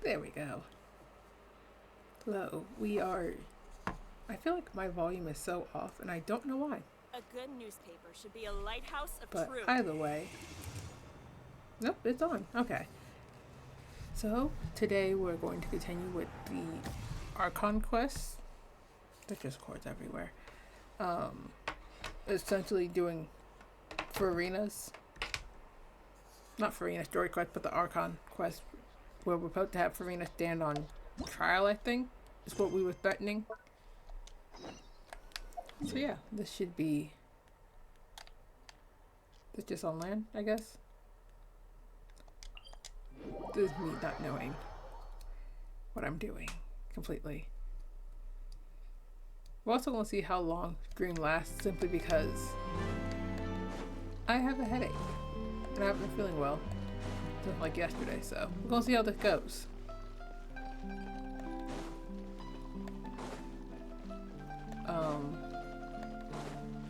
There we go. Hello, we are... I feel like my volume is so off, and I don't know why. A good newspaper should be a lighthouse of But truth. either way... Nope, it's on. Okay. So, today we're going to continue with the Archon quest. There's just cords everywhere. Essentially doing Furina's... Not Furina's story quest, but the Archon quest. Where we're supposed to have Furina stand on trial, I think. Is what we were threatening. So yeah, this should be... This just on land, I guess. This is me not knowing what I'm doing completely. We're also going to see how long Dream lasts, simply because I have a headache and I haven't been feeling well since like yesterday, so we're going to see how this goes.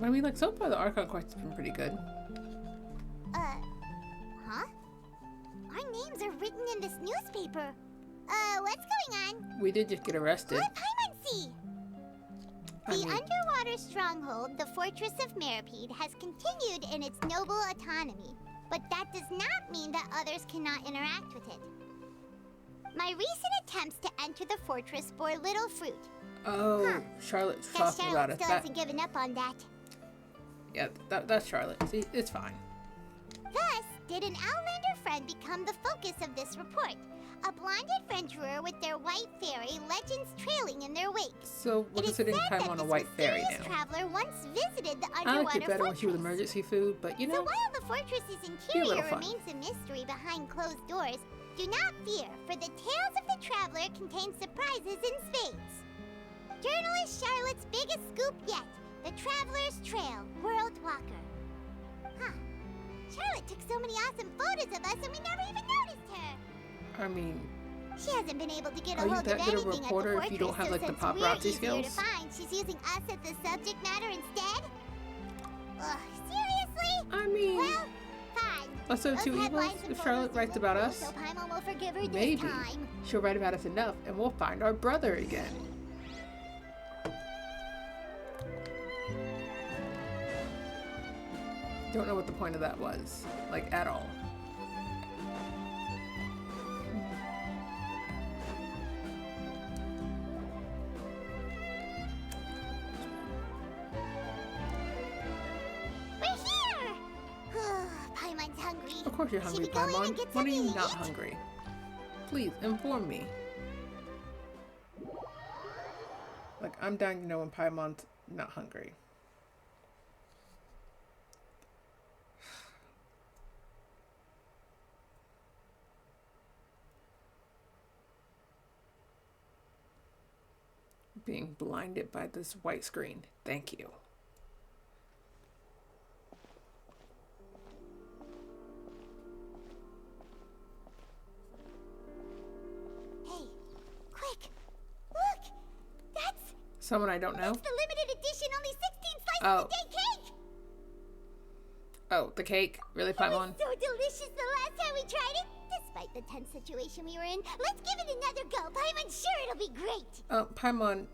I mean, like, so far the Archon quest has been pretty good. Huh? Our names are written in this newspaper. What's going on? We did just get arrested. What Paimonsi? The underwater stronghold, the Fortress of Meripede, has continued in its noble autonomy, but that does not mean that others cannot interact with it. My recent attempts to enter the fortress bore little fruit. Oh, Charlotte's talking about it. Still hasn't given up on that. Yeah, that's Charlotte. See, it's fine. Thus, did an Outlander friend become the focus of this report? A blind adventurer with their white fairy, legends trailing in their wake. So we're considering Paimon on a white fairy now. Traveler once visited the I underwater liked it better when she was fortress. emergency food, but you know. So while the fortress's be a interior little fun. remains a mystery behind closed doors, do not fear, for the tales of the traveler contain surprises in spades. Journalist Charlotte's biggest scoop yet, the Traveler's Trail, World Walker. Huh. Charlotte took so many awesome photos of us and we never even noticed her. I mean, She hasn't been able to get a are you hold that of good a anything at the reporter fortress, if you don't have so like the since we're paparazzi easier skills? to find, she's using us as the subject matter instead? Ugh, seriously? I mean, Well, fine. lesser of Those two evils. headlines and If Charlotte photos writes look about cool, us, so Paimon will forgive her maybe this time. she'll write about us enough, and we'll find our brother again. Don't know what the point of that was, like, at all. We're here! Paimon's hungry. Of course you're hungry, Should we go in and Paimon. get When are you something to not eat? hungry? Please, inform me. Like, I'm dying to know when Paimon's not hungry. Being blinded by this white screen. Thank you. Hey, quick! Look! That's Someone I don't know? the limited edition, only 16 slices Oh. a day cake! Oh, the cake? Really, It was Paimon? so delicious the last time we tried it! Despite the tense situation we were in, let's give it another go. Paimon's sure it'll be great! Paimon,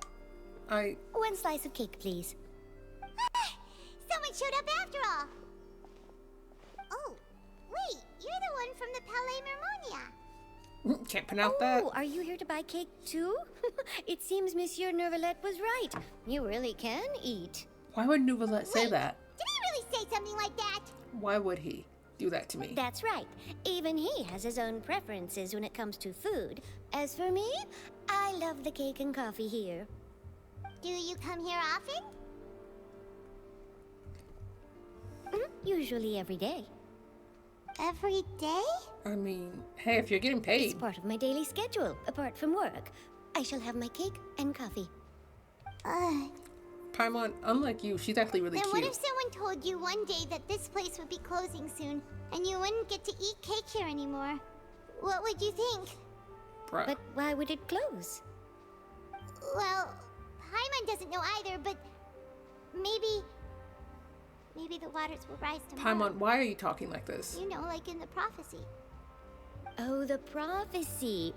I... One slice of cake, please. Someone showed up after all! Oh, wait, you're the one from the Palais Mermonia. Can't pronounce that. Oh, are you here to buy cake too? It seems Monsieur Nervalette was right. You really can eat. Why would Nouvellette say Wait, that? Did he really say something like that? Why would he do that to me? That's right. Even he has his own preferences when it comes to food. As for me, I love the cake and coffee here. Do you come here often? Usually every day. Every day? I mean, hey, if you're getting It's paid. part of my daily schedule, apart from work. I shall have my cake and coffee. Paimon, unlike you, she's actually really Then what cute. if someone told you one day that this place would be closing soon, and you wouldn't get to eat cake here anymore? What would you think? Bruh. But why would it close? Well, Paimon doesn't know either, but maybe the waters will rise tomorrow. Paimon, why are you talking like this? You know, like in the prophecy. Oh, the prophecy.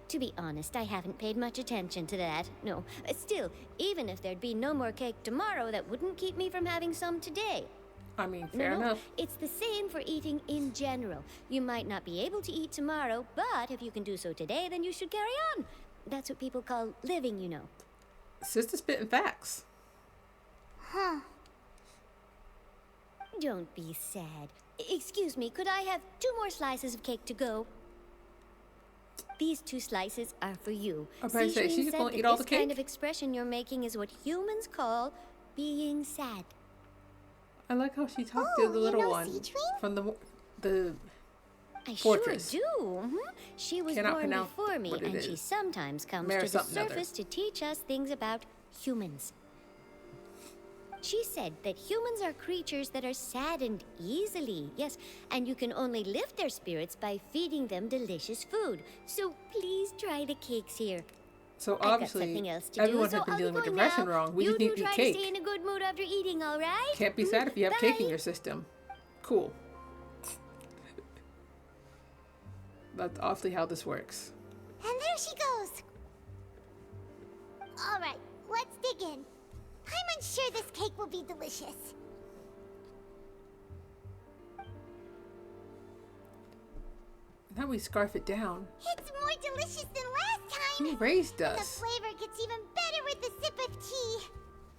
To be honest, I haven't paid much attention to that. No, still, even if there'd be no more cake tomorrow, that wouldn't keep me from having some today. I mean, fair No, enough. it's the same for eating in general. You might not be able to eat tomorrow, but if you can do so today, then you should carry on. That's what people call living, you know. Sister spitting facts. Huh. Don't be sad. Excuse me, could I have 2 more slices of cake to go? These 2 slices are for you. I was about to say, she's said gonna that eat all the this kind cake? of expression you're making is what humans call being sad. I like how she talked to the you little know one Seachwing? from the I Fortress. sure do. She was Cannot born pronounce before me, what it and she is. sometimes comes Mare to the something other. surface to teach us things about humans. She said that humans are creatures that are saddened easily, yes, and you can only lift their spirits by feeding them delicious food. So please try the cakes here. So I've got obviously, something else to everyone do, so has been I'll be dealing with going depression now. wrong. We You just need do to eat try cake. to stay in a good mood after eating, all right? Can't be sad if you have cake in Bye. your system. Cool. That's awfully how this works. And there she goes. All right, let's dig in. I'm unsure this cake will be delicious. Now we scarf it down. It's more delicious than last time. Who raised And the us? flavor gets even better with a sip of tea.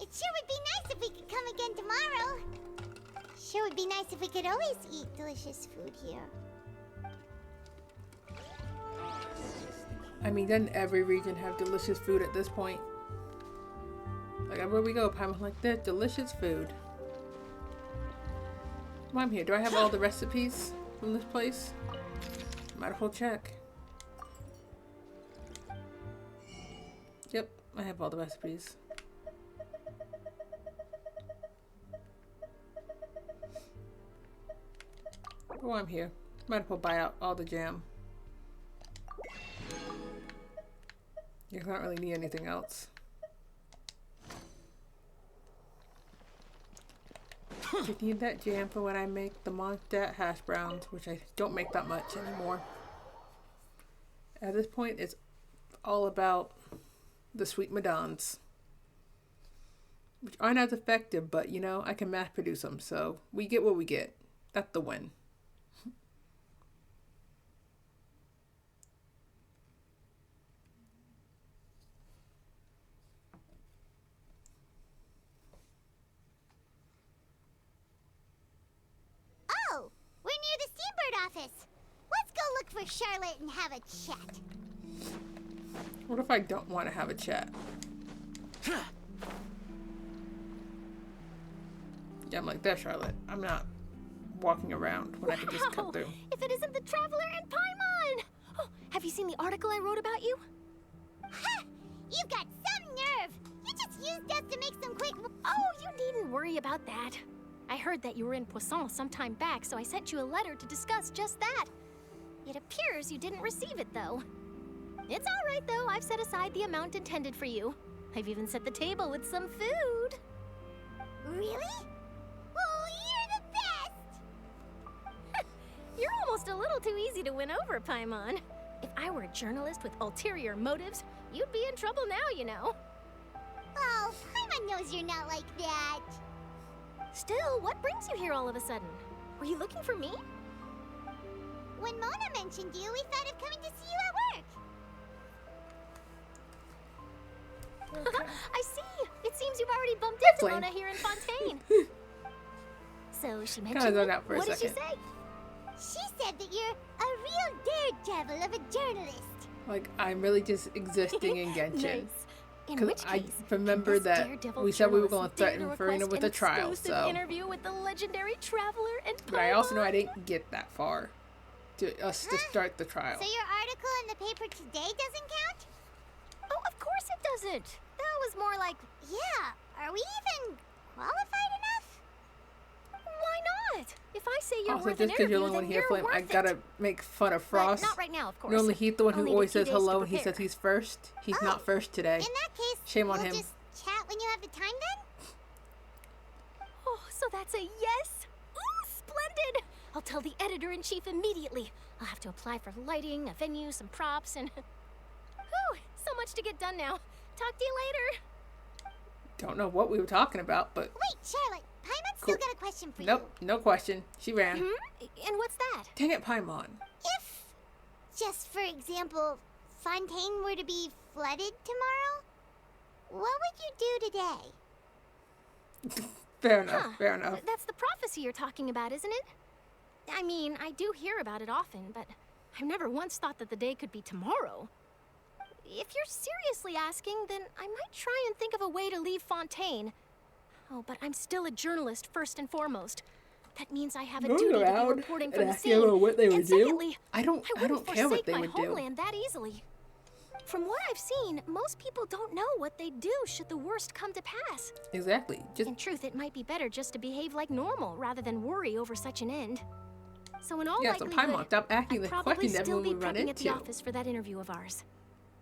It sure would be nice if we could come again tomorrow. Sure would be nice if we could always eat delicious food here. I mean, doesn't every region have delicious food at this point? Like, everywhere we go, I'm like, there's delicious food. While I'm here, do I have all the recipes from this place? Might as well check. Yep, I have all the recipes. But while I'm here, might as well buy out all the jam. You don't really need anything else. Just need that jam for when I make the Mondstadt hash browns, which I don't make that much anymore. At this point, it's all about the sweet madons, which aren't as effective, but you know, I can mass produce them, so we get what we get. That's the win. Oh, we're near the Steambird office. Let's go look for Charlotte and have a chat. What if I don't want to have a chat? Yeah, I'm like that, Charlotte. I'm not walking around when I can just come Wow! through. If it isn't the Traveler and Paimon! Oh, have you seen the article I wrote about you? Ha! You've got some nerve. You just used us to make some quick... Oh, you needn't worry about that. I heard that you were in Poisson some time back, so I sent you a letter to discuss just that. It appears you didn't receive it, though. It's all right, though. I've set aside the amount intended for you. I've even set the table with some food. Really? Well, you're the best. You're almost a little too easy to win over, Paimon. If I were a journalist with ulterior motives, you'd be in trouble now, you know. Oh, Paimon knows you're not like that. Still, what brings you here all of a sudden? Were you looking for me? When Mona mentioned you, we thought of coming to see you at work. I see. It seems you've already bumped into Flame. Mona here in Fontaine. So she Kinda mentioned zoned it. out for a What did she second. say? She said that you're a real daredevil of a journalist. Like, I'm really just existing in Genshin. Nice. In Because which I case, remember this that daredevil we said we were journalist going to dared threaten Furina request with an a trial, exclusive so. interview with the legendary Traveler and But I also know I Paimon. didn't get that far to us to start the trial. So your article in the paper today doesn't count? Oh, of course it doesn't. That was more like, Yeah, are we even qualified enough? why not? If I say you're Also, worth just an because you're interview, the only one then here, you're Flame, worth I it. gotta make fun of But Frost. not right now, of course. Normally he's the one who Only always the 2 says days to hello and he prepare. says he's first. He's Oh. not first today. In that case, Shame on we'll him. just chat when you have the time then? Oh, so that's a yes? Ooh, splendid! I'll tell the editor-in-chief immediately. I'll have to apply for lighting, a venue, some props, and... Whew, so much to get done now. Talk to you later. Don't know what we were talking about, but... Wait, Charlotte. Paimon's Cool. still got a question for Nope, no question. She ran. And what's that? Dang it, Paimon. If, just for example, Fontaine were to be flooded tomorrow, what would you do today? Fair enough, fair enough. That's the prophecy you're talking about, isn't it? I mean, I do hear about it often, but I've never once thought that the day could be tomorrow. If you're seriously asking, then I might try and think of a way to leave Fontaine. Oh, but I'm still a journalist first and foremost. That means I have a Going duty to be around reporting and from the asking scene. about what they would And do? secondly, I don't care what forsake they my would do. homeland that easily. From what I've seen, most people don't know what they'd do should the worst come to pass. Exactly. Just In truth, it might be better just to behave like normal rather than worry over such an end. So in all yeah, so likelihood, Paimon, stop acting I'd like probably questions still everyone be we run prepping at the into. office for that interview of ours.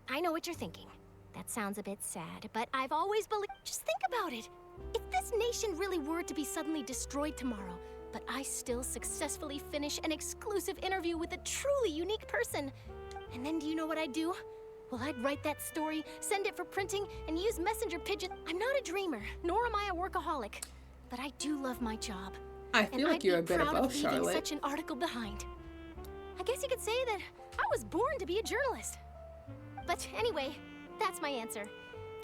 I know what you're thinking. That sounds a bit sad, but I've always believed... Just think about it. If this nation really were to be suddenly destroyed tomorrow, but I still successfully finish an exclusive interview with a truly unique person, and then do you know what I'd do? Well, I'd write that story, send it for printing, and use messenger pigeon. I'm not a dreamer, nor am I a workaholic, but I do love my job. I feel And like I'd you're be a bit of proud both, leaving Charlotte. such an article behind. I guess you could say that I was born to be a journalist. But anyway, that's my answer.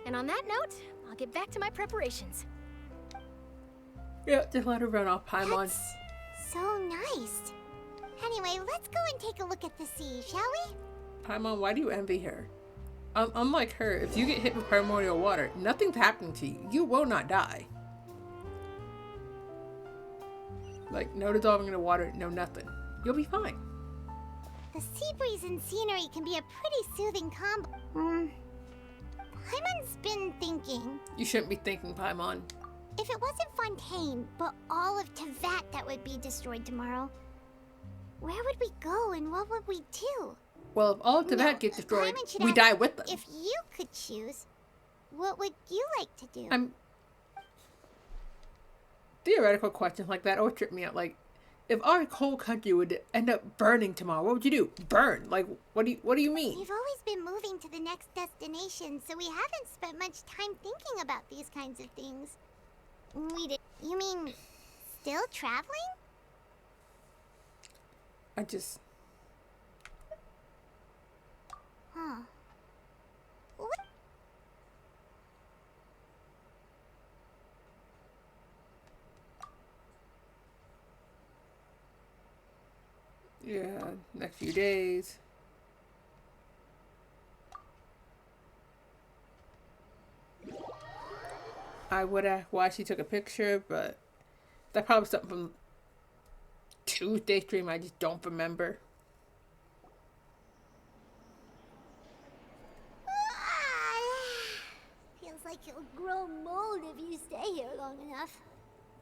And on that note, I'll get back to my preparations. Yeah, just let her run off, Paimon. That's so nice. Anyway, let's go and take a look at the sea, shall we? Paimon, why do you envy her? Unlike her, if you get hit with primordial water, nothing's happening to you. You will not die. Like, no dissolving in the water, no nothing. You'll be fine. The sea breeze and scenery can be a pretty soothing combo. Paimon's been thinking, You shouldn't be thinking, Paimon. if it wasn't Fontaine, but all of Tevat that would be destroyed tomorrow, where would we go and what would we do? Well, if all of No, Tevat gets destroyed, Paimon should we ask, die with them. If you could choose, what would you like to do? Theoretical questions like that always trip me out. Like, if our whole country would end up burning tomorrow, what would you do? Burn? Like, what do you mean? We've always been moving to the next destination, so we haven't spent much time thinking about these kinds of things. You mean still traveling? I just... Huh. What? Yeah, next few days. I would ask why she took a picture, but that probably something from Tuesday stream I just don't remember. Feels like you'll grow mold if you stay here long enough.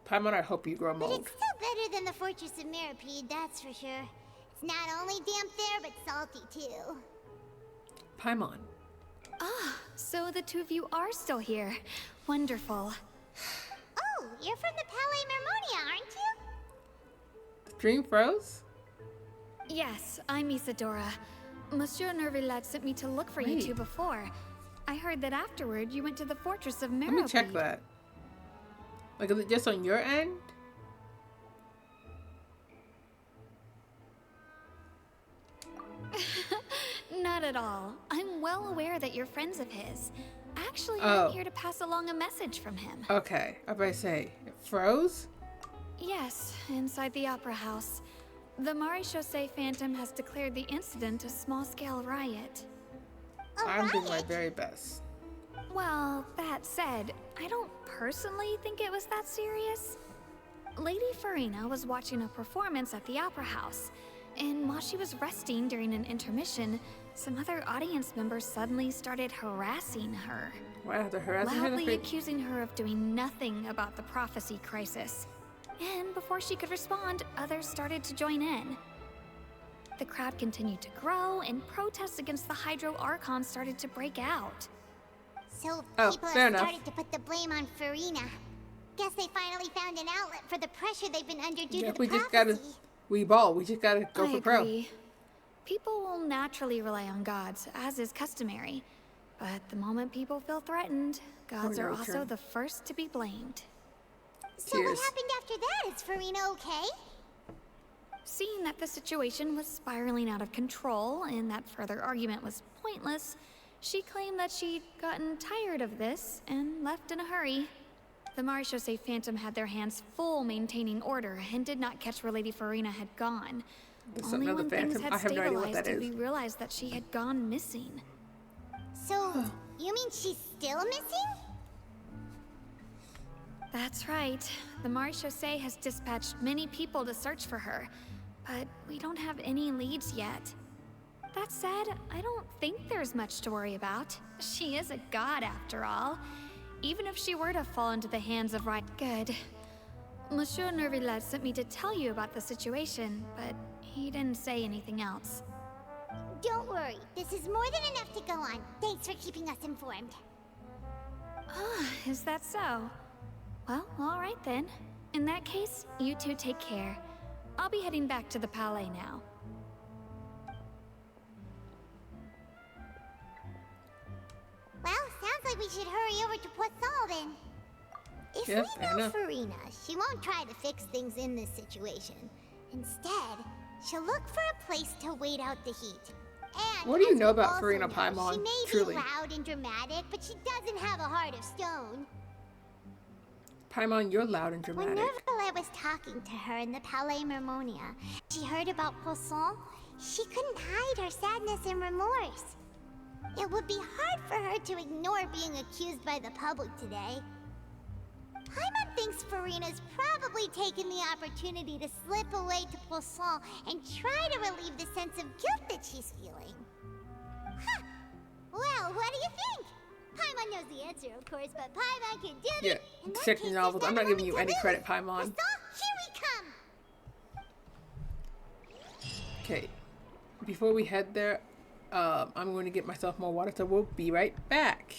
Paimon, I hope you grow But mold. it's still better than the Fortress of Mirapede, that's for sure. It's not only damp there, but salty too. Paimon. So the two of you are still here. Wonderful. Oh, you're from the Palais Mermonia, aren't you? The stream froze? Yes, I'm Isadora. Monsieur Nervillat sent me to look for you Wait. two before. I heard that afterward you went to the Fortress of Let me check Mirapede. that. Like, is it just on your end? Not at all. I'm well aware that you're friends of his. Actually, Oh. I'm here to pass along a message from him. Okay, I better say, it froze? Yes, inside the Opera House. The Maréchaussée Phantom has declared the incident a small-scale riot. I'm doing my very best. Well, that said, I don't personally think it was that serious. Lady Furina was watching a performance at the Opera House, and while she was resting during an intermission, some other audience members suddenly started harassing her. Wow, they're harassing her. Loudly accusing her of doing nothing about the prophecy crisis. And before she could respond, others started to join in. The crowd continued to grow, and protests against the Hydro Archon started to break out. So Oh, people fair have enough. started to put the blame on Furina. Guess they finally found an outlet for the pressure they've been under due Yeah, to the we just gotta prophecy. We ball. We just gotta go I for pro. agree. People will naturally rely on gods, as is customary. But the moment people feel threatened, gods are no also turn. the first to be blamed. So what Tears. happened after that? Is Furina okay? Seeing that the situation was spiraling out of control and that further argument was pointless, she claimed that she'd gotten tired of this and left in a hurry. The Marechaussee Phantom had their hands full maintaining order and did not catch where Lady Furina had gone. There's Only another when things Phantom. had I have no idea what stabilized that did we is. realize that she had gone missing. So, you mean she's still missing? That's right. The Marechaussee has dispatched many people to search for her, but we don't have any leads yet. That said, I don't think there's much to worry about. She is a god after all. Even if she were to fall into the hands of right good. Monsieur Nervillet sent me to tell you about the situation, but he didn't say anything else. Don't worry, this is more than enough to go on. Thanks for keeping us informed. Ah, is that so? Well, all right then. In that case, you two take care. I'll be heading back to the Palais now. Well, sounds like we should hurry over to Poisson then. If Yeah, we fair know enough. Furina, she won't try to fix things in this situation. Instead, she'll look for a place to wait out the heat. And What do you as know we about also Furina know, Paimon, She may truly? be loud and dramatic, but she doesn't have a heart of stone. Paimon, you're loud and When dramatic. Nervalette was talking to her in the Palais Mermonia, she heard about Poisson. She couldn't hide her sadness and remorse. It would be hard for her to ignore being accused by the public today. Paimon thinks Furina's probably taken the opportunity to slip away to Poisson and try to relieve the sense of guilt that she's feeling. Huh. Well, what do you think? Paimon knows the answer, of course, but Paimon can do Yeah, it. In that check case, the there's novels. I'm not nothing giving you to any lose. credit, Paimon. Poisson, here we come! Okay, before we head there, I'm going to get myself more water, so we'll be right back.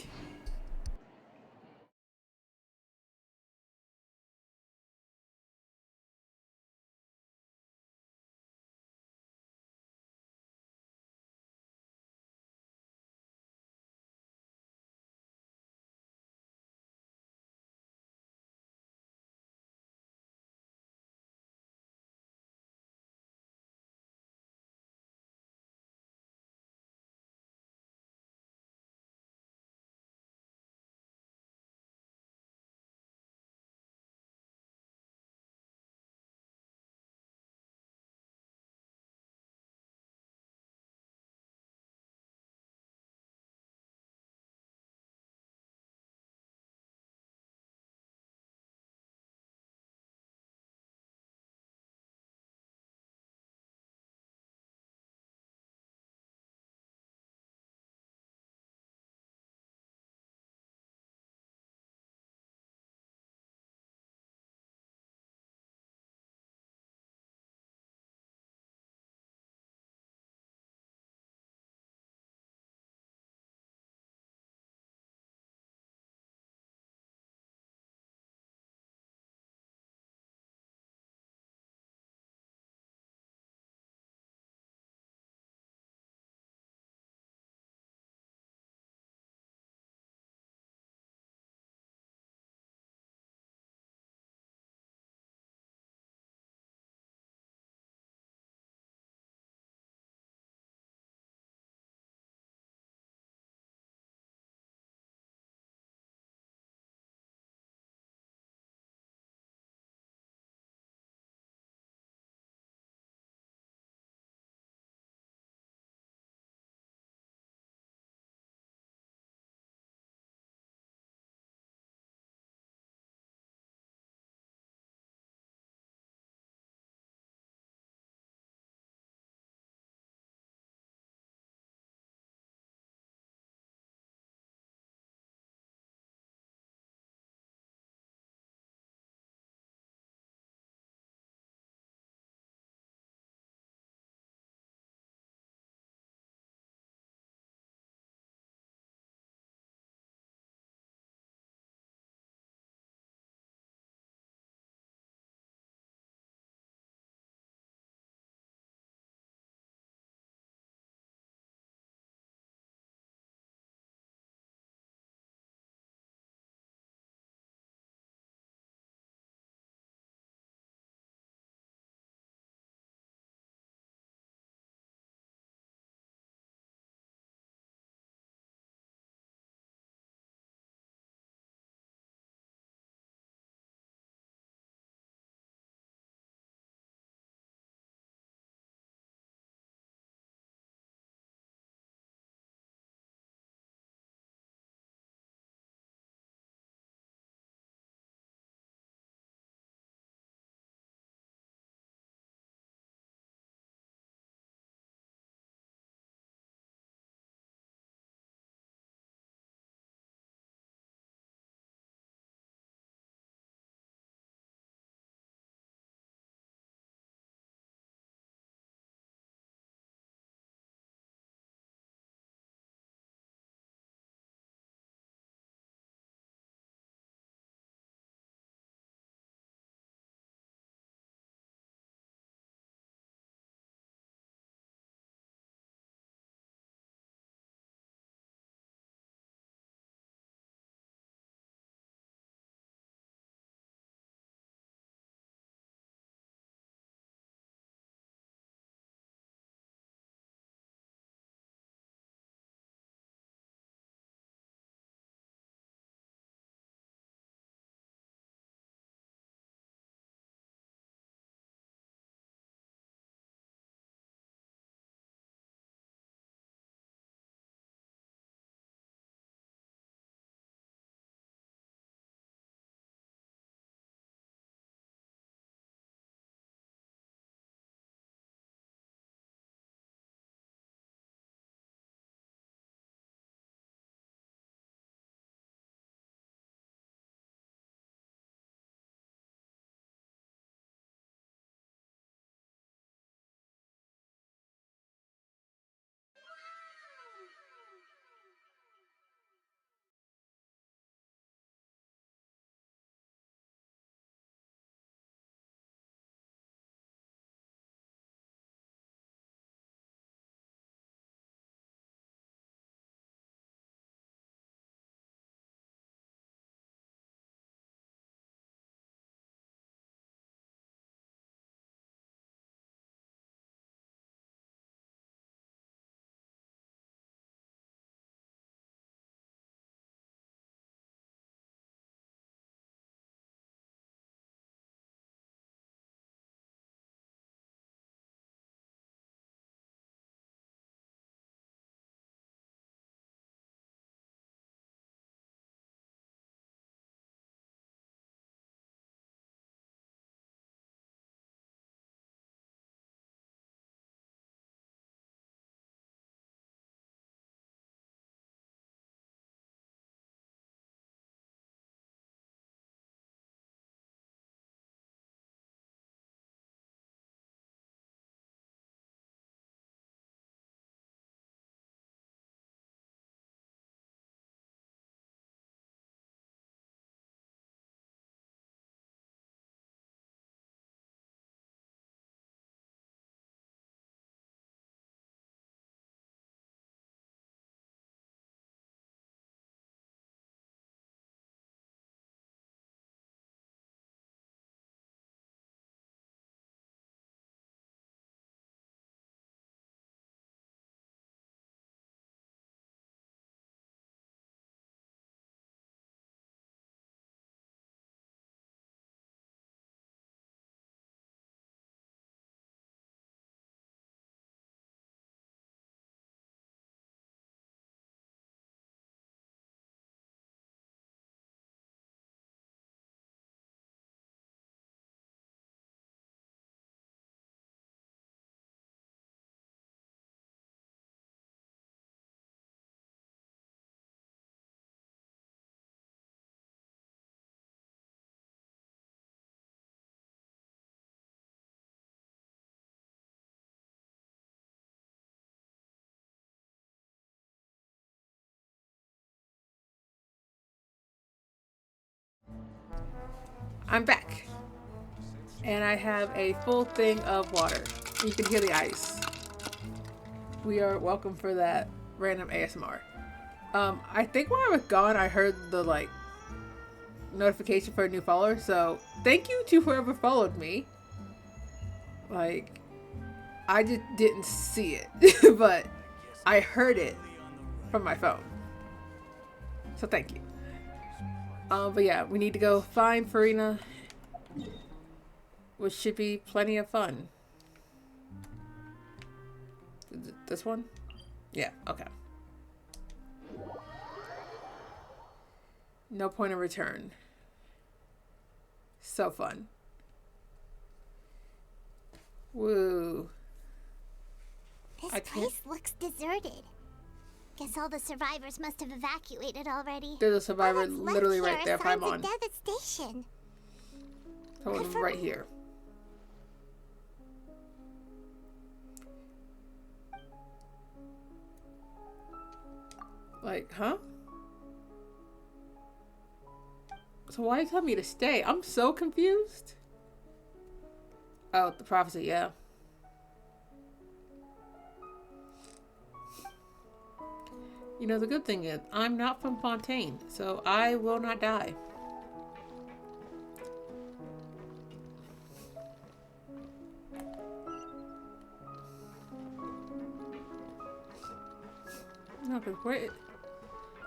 I'm back. And I have a full thing of water. You can hear the ice. We are welcome for that random ASMR. I think while I was gone, I heard the like notification for a new follower. So thank you to whoever followed me. Like, I just didn't see it, but I heard it from my phone. So thank you. But yeah, we need to go find Furina, which should be plenty of fun. Is it this one? Yeah, okay. No point of return. So fun. Woo. This place looks deserted. Guess all the survivors must have evacuated already. There's a survivor All that's left literally here right there, are signs Paimon. of devastation. Someone right here. Like, huh? So why are you telling me to stay? I'm so confused. Oh, the prophecy, yeah. You know, the good thing is, I'm not from Fontaine, so I will not die. No, but wait.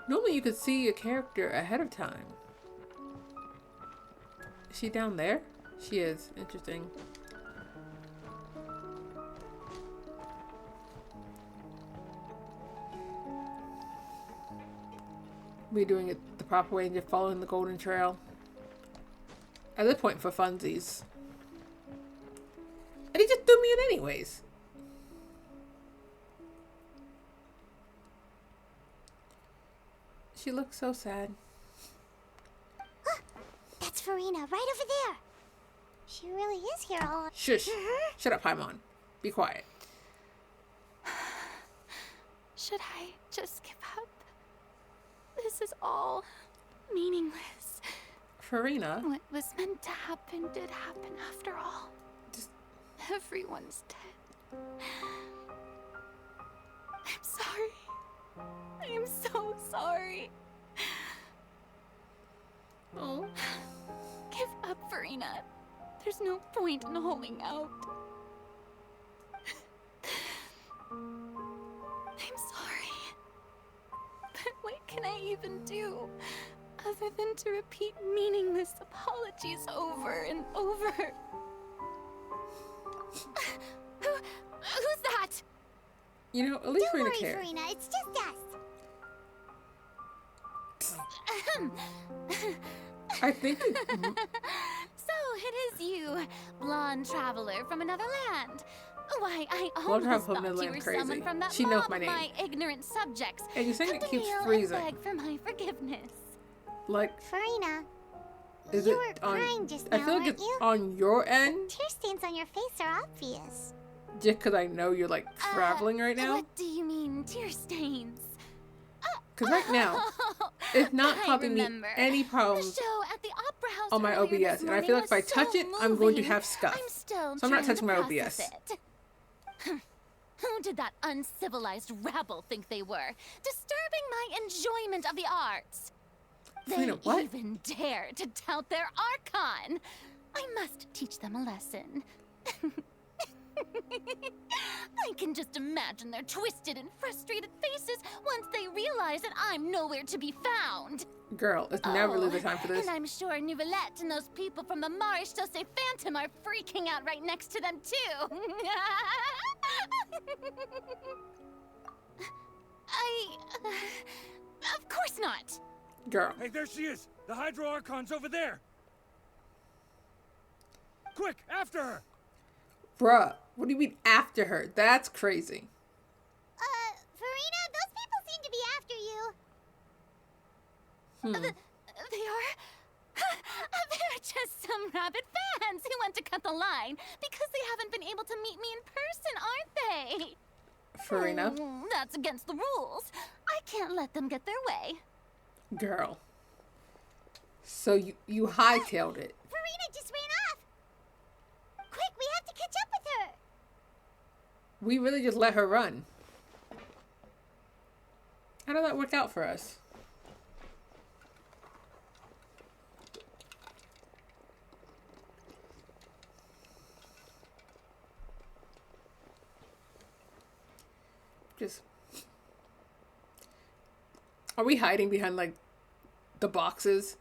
Normally you could see a character ahead of time. Is she down there? She is. Interesting. We doing it the proper way and just following the golden trail. At this point, for funsies. And he just threw me in anyways. She looks so sad. That's Furina, right over there. She really is here all along. Shush. Shut up, Paimon. Be quiet. Should I just give up? This is all meaningless. Furina. What was meant to happen did happen after all. Just- Everyone's dead. I'm sorry. I'm so sorry. Oh. Give up, Furina. There's no point in holding out. I'm sorry. But what can I even do other than to repeat meaningless apologies over and over? Who's that? You know, at least Don't Furina worry, cares. Furina, it's just us. I think it, So it is you, blonde traveler from another land. Why, I Blonde almost traveler from thought another you land, were someone crazy. from that She knows mob my of name. my ignorant subjects. and you saying Come it to keeps kneel and freezing. beg for my forgiveness. Like, Farina, is you it were on? crying just I now, feel like weren't it's you? on your end, Tear stains on your face are obvious. just because I know you're like traveling right now. What do you mean, tear stains? Because right now, it's not I causing me remember. any The problems show at the Opera House on my earlier OBS, this and I morning feel like if I was touch so it, I'm going to moving. have scuff. I'm still So I'm not trying touching to my process OBS. it. Who did that uncivilized rabble think they were? Disturbing my enjoyment of the arts. They Farina, what? even dare to tout their archon. I must teach them a lesson. I can just imagine their twisted and frustrated faces once they realize that I'm nowhere to be found. Girl, it's never really the time for this. And I'm sure Nouvellette and those people from the Maréchal de Phantom are freaking out right next to them, too. Of course not. Girl, Hey, there she is! The Hydro Archon's over there! Quick, after her! bruh, what do you mean after her? That's crazy. Farina, those people seem to be after you. They are? They're just some rabid fans who want to cut the line because they haven't been able to meet me in person, aren't they? Furina, That's against the rules. I can't let them get their way. girl. So you hightailed it. Furina just ran off. Quick, we have to catch up with her. We really just let her run. How did that work out for us? Just... Are we hiding behind, like, the boxes?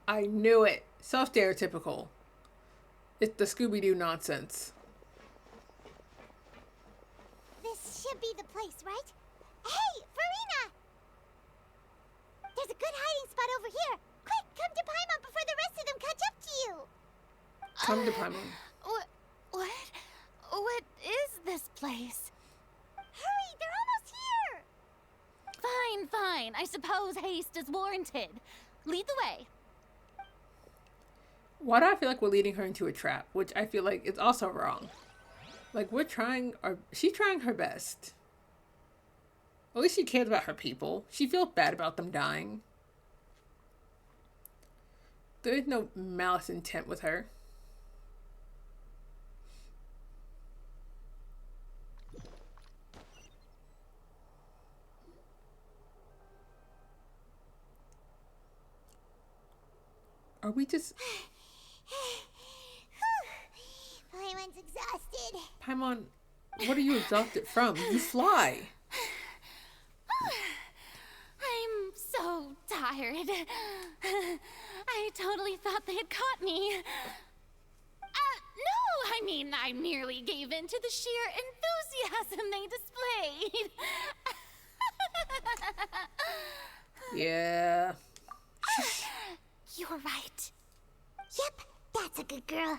I knew it. So stereotypical. It's the Scooby-Doo nonsense. This should be the place, right? Hey, Furina! There's a good hiding spot over here. Quick, come to Paimon before the rest of them catch up to you. Come to Paimon. What is this place? Hurry, they're almost here. Fine. I suppose haste is warranted. Lead the way. Why do I feel like we're leading her into a trap? Which I feel like is also wrong. Like, she's trying her best. At least she cares about her people. She feels bad about them dying. There is no malice intent with her. Are we just... Paimon's exhausted. Paimon, what are you exhausted from? You fly. I'm so tired. I totally thought they had caught me. No, I mean, I merely gave in to the sheer enthusiasm they displayed. Yeah. You're right. Yep, that's a good girl.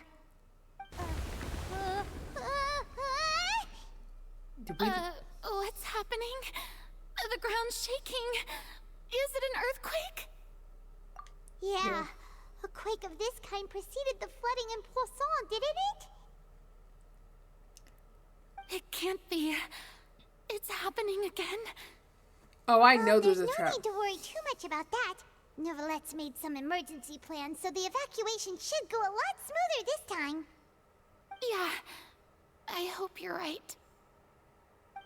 Did we... What's happening? The ground's shaking. Is it an earthquake? Yeah. A quake of this kind preceded the flooding in Poisson, didn't it? It can't be. It's happening again. Oh, I know there's a no trap. need to worry too much about that. Novelette's made some emergency plans, so the evacuation should go a lot smoother this time. Yeah, I hope you're right.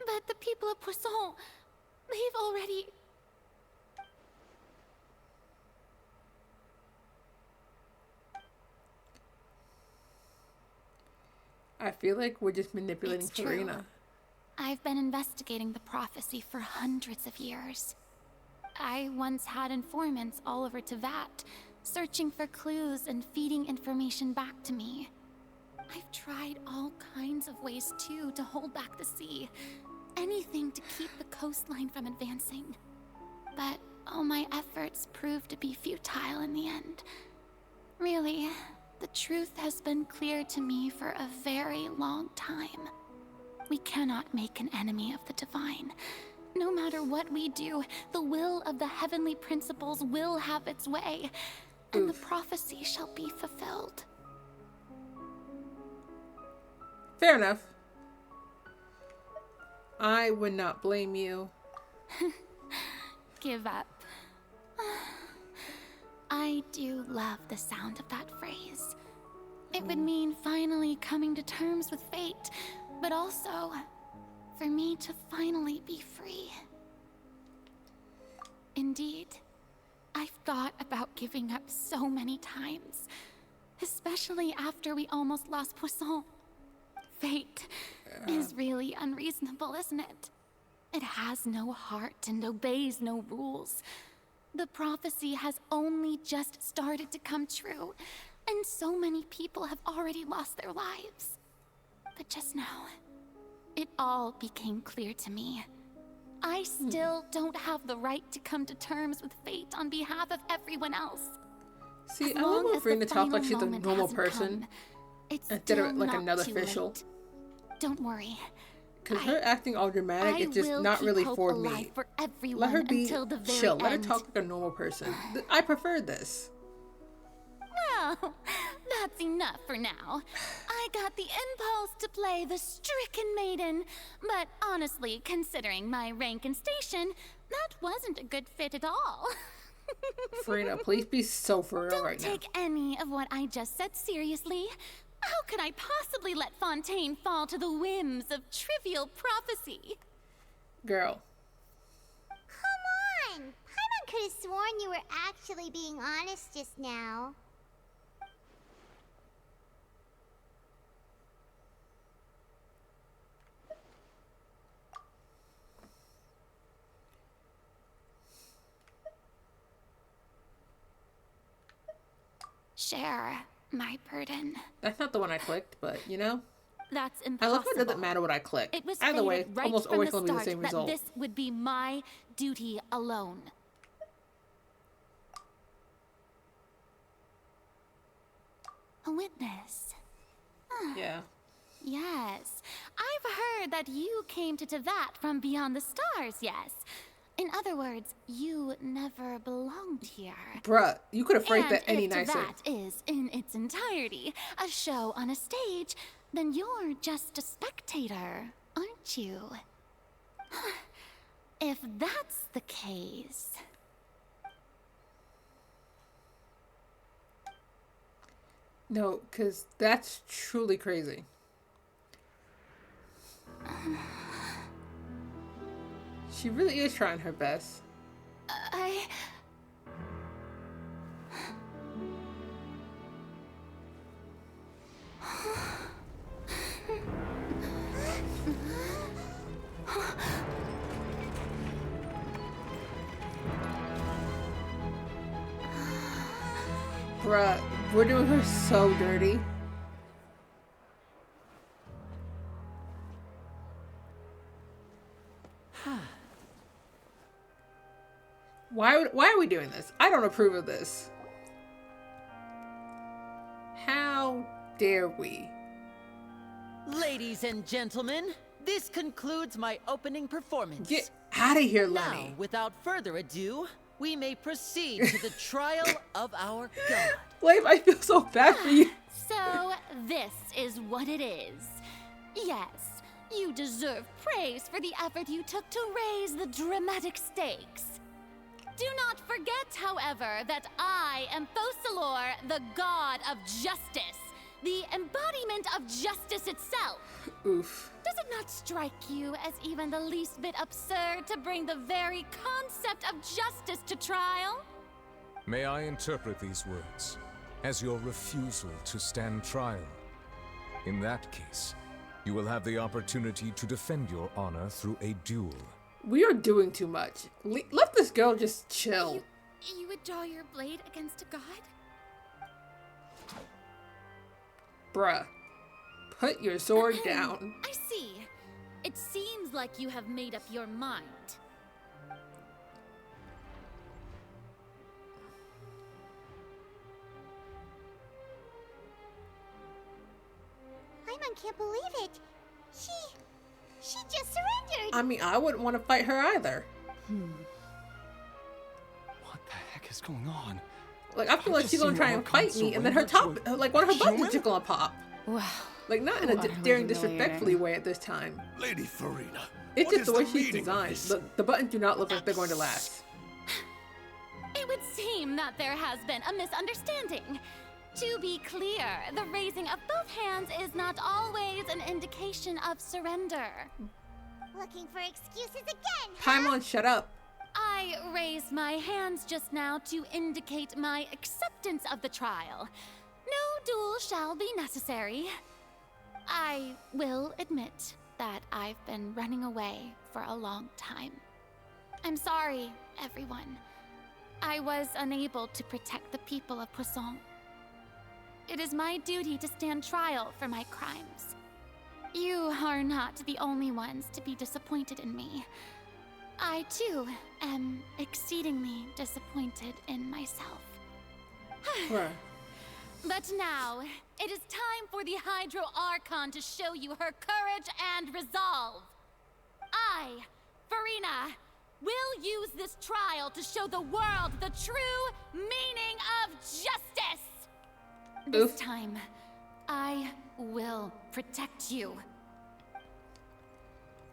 But the people of Poisson, they've already... I feel like we're just manipulating It's true. Furina. I've been investigating the prophecy for hundreds of years. I once had informants all over Tevat, searching for clues and feeding information back to me. I've tried all kinds of ways, too, to hold back the sea. Anything to keep the coastline from advancing. But all my efforts proved to be futile in the end. Really, the truth has been clear to me for a very long time. We cannot make an enemy of the divine. No matter what we do, the will of the heavenly principles will have its way, and the prophecy shall be fulfilled. Fair enough. I would not blame you. Give up. I do love the sound of that phrase. It would mean finally coming to terms with fate, but also for me to finally be free. Indeed, I've thought about giving up so many times, especially after we almost lost Poisson. Fate is really unreasonable, isn't it? It has no heart and obeys no rules. The prophecy has only just started to come true, and so many people have already lost their lives. But just now, it all became clear to me. I still don't have the right to come to terms with fate on behalf of everyone else. See, As I love long when as the Furina talks like final she's a moment normal hasn't person come, it's instead of still like not another too official. late. Don't worry. Because her acting all dramatic I is just will not keep really hope for alive me. for everyone Let her be until the very chill. Let her end. talk like a normal person. I prefer this. Well, that's enough for now. I got the impulse to play the stricken maiden, but honestly, considering my rank and station, that wasn't a good fit at all. Furina, please be so for real Don't right now. take any of what I just said seriously. How could I possibly let Fontaine fall to the whims of trivial prophecy? Girl. Come on! Paimon could have sworn you were actually being honest just now. Share my burden. That's not the one I clicked, but you know. That's I impossible. love how it doesn't matter what I click. It was Either way, stated right almost from always the going to be the start same that result. this would be my duty alone. A witness. Yeah. Yes. I've heard that you came to Tevat from beyond the stars, yes. In other words, you never belonged here. Bruh, you could have phrased And that any if nicer. Tevat is, in its entirety, a show on a stage, then you're just a spectator, aren't you? If that's the case... No, because that's truly crazy. She really is trying her best. I... Bruh, we're doing her so dirty. Why are we doing this? I don't approve of this. How dare we? Ladies and gentlemen, this concludes my opening performance. Get out of here, Now, Lenny. without further ado, we may proceed to the trial of our god. Flame, I feel so bad for you. So, this is what it is. Yes, you deserve praise for the effort you took to raise the dramatic stakes. Do not forget, however, that I am Focalor, the god of justice, the embodiment of justice itself. Oof. Does it not strike you as even the least bit absurd to bring the very concept of justice to trial? May I interpret these words as your refusal to stand trial? In that case, you will have the opportunity to defend your honor through a duel. We are doing too much. Let this girl just chill. You would draw your blade against a god? Bruh. Put your sword down. I see. It seems like you have made up your mind. Paimon can't believe it. She just surrendered. I mean, I wouldn't want to fight her either. What the heck is going on? Like, I feel like just she's gonna seen try and Archon fight me, and then her surrender top, to a like one of her buttons human? is gonna pop. Wow. Like, not in a Utterly daring, humiliating. disrespectfully way at this time. Lady Furina, It's what just is the way the she's meaning of designed. this? The buttons do not look like they're going to last. It would seem that there has been a misunderstanding. To be clear, the raising of both hands is not always an indication of surrender. Looking for excuses again, huh? Paimon, shut up. I raised my hands just now to indicate my acceptance of the trial. No duel shall be necessary. I will admit that I've been running away for a long time. I'm sorry, everyone. I was unable to protect the people of Poisson. It is my duty to stand trial for my crimes. You are not the only ones to be disappointed in me. I, too, am exceedingly disappointed in myself. Bruh. But now, it is time for the Hydro Archon to show you her courage and resolve. I, Furina, will use this trial to show the world the true meaning of justice. This Oof. time, I will protect you.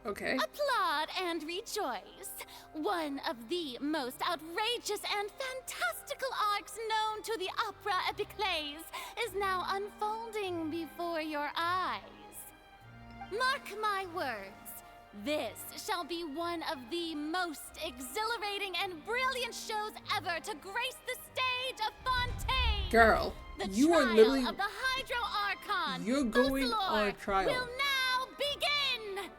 Okay. Applaud and rejoice. One of the most outrageous and fantastical arcs known to the opera epiclese is now unfolding before your eyes. Mark my words, this shall be one of the most exhilarating and brilliant shows ever to grace the stage of Fontaine. Girl, The you are trial literally. of the Hydro Archon. You're going on a Uslor trial. will now begin.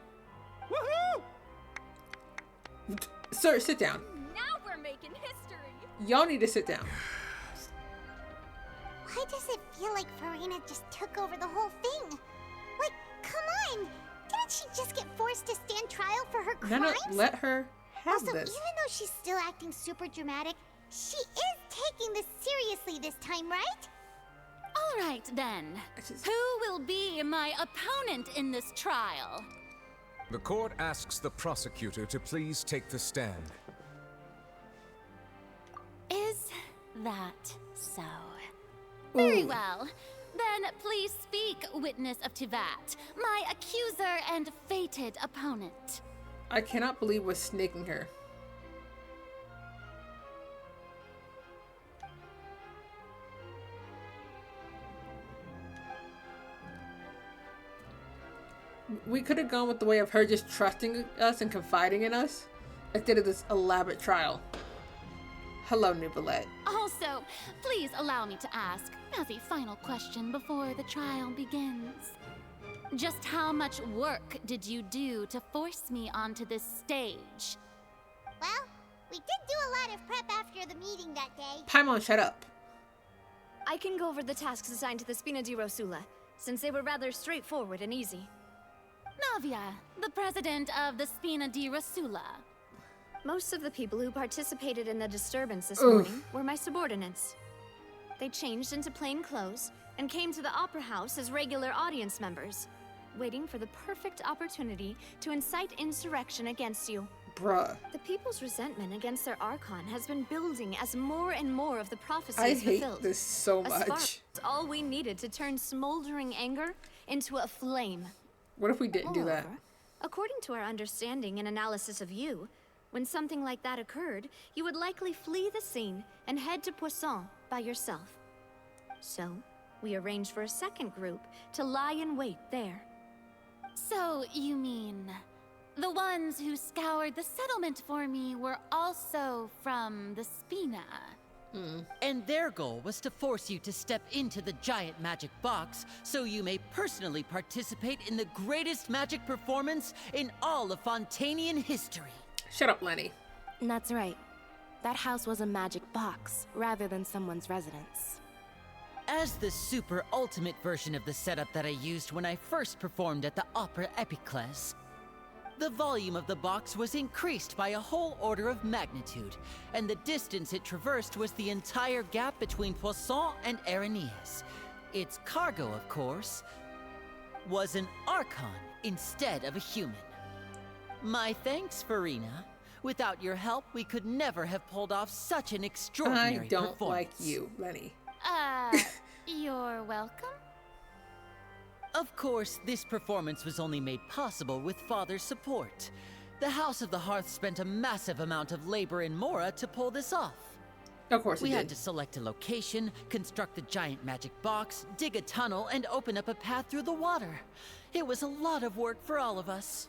Sir, sit down. Now we're making history. Y'all need to sit down. Why does it feel like Furina just took over the whole thing? Like, come on! Didn't she just get forced to stand trial for her crimes? No, let her have Also, this. even though she's still acting super dramatic, she is taking this seriously this time, right? All right, then. Who will be my opponent in this trial? The court asks the prosecutor to please take the stand. Is that so? Very Ooh. well. Then please speak, witness of Tivat, my accuser and fated opponent. I cannot believe we're snaking her. We could have gone with the way of her just trusting us and confiding in us instead of this elaborate trial. Hello, Nubalette. Also, please allow me to ask, as a final question before the trial begins. Just how much work did you do to force me onto this stage? Well, we did do a lot of prep after the meeting that day. Paimon, shut up. I can go over the tasks assigned to the Spina di Rosula, since they were rather straightforward and easy. Navia, the president of the Spina di Rosula. Most of the people who participated in the disturbance this Oof. morning were my subordinates. They changed into plain clothes and came to the Opera House as regular audience members, waiting for the perfect opportunity to incite insurrection against you. Bruh. The people's resentment against their Archon has been building as more and more of the prophecy I is hate fulfilled. this so A spark much. is all we needed to turn smoldering anger into a flame. What if we didn't do that? Moreover, according to our understanding and analysis of you, when something like that occurred, you would likely flee the scene and head to Poisson by yourself. So, we arranged for a second group to lie in wait there. So, you mean, the ones who scoured the settlement for me were also from the Spina? And their goal was to force you to step into the giant magic box so you may personally participate in the greatest magic performance in all of Fontainian history. Shut up, Lenny. That's right. That house was a magic box, rather than someone's residence. As the super ultimate version of the setup that I used when I first performed at the Opera Epiclese, the volume of the box was increased by a whole order of magnitude, and the distance it traversed was the entire gap between Poisson and Arenias. Its cargo, of course, was an Archon instead of a human. My thanks, Furina. Without your help, we could never have pulled off such an extraordinary I don't performance. like you, Lenny. You're welcome? Of course, this performance was only made possible with Father's support. The House of the Hearth spent a massive amount of labor in Mora to pull this off. Of course We we had did. to select a location, construct the giant magic box, dig a tunnel, and open up a path through the water. It was a lot of work for all of us.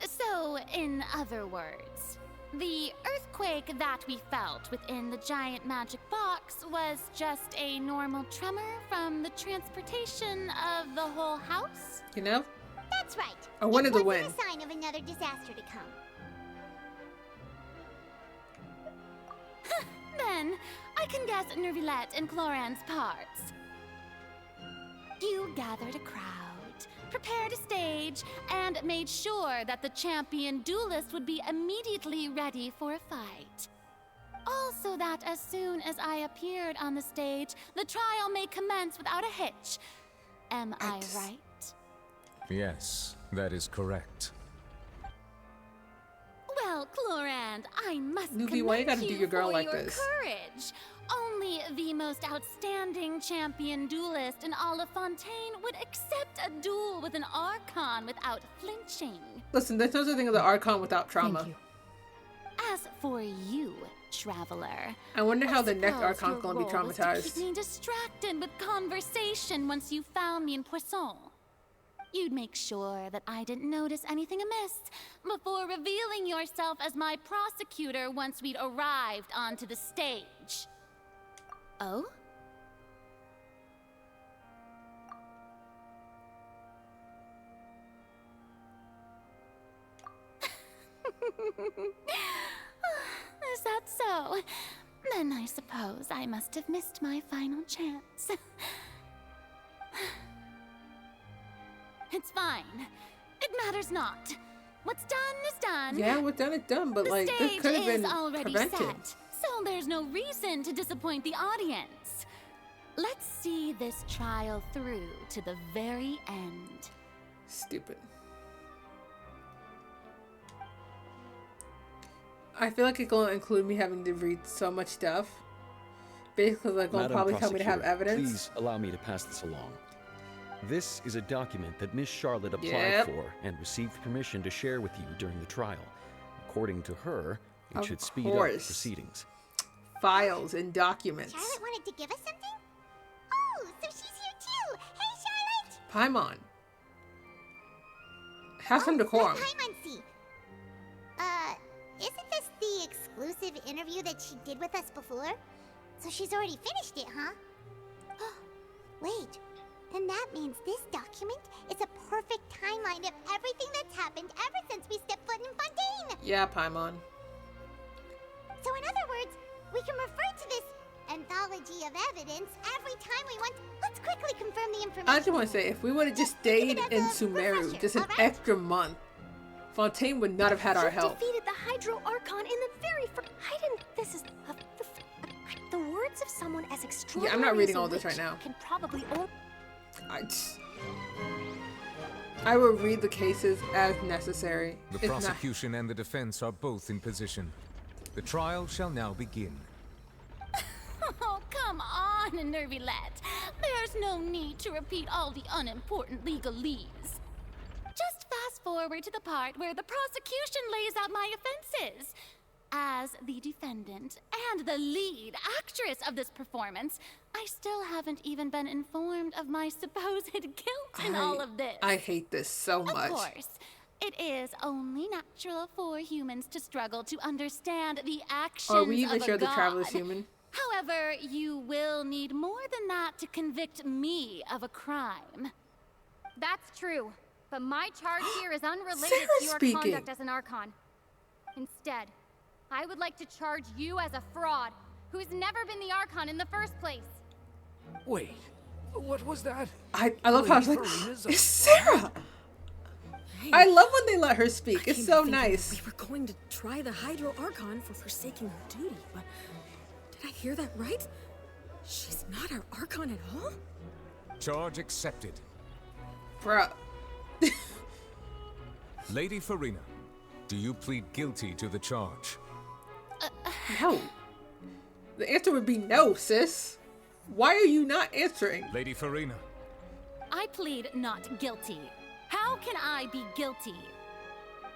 So, in other words, the earthquake that we felt within the giant magic box was just a normal tremor from the transportation of the whole house? You know? That's right. I wanted to It win. wasn't a sign of another disaster to come. Then, I can guess Nervilette and Cloran's parts. You gathered a crowd, prepared a stage, and made sure that the champion duelist would be immediately ready for a fight. Also that as soon as I appeared on the stage, the trial may commence without a hitch. Am I right? Yes, that is correct. Well, Clorand, I must Newbie, why you commend gotta do your girl for like your this? courage. Only the most outstanding champion duelist in all of Fontaine would accept a duel with an Archon without flinching. Listen, there's no such thing as an Archon without trauma. Thank you. As for you, traveler, I wonder how the next suppose Archon's your gonna be role was to traumatized. keep me distracted with conversation once you found me in Poisson. You'd make sure that I didn't notice anything amiss before revealing yourself as my prosecutor once we'd arrived onto the stage. Oh? Is that so? Then I suppose I must have missed my final chance. It's fine. It matters not. What's done is done. Yeah, what's done is done, but The like, this stage could have is been already prevented. set, so there's no reason to disappoint the audience. Let's see this trial through to the very end. Stupid. I feel like it's gonna include me having to read so much stuff. Basically, like, gonna Madam probably tell me to have Prosecutor, evidence. Please allow me to pass this along. This is a document that Miss Charlotte applied Yep. for and received permission to share with you during the trial. According to her, it Of should speed up course. proceedings. Files and documents. Charlotte wanted to give us something? Oh, so she's here too! Hey, Charlotte! Paimon. Have some decorum. Let Paimon see. Isn't this the exclusive interview that she did with us before? So she's already finished it, huh? Wait, then that means this document is a perfect timeline of everything that's happened ever since we stepped foot in Fontaine! Yeah, Paimon. So in other words, we can refer to this anthology of evidence every time we want. Let's quickly confirm the information. I just want to say, if we would have just stayed it as in a Sumeru refresher, just an alright? extra month, Fontaine would not have had our You help. defeated the Hydro Archon in the very first. I didn't. This is the words of someone as extraordinary. Yeah, I'm not reading as a all this witch right now. Can probably only. I will read the cases as necessary. The It's not- prosecution and the defense are both in position. The trial shall now begin. Oh, come on, Nervilette. There's no need to repeat all the unimportant legalese. Just fast forward to the part where the prosecution lays out my offenses. As the defendant and the lead actress of this performance, I still haven't even been informed of my supposed guilt in all of this. I hate this so much. Of course, it is only natural for humans to struggle to understand the actions Are we even of sure a the god. traveler's human? However, you will need more than that to convict me of a crime. That's true, but my charge here is unrelated Sarah's to your speaking. conduct as an Archon. Instead, I would like to charge you as a fraud who's never been the Archon in the first place. Wait, what was that? I love how I was like, Farina's a it's Sarah! I love when they let her speak. It's so nice. We were going to try the Hydro Archon for forsaking her duty, but did I hear that right? She's not our Archon at all? Charge accepted. Bruh. Lady Furina, do you plead guilty to the charge? No. The answer would be no, sis. Why are you not answering? Lady Furina, I plead not guilty. How can I be guilty?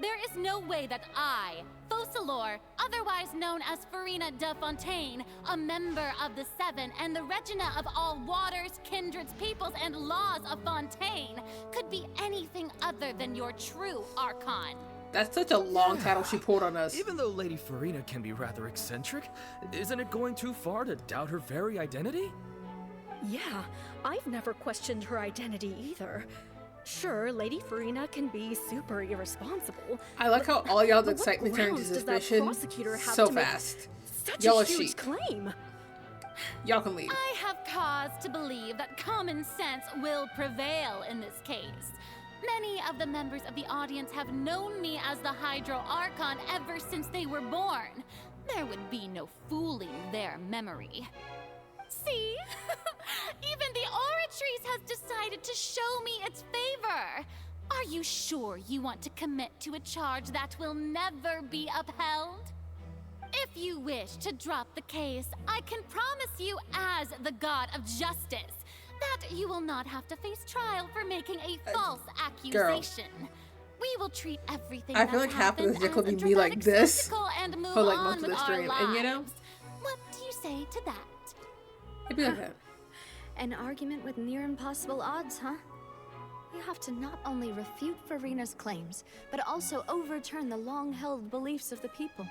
There is no way that I, Faucilor, otherwise known as Furina de Fontaine, a member of the Seven and the Regina of all waters, kindreds, peoples, and laws of Fontaine, could be anything other than your true Archon. That's such a long title she pulled on us. Even though Lady Furina can be rather eccentric, isn't it going too far to doubt her very identity? Yeah, I've never questioned her identity either. Sure, Lady Furina can be super irresponsible. I like how all y'all's but what excitement turned to grounds does that suspicion prosecutor have so to make fast. Such Y'all a are huge sheep. claim. Y'all can leave. I have cause to believe that common sense will prevail in this case. Many of the members of the audience have known me as the Hydro Archon ever since they were born. There would be no fooling their memory. See? Even the Oratrice has decided to show me its favor. Are you sure you want to commit to a charge that will never be upheld? If you wish to drop the case, I can promise you as the god of justice that you will not have to face trial for making a false accusation. We will treat everything I feel like half of this video could be me like this and move for like on most of with the our stream, and you know, lives. What do you say to that? it'd be like that. An argument with near impossible odds, huh? We have to not only refute Furina's claims, but also overturn the long-held beliefs of the people.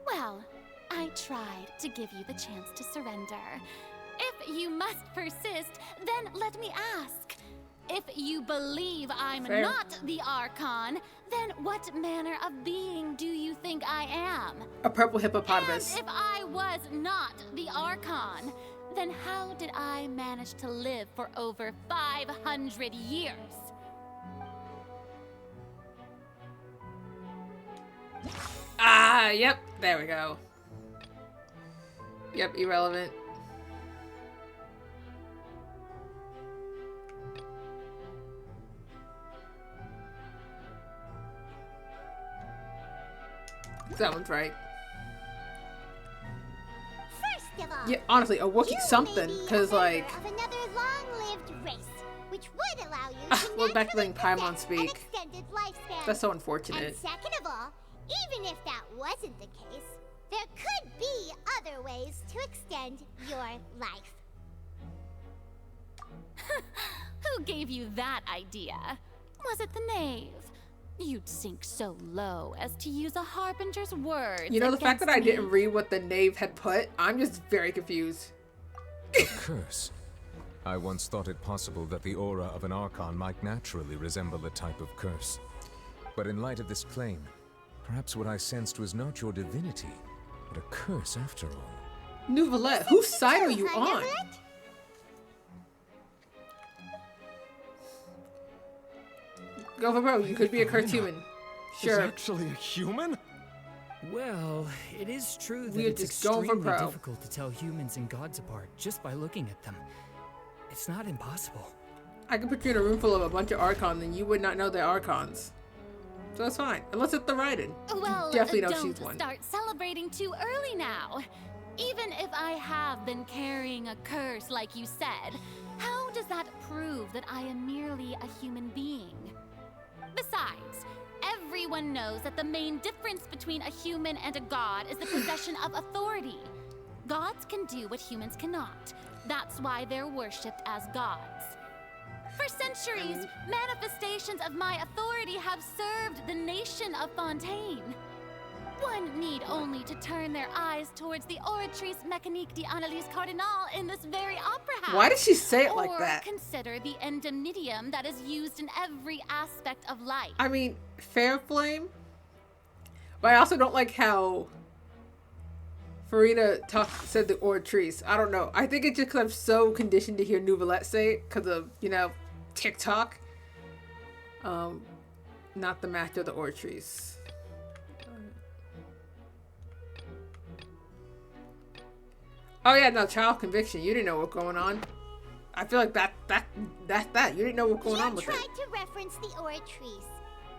Well, I tried to give you the chance to surrender. If you must persist, then let me ask. If you believe I'm Fair. not the Archon, then what manner of being do you think I am? A purple hippopotamus. And if I was not the Archon, then how did I manage to live for over 500 years? Ah, yep. There we go. Yep, irrelevant. That one's right. First of all, Yeah, honestly, a Wookiee you something, may be because a member like, of another long-lived race, which would allow you to well, back to letting naturally Paimon possess an speak. extended lifespan. That's so And unfortunate. second of all, even if that wasn't the case, there could be other ways to extend your life. Who gave you that idea? Was it the knave? You'd sink so low as to use a harbinger's words. You know, the fact that I against me. didn't read what the knave had put, I'm just very confused. A curse. I once thought it possible that the aura of an Archon might naturally resemble a type of curse. But in light of this claim, perhaps what I sensed was not your divinity, but a curse after all. Nouvellette, whose side are you on? Go for bro, you could be a cursed human. Is Sure. actually a human? Well, it is true that We're it's just going for extremely pro. difficult to tell humans and gods apart just by looking at them. It's not impossible. I could put you in a room full of a bunch of Archons and you would not know they're Archons. So that's fine. Unless it's the Raiden. Well, You definitely know don't she's one. start celebrating too early now. Even if I have been carrying a curse like you said, how does that prove that I am merely a human being? Besides, everyone knows that the main difference between a human and a god is the possession of authority. Gods can do what humans cannot. That's why they're worshipped as gods. For centuries, manifestations of my authority have served the nation of Fontaine. One need only to turn their eyes towards the Oratrice Mécanique d'Analyse Cardinal in this very opera house. Why did she say it like or that? Consider the endemnitium that is used in every aspect of life. I mean, fair flame. But I also don't like how Furina said the Oratrice. I don't know. I think it's just because I'm so conditioned to hear Nouvellette say it because of, you know, TikTok. Not the master of the Oratrice. Oh yeah, no, child conviction. You didn't know what's going on. I feel like that's that. You didn't know what's going on with it. You tried to reference the Oratrice,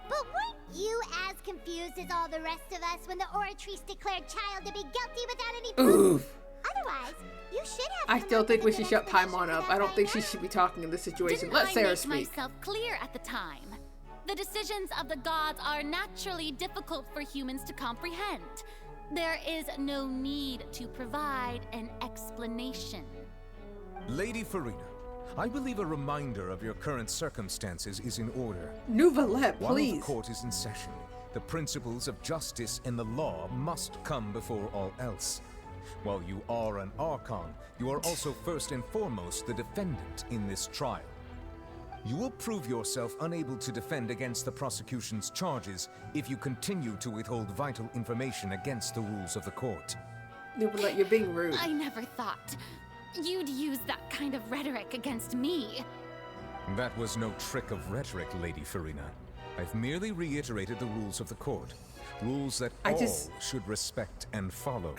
but weren't you as confused as all the rest of us when the Oratrice declared child to be guilty without any proof? Oof. Otherwise, you should have. I come still up think we with a should good shut Paimon explanation up. for I that don't by think she now. should be talking in this situation. Didn't Let I Sarah make speak. myself clear at the time? The decisions of the gods are naturally difficult for humans to comprehend. There is no need to provide an explanation. Lady Furina, I believe a reminder of your current circumstances is in order. Nouvellette, While the please. court is in session, the principles of justice and the law must come before all else. While you are an Archon, you are also first and foremost the defendant in this trial. You will prove yourself unable to defend against the prosecution's charges if you continue to withhold vital information against the rules of the court. Nouvellette, you're being rude. I never thought you'd use that kind of rhetoric against me. That was no trick of rhetoric, Lady Furina. I've merely reiterated the rules of the court. Rules that all should respect and follow.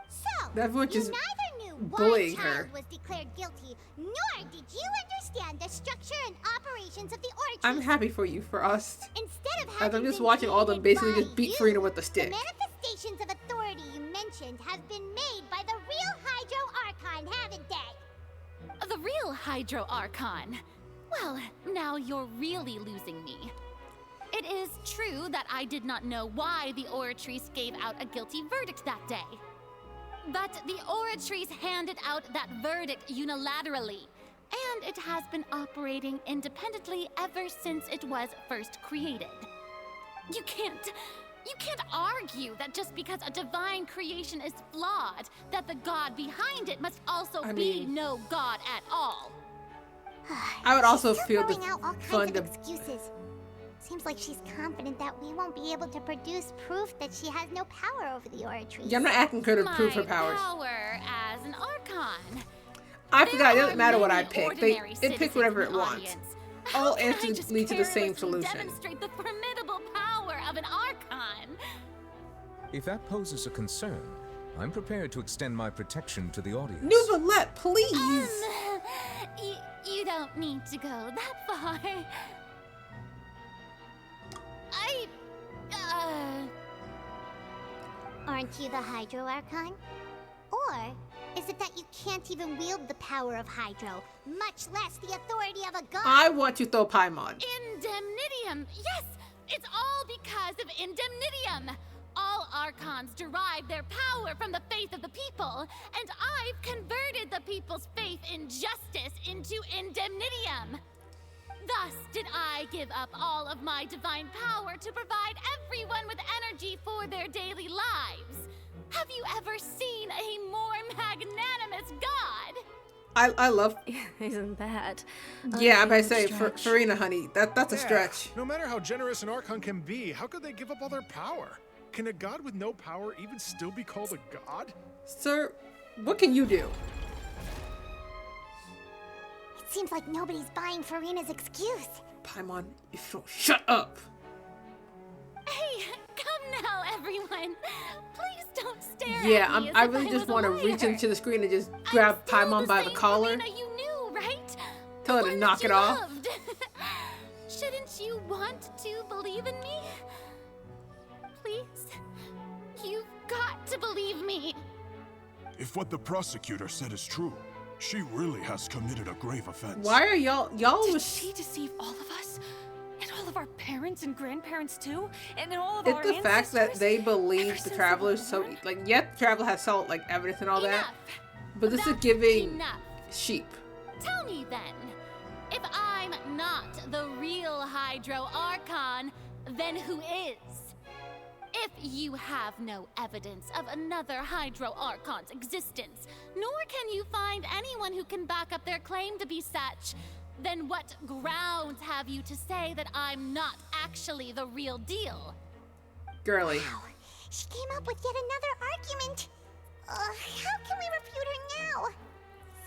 So, Everyone you just- neither knew bullying child her. was declared guilty, nor did you understand the structure and operations of the orchard. I'm happy for you, for us. Instead of As having I'm just been watching all them created basically by just beat you, Furina with the the stick. manifestations of authority you mentioned have been made by the real Hydro Archon, haven't they? The real Hydro Archon. Well, now you're really losing me. It is true that I did not know why the Oratrice gave out a guilty verdict that day. But the Oratrice handed out that verdict unilaterally, and it has been operating independently ever since it was first created. You can't argue that just because a divine creation is flawed, that the god behind it must also be no god at all. I would also She's feel throwing out all fun kinds of to excuses. Seems like she's confident that we won't be able to produce proof that she has no power over the Oratrice. Yeah, I'm not asking her to prove her powers. Power as an Archon. I forgot, it doesn't matter what I many pick. ordinary It picks whatever it citizens in the wants. audience. All How can I answers just lead to the same carelessly solution. Demonstrate the formidable power of an Archon. If that poses a concern, I'm prepared to extend my protection to the audience. Nouvellette, please! You don't need to go that far. Aren't you the Hydro Archon? Or is it that you can't even wield the power of Hydro, much less the authority of a god? I want to throw Paimon. Indemnitium! Yes! It's all because of Indemnitium! All Archons derive their power from the faith of the people, and I've converted the people's faith in justice into Indemnitium. Thus did I give up all of my divine power to provide everyone with energy for their daily lives. Have you ever seen a more magnanimous god? I love. Isn't that? Yeah, I'm about to say, Furina, honey, that's a stretch. No matter how generous an Archon can be, how could they give up all their power? Can a god with no power even still be called a god? Sir, what can you do? It seems like nobody's buying Furina's excuse. Paimon, you shut up. Hey, come now, everyone. Please don't stare Yeah, at me I as if really just was a want to liar. reach into the screen and just grab Paimon by the collar. Furina you knew, right? Tell her to knock it off. Loved. Shouldn't you want to believe in me? Please, you've got to believe me. If what the prosecutor said is true, she really has committed a grave offense. Why are y'all Did she deceive all of us? And all of our parents and grandparents too? And all of It's our the fact that ancestors? they believe the travelers so like yet the traveler has solid like evidence and all that. But this is giving enough. sheep. Tell me then, if I'm not the real Hydro Archon, then who is? If you have no evidence of another Hydro Archon's existence, nor can you find anyone who can back up their claim to be such, then what grounds have you to say that I'm not actually the real deal? Girly. Wow, she came up with yet another argument. How can we refute her now?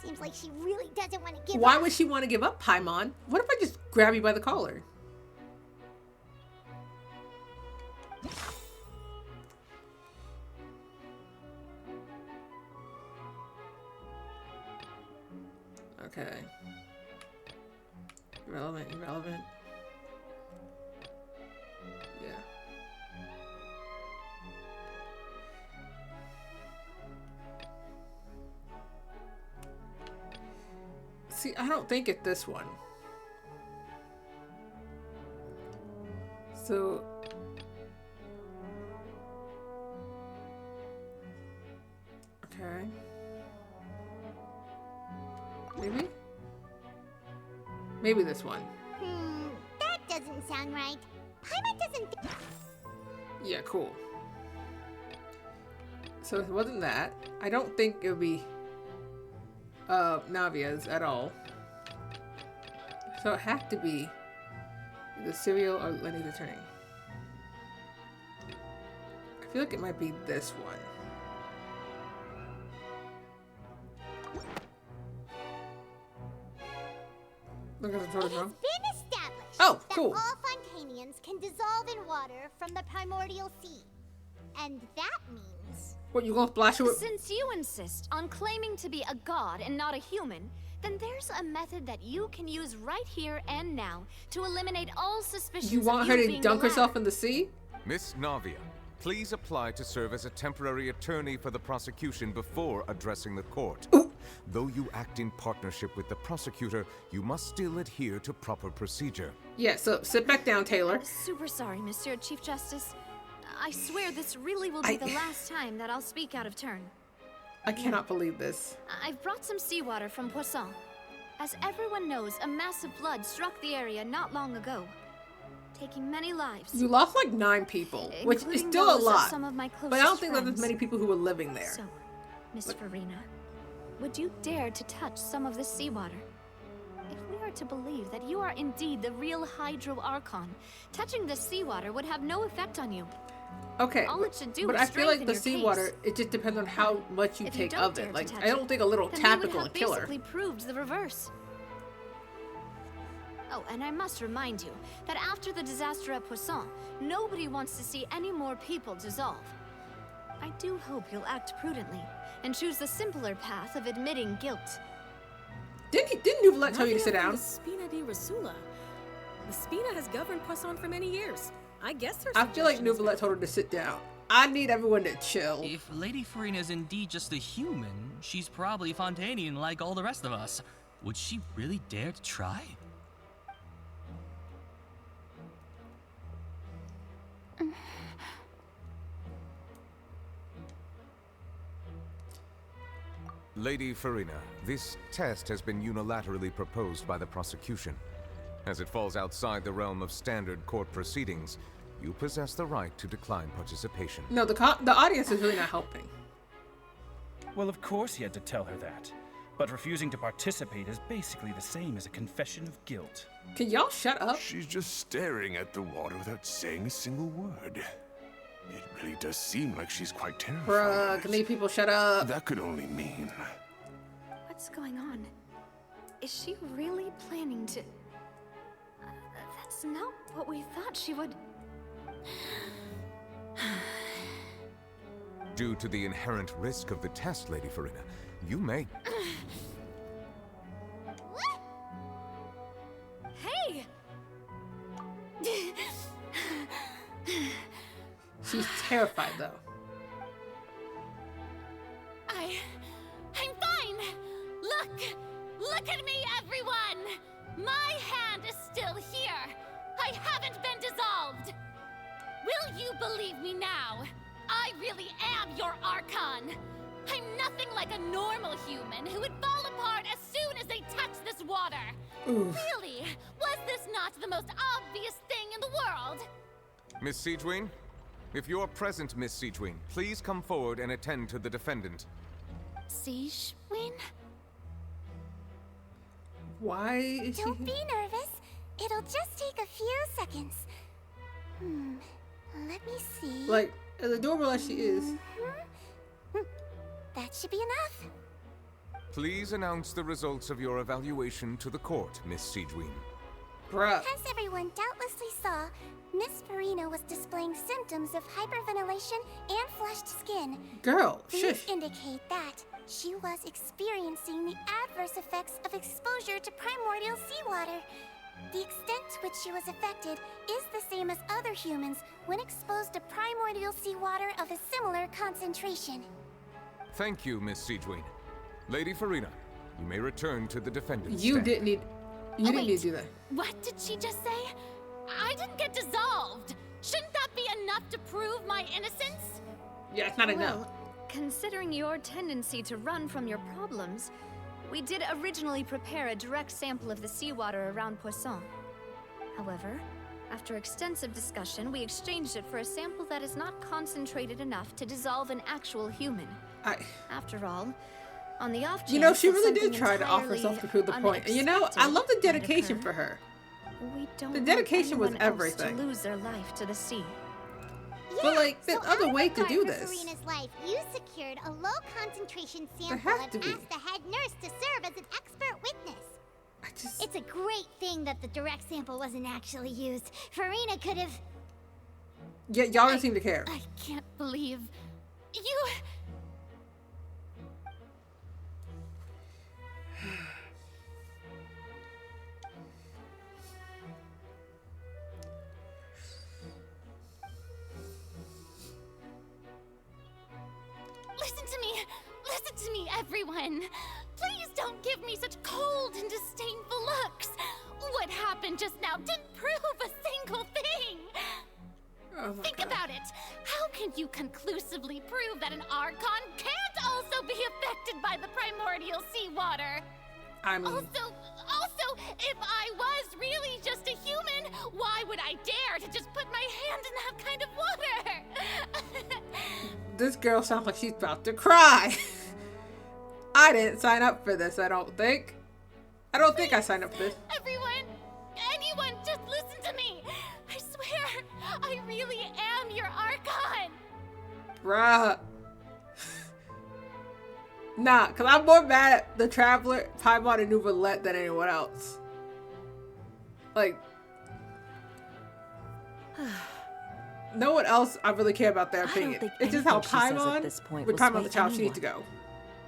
Seems like she really doesn't want to give Why up. would she want to give up, Paimon? What if I just grab you by the collar? Okay. Irrelevant. Yeah. See, I don't think it's this one. So... Okay. Maybe? Maybe this one. That doesn't sound right. Paimon doesn't Yeah, cool. So it wasn't that. I don't think it would be Navia's at all. So it had to be the cereal or Lenny the Turning. I feel like it might be this one. Look at the photos wrong. been established Oh, that cool. all Fontanians can dissolve in water from the primordial sea. And that means What, you gonna splash it with? Since you insist on claiming to be a god and not a human, then there's a method that you can use right here and now to eliminate all suspicions. You want her to being dunk the herself latter. in the sea? Miss Navia, please apply to serve as a temporary attorney for the prosecution before addressing the court. Though you act in partnership with the prosecutor, you must still adhere to proper procedure. Yeah, so sit back down, Taylor. Super sorry, Monsieur Chief Justice. I swear this really will be the last time that I'll speak out of turn. I cannot believe this. I've brought some seawater from Poisson. As everyone knows, a massive flood struck the area not long ago, taking many lives. You lost like 9 people, which is Including still a those of lot. some of my But I don't closest think that there's friends. many people who were living there. So, Miss Furina, would you dare to touch some of this seawater? If we are to believe that you are indeed the real Hydro Archon, touching this seawater would have no effect on you. Okay, All it should do but is I feel like strengthen the your seawater, case. it just depends on how much you If you take don't of dare it. to Like, touch I don't it, think a little then tap we is would gonna have kill her. basically proved the reverse. Oh, and I must remind you that after the disaster at Poisson, nobody wants to see any more people dissolve. I do hope you'll act prudently and choose the simpler path of admitting guilt. Didn't Nuvalet tell you to sit down? The Spina di Rasula. The Spina has governed Poisson for many years. I guess her I feel like suggestion is Nuvalet told her to sit down. I need everyone to chill. If Lady Furina is indeed just a human, she's probably Fontanian like all the rest of us. Would she really dare to try? Lady Furina, this test has been unilaterally proposed by the prosecution. As it falls outside the realm of standard court proceedings, you possess the right to decline participation. No, the audience is really not helping. Well, of course he had to tell her that. But refusing to participate is basically the same as a confession of guilt. Can y'all shut up? She's just staring at the water without saying a single word. It really does seem like she's quite terrified. Bruh, can these people shut up? That could only mean... What's going on? Is she really planning to... that's not what we thought she would... Due to the inherent risk of the test, Lady Furina, you may... Hey! She's terrified though. I'm fine! Look at me, everyone! My hand is still here! I haven't been dissolved! Will you believe me now? I really am your Archon! I'm nothing like a normal human who would fall apart as soon as they touch this water! Oof. Really? Was this not the most obvious thing in the world? Miss Siegewien? If you're present, Miss Siegewien, please come forward and attend to the defendant. Siege Win? Why is she... Don't be nervous. It'll just take a few seconds. Let me see. Like, as adorable as she is. That should be enough. Please announce the results of your evaluation to the court, Miss Siegewien. Bruh. As everyone doubtlessly saw, Miss Furina was displaying symptoms of hyperventilation and flushed skin. Girl, These shush. indicate that she was experiencing the adverse effects of exposure to primordial seawater. The extent to which she was affected is the same as other humans when exposed to primordial seawater of a similar concentration. Thank you, Miss Siegewien. Lady Furina, you may return to the defendant's You stand. didn't need... You didn't need to do that. What did she just say? I didn't get dissolved! Shouldn't that be enough to prove my innocence? Yeah, it's not enough. Well, considering your tendency to run from your problems, we did originally prepare a direct sample of the seawater around Poisson. However, after extensive discussion, we exchanged it for a sample that is not concentrated enough to dissolve an actual human. After all, on the off chance You know, she that really did something try to offer entirely herself to prove the point. And you know, I love the dedication for her. We don't The dedication was want anyone everything. else to lose their life to the sea. But like, there's other out way of to do regard for this. Furina's life, you secured a low concentration sample has and to be. asked the head nurse to serve as an expert witness. It's a great thing that the direct sample wasn't actually used. Furina could have... Yeah, y'all don't seem to care. I can't believe... Listen to me! Listen to me, everyone! Please don't give me such cold and disdainful looks! What happened just now didn't prove a single thing! Think about it! How can you conclusively prove that an Archon can't also be affected by the primordial seawater? I mean... Also, if I was really just a human, why would I dare to just put my hand in that kind of water? This girl sounds like she's about to cry. I didn't sign up for this, I don't think. I don't think I signed up for this. Everyone, anyone, just listen to me. I swear, I really am your Archon. Bruh. Nah, because I'm more mad at the Traveler, Paimon, and Nouvellette than anyone else. Like, no one else I really care about their opinion. It's just how Paimon, with Paimon the child, she needs to go.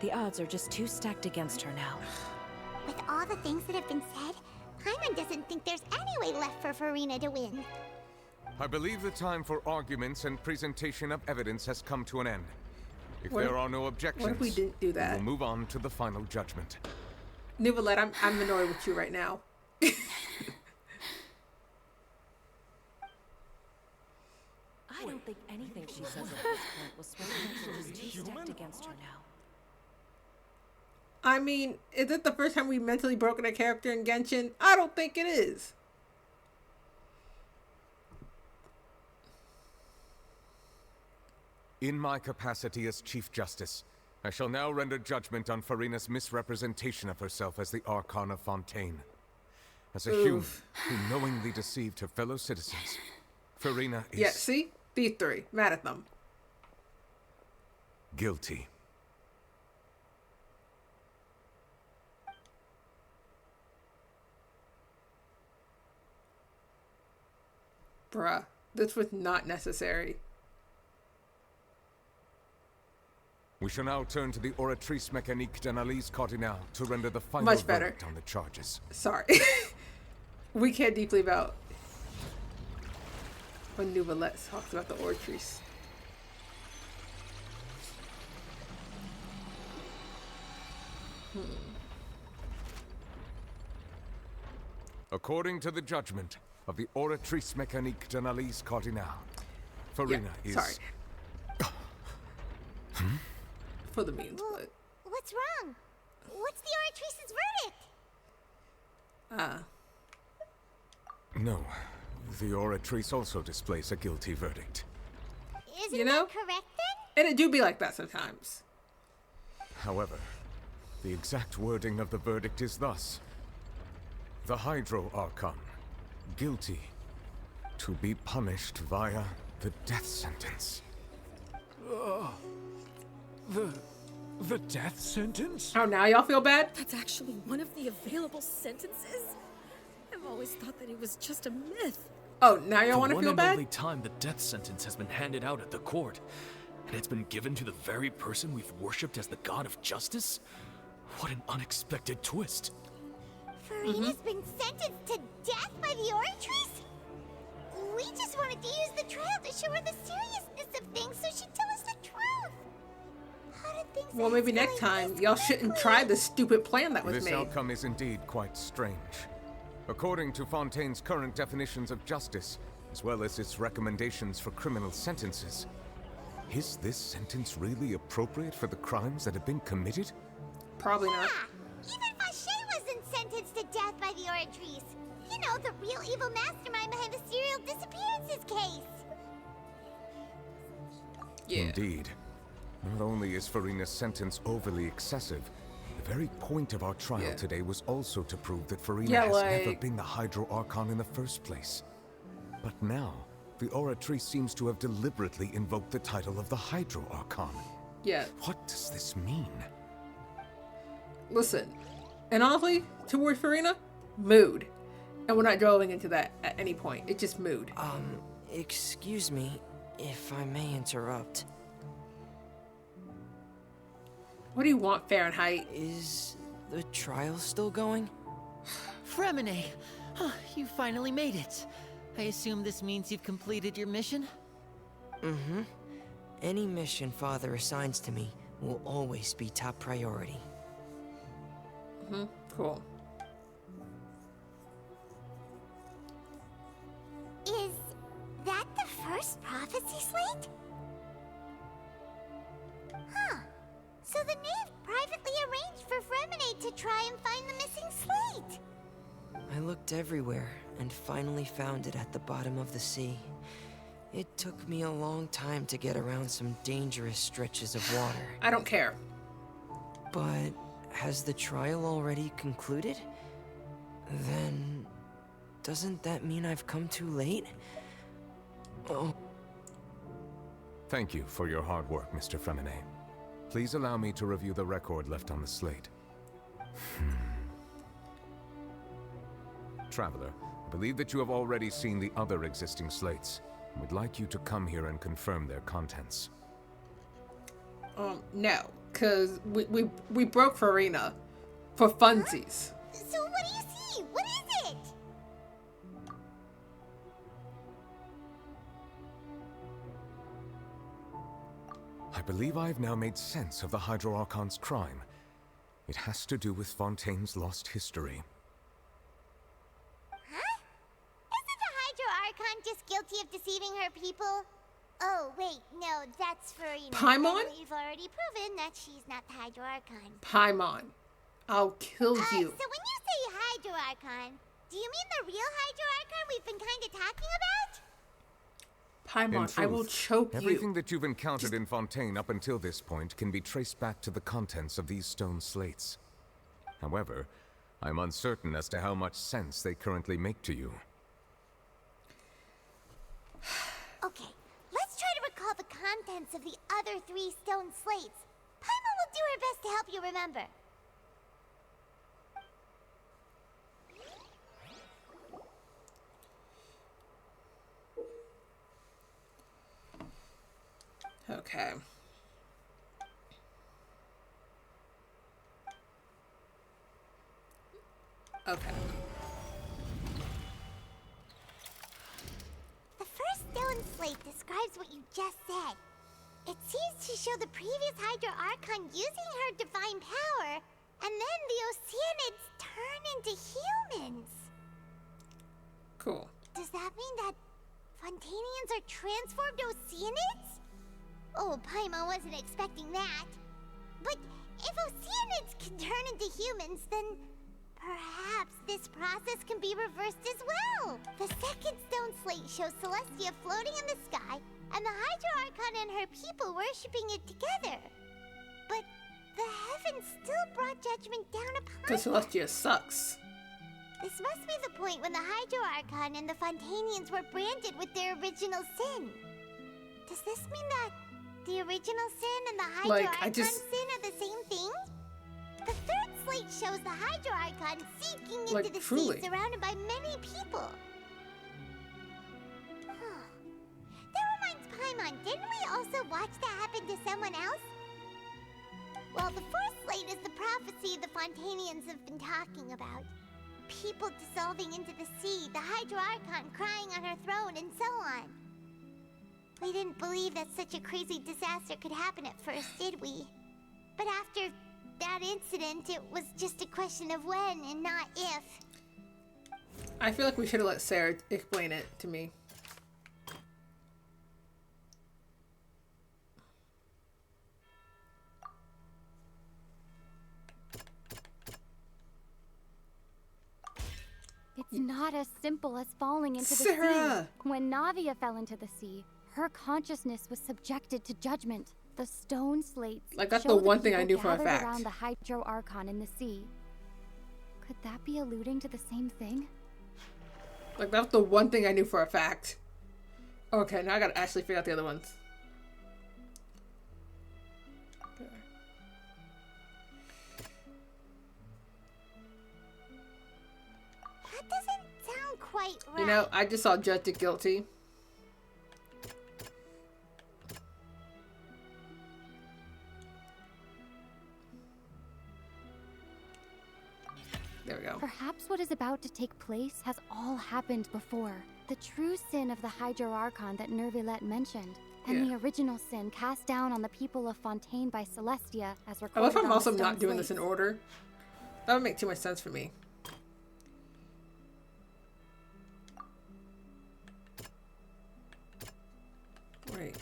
The odds are just too stacked against her now. With all the things that have been said, Paimon doesn't think there's any way left for Furina to win. I believe the time for arguments and presentation of evidence has come to an end. If there are no objections, what if we didn't do that? We'll move on to the final judgment. Nouvellette, I'm annoyed with you right now. I don't think anything she says at this point will sway her. She's too stacked against her now. I mean, is it the first time we've mentally broken a character in Genshin? I don't think it is. In my capacity as Chief Justice, I shall now render judgment on Furina's misrepresentation of herself as the Archon of Fontaine. As a human who knowingly deceived her fellow citizens, Furina is... Yeah, see? These three. Mad at them. Guilty. Bruh, this was not necessary. We shall now turn to the Oratrice Mécanique d'Analyse Cardinale to render the final Much better. verdict on the charges. Sorry. We care deeply about when Nouvellette talks about the Oratrice. According to the judgment of the Oratrice Mécanique d'Analyse Cardinale, Furina is... Sorry. For the means, but... What's wrong? What's the Oratrice's verdict? No. The Oratrice also displays a guilty verdict. Isn't that correct then? And it do be like that sometimes. However, the exact wording of the verdict is thus. The Hydro Archon, guilty, to be punished via the death sentence. The death sentence? Oh, now y'all feel bad? That's actually one of the available sentences? I've always thought that it was just a myth. Oh, now y'all want to feel The one bad? and only time the death sentence has been handed out at the court, and it's been given to the very person we've worshipped as the god of justice? What an unexpected twist. Furina's been sentenced to death by the Oratrice? We just wanted to use the trial to show her the seriousness of things so she'd tell us the truth. How did things Well, maybe next time y'all shouldn't try the stupid plan that was This made. outcome is indeed quite strange. According to Fontaine's current definitions of justice, as well as its recommendations for criminal sentences, is this sentence really appropriate for the crimes that have been committed? Probably not. Even Vacher wasn't sentenced to death by the Oratrice. You know, the real evil mastermind behind the serial disappearances case. Yeah. Indeed. Not only is Furina's sentence overly excessive, the very point of our trial today was also to prove that Furina has never been the Hydro Archon in the first place. But now, the Oratrice seems to have deliberately invoked the title of the Hydro Archon. Yeah. What does this mean? Listen, and honestly, towards Furina, mood. And we're not dwelling into that at any point. It's just mood. Excuse me, if I may interrupt. What do you want, Fahrenheit? Is the trial still going? Fremine! You finally made it. I assume this means you've completed your mission? Mm-hmm. Any mission Father assigns to me will always be top priority. Cool. Is that the first prophecy slate? Huh. So the knave privately arranged for Fremine to try and find the missing slate. I looked everywhere and finally found it at the bottom of the sea. It took me a long time to get around some dangerous stretches of water. I don't care. But has the trial already concluded? Then doesn't that mean I've come too late? Oh. Thank you for your hard work, Mr. Fremine. Please allow me to review the record left on the slate. Traveler, I believe that you have already seen the other existing slates. I would like you to come here and confirm their contents. No, because we broke Furina for funsies. So what do you see? What is it? I believe I have now made sense of the Hydro Archon's crime. It has to do with Fontaine's lost history. Huh? Isn't the Hydro Archon just guilty of deceiving her people? Oh, wait, no, that's Furina. Paimon? We've already proven that she's not the Hydro Archon. Paimon, I'll kill you. So when you say Hydro Archon, do you mean the real Hydro Archon we've been kind of talking about? Paimon, I will choke everything you. that you've encountered in Fontaine up until this point can be traced back to the contents of these stone slates. However, I'm uncertain as to how much sense they currently make to you. Okay, let's try to recall the contents of the other 3 stone slates. Paimon will do her best to help you remember. Okay. Okay. The first stone slate describes what you just said. It seems to show the previous Hydro Archon using her divine power, and then the Oceanids turn into humans. Cool. Does that mean that Fontanians are transformed Oceanids? Oh, Paimon wasn't expecting that. But if Oceanids can turn into humans, then perhaps this process can be reversed as well. The second stone slate shows Celestia floating in the sky, and the Hydro Archon and her people worshipping it together. But the heavens still brought judgment down upon Because them. Celestia sucks. This must be the point when the Hydro Archon and the Fontanians were branded with their original sin. Does this mean that the original sin and the Hydro Archon sin are the same thing? The third slate shows the Hydro Archon sinking into the sea, surrounded by many people. That reminds Paimon, didn't we also watch that happen to someone else? Well, the fourth slate is the prophecy the Fontanians have been talking about. People dissolving into the sea, the Hydro Archon crying on her throne, and so on. We didn't believe that such a crazy disaster could happen at first, did we? But after that incident, it was just a question of when and not if. I feel like we should have let Sarah explain it to me. It's not as simple as falling into the Sarah! sea. When Navia fell into the sea, her consciousness was subjected to judgment. The stone slates Like, that's show the one thing I people knew for a gathered fact. around the Hydro Archon in the sea. Could that be alluding to the same thing? Like, that's the one thing I knew for a fact. Okay, now I gotta actually figure out the other ones. Okay. That doesn't sound quite right. You know, I just saw Judge the Guilty. There we go. Perhaps what is about to take place has all happened before. The true sin of the Hydro Archon that Nervilette mentioned. and the original sin cast down on the people of Fontaine by Celestia, as I recorded love how on I'm the also stone not doing this slates. in order. That would make too much sense for me. Wait.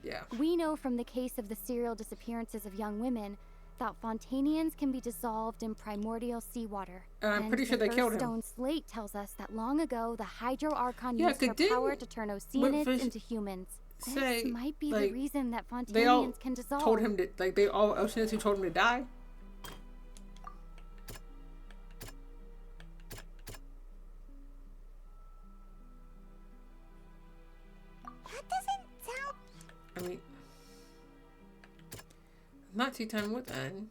Yeah. We know from the case of the serial disappearances of young women that Fontainians can be dissolved in primordial seawater. I'm pretty sure they killed him. The stone slate tells us that long ago the Hydro Archon Yeah, used her didn't- power to turn Oceanids into humans. This might be the reason that They all Fontainians can dissolve. told him to, like, they all Oceanids who told him to die. That doesn't sound... I mean, not tea time with Anne.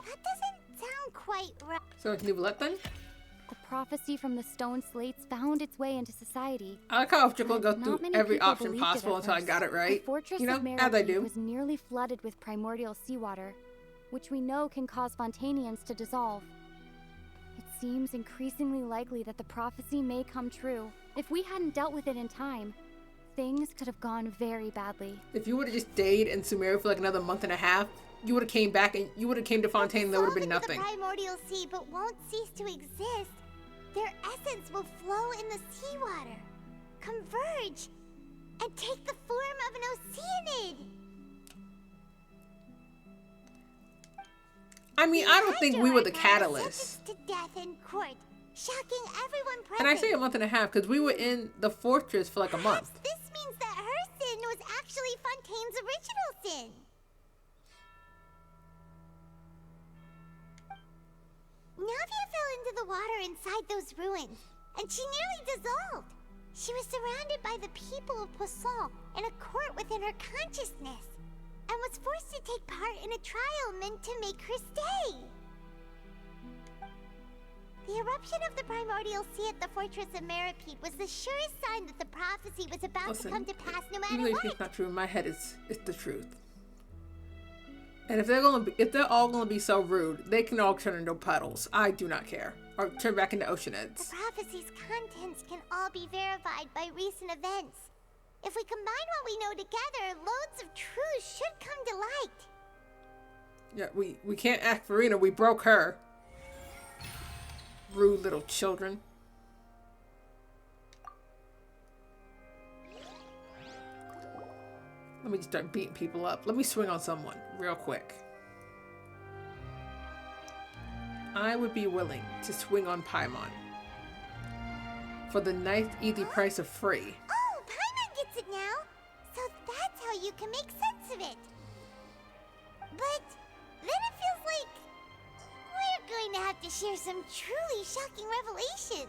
That doesn't sound quite right. So it's Nouvellette then? The prophecy from the stone slates found its way into society. I like how I've go Not through many every people option believed it possible at until I first. got it right. The fortress You know, of as I do. was nearly flooded with primordial seawater, which we know can cause Fontainians to dissolve. It seems increasingly likely that the prophecy may come true. If we hadn't dealt with it in time, things could have gone very badly. If you would have just stayed in Sumeria for like another month and a half, you would have came back and you would have came to Fontaine and there would have been nothing. The primordial sea but won't cease to exist. Their essence will flow in the seawater, converge, and take the form of an Oceanid. I mean, I don't think we were the Hydro Archon was catalyst. sentenced to death in court, shocking everyone present. And I say a month and a half because we were in the fortress for like a month. This means that her sin was actually Fontaine's original sin. Navia fell into the water inside those ruins, and she nearly dissolved. She was surrounded by the people of Poisson in a court within her consciousness, and was forced to take part in a trial meant to make her stay. The eruption of the primordial sea at the fortress of Merope was the surest sign that the prophecy was about to come to pass no matter Even if what. it's not true, in my head it's the truth. And if they're all gonna be so rude, they can all turn into puddles. I do not care. Or turn back into Oceanids. The prophecy's contents can all be verified by recent events. If we combine what we know together, loads of truths should come to light. Yeah, we can't act Furina, we broke her. Rude little children. Let me just start beating people up. Let me swing on someone real quick. I would be willing to swing on Paimon for the nice easy price of free. Oh, Paimon gets it now. So that's how you can make sense of it. But then it feels like we're going to have to share some truly shocking revelations.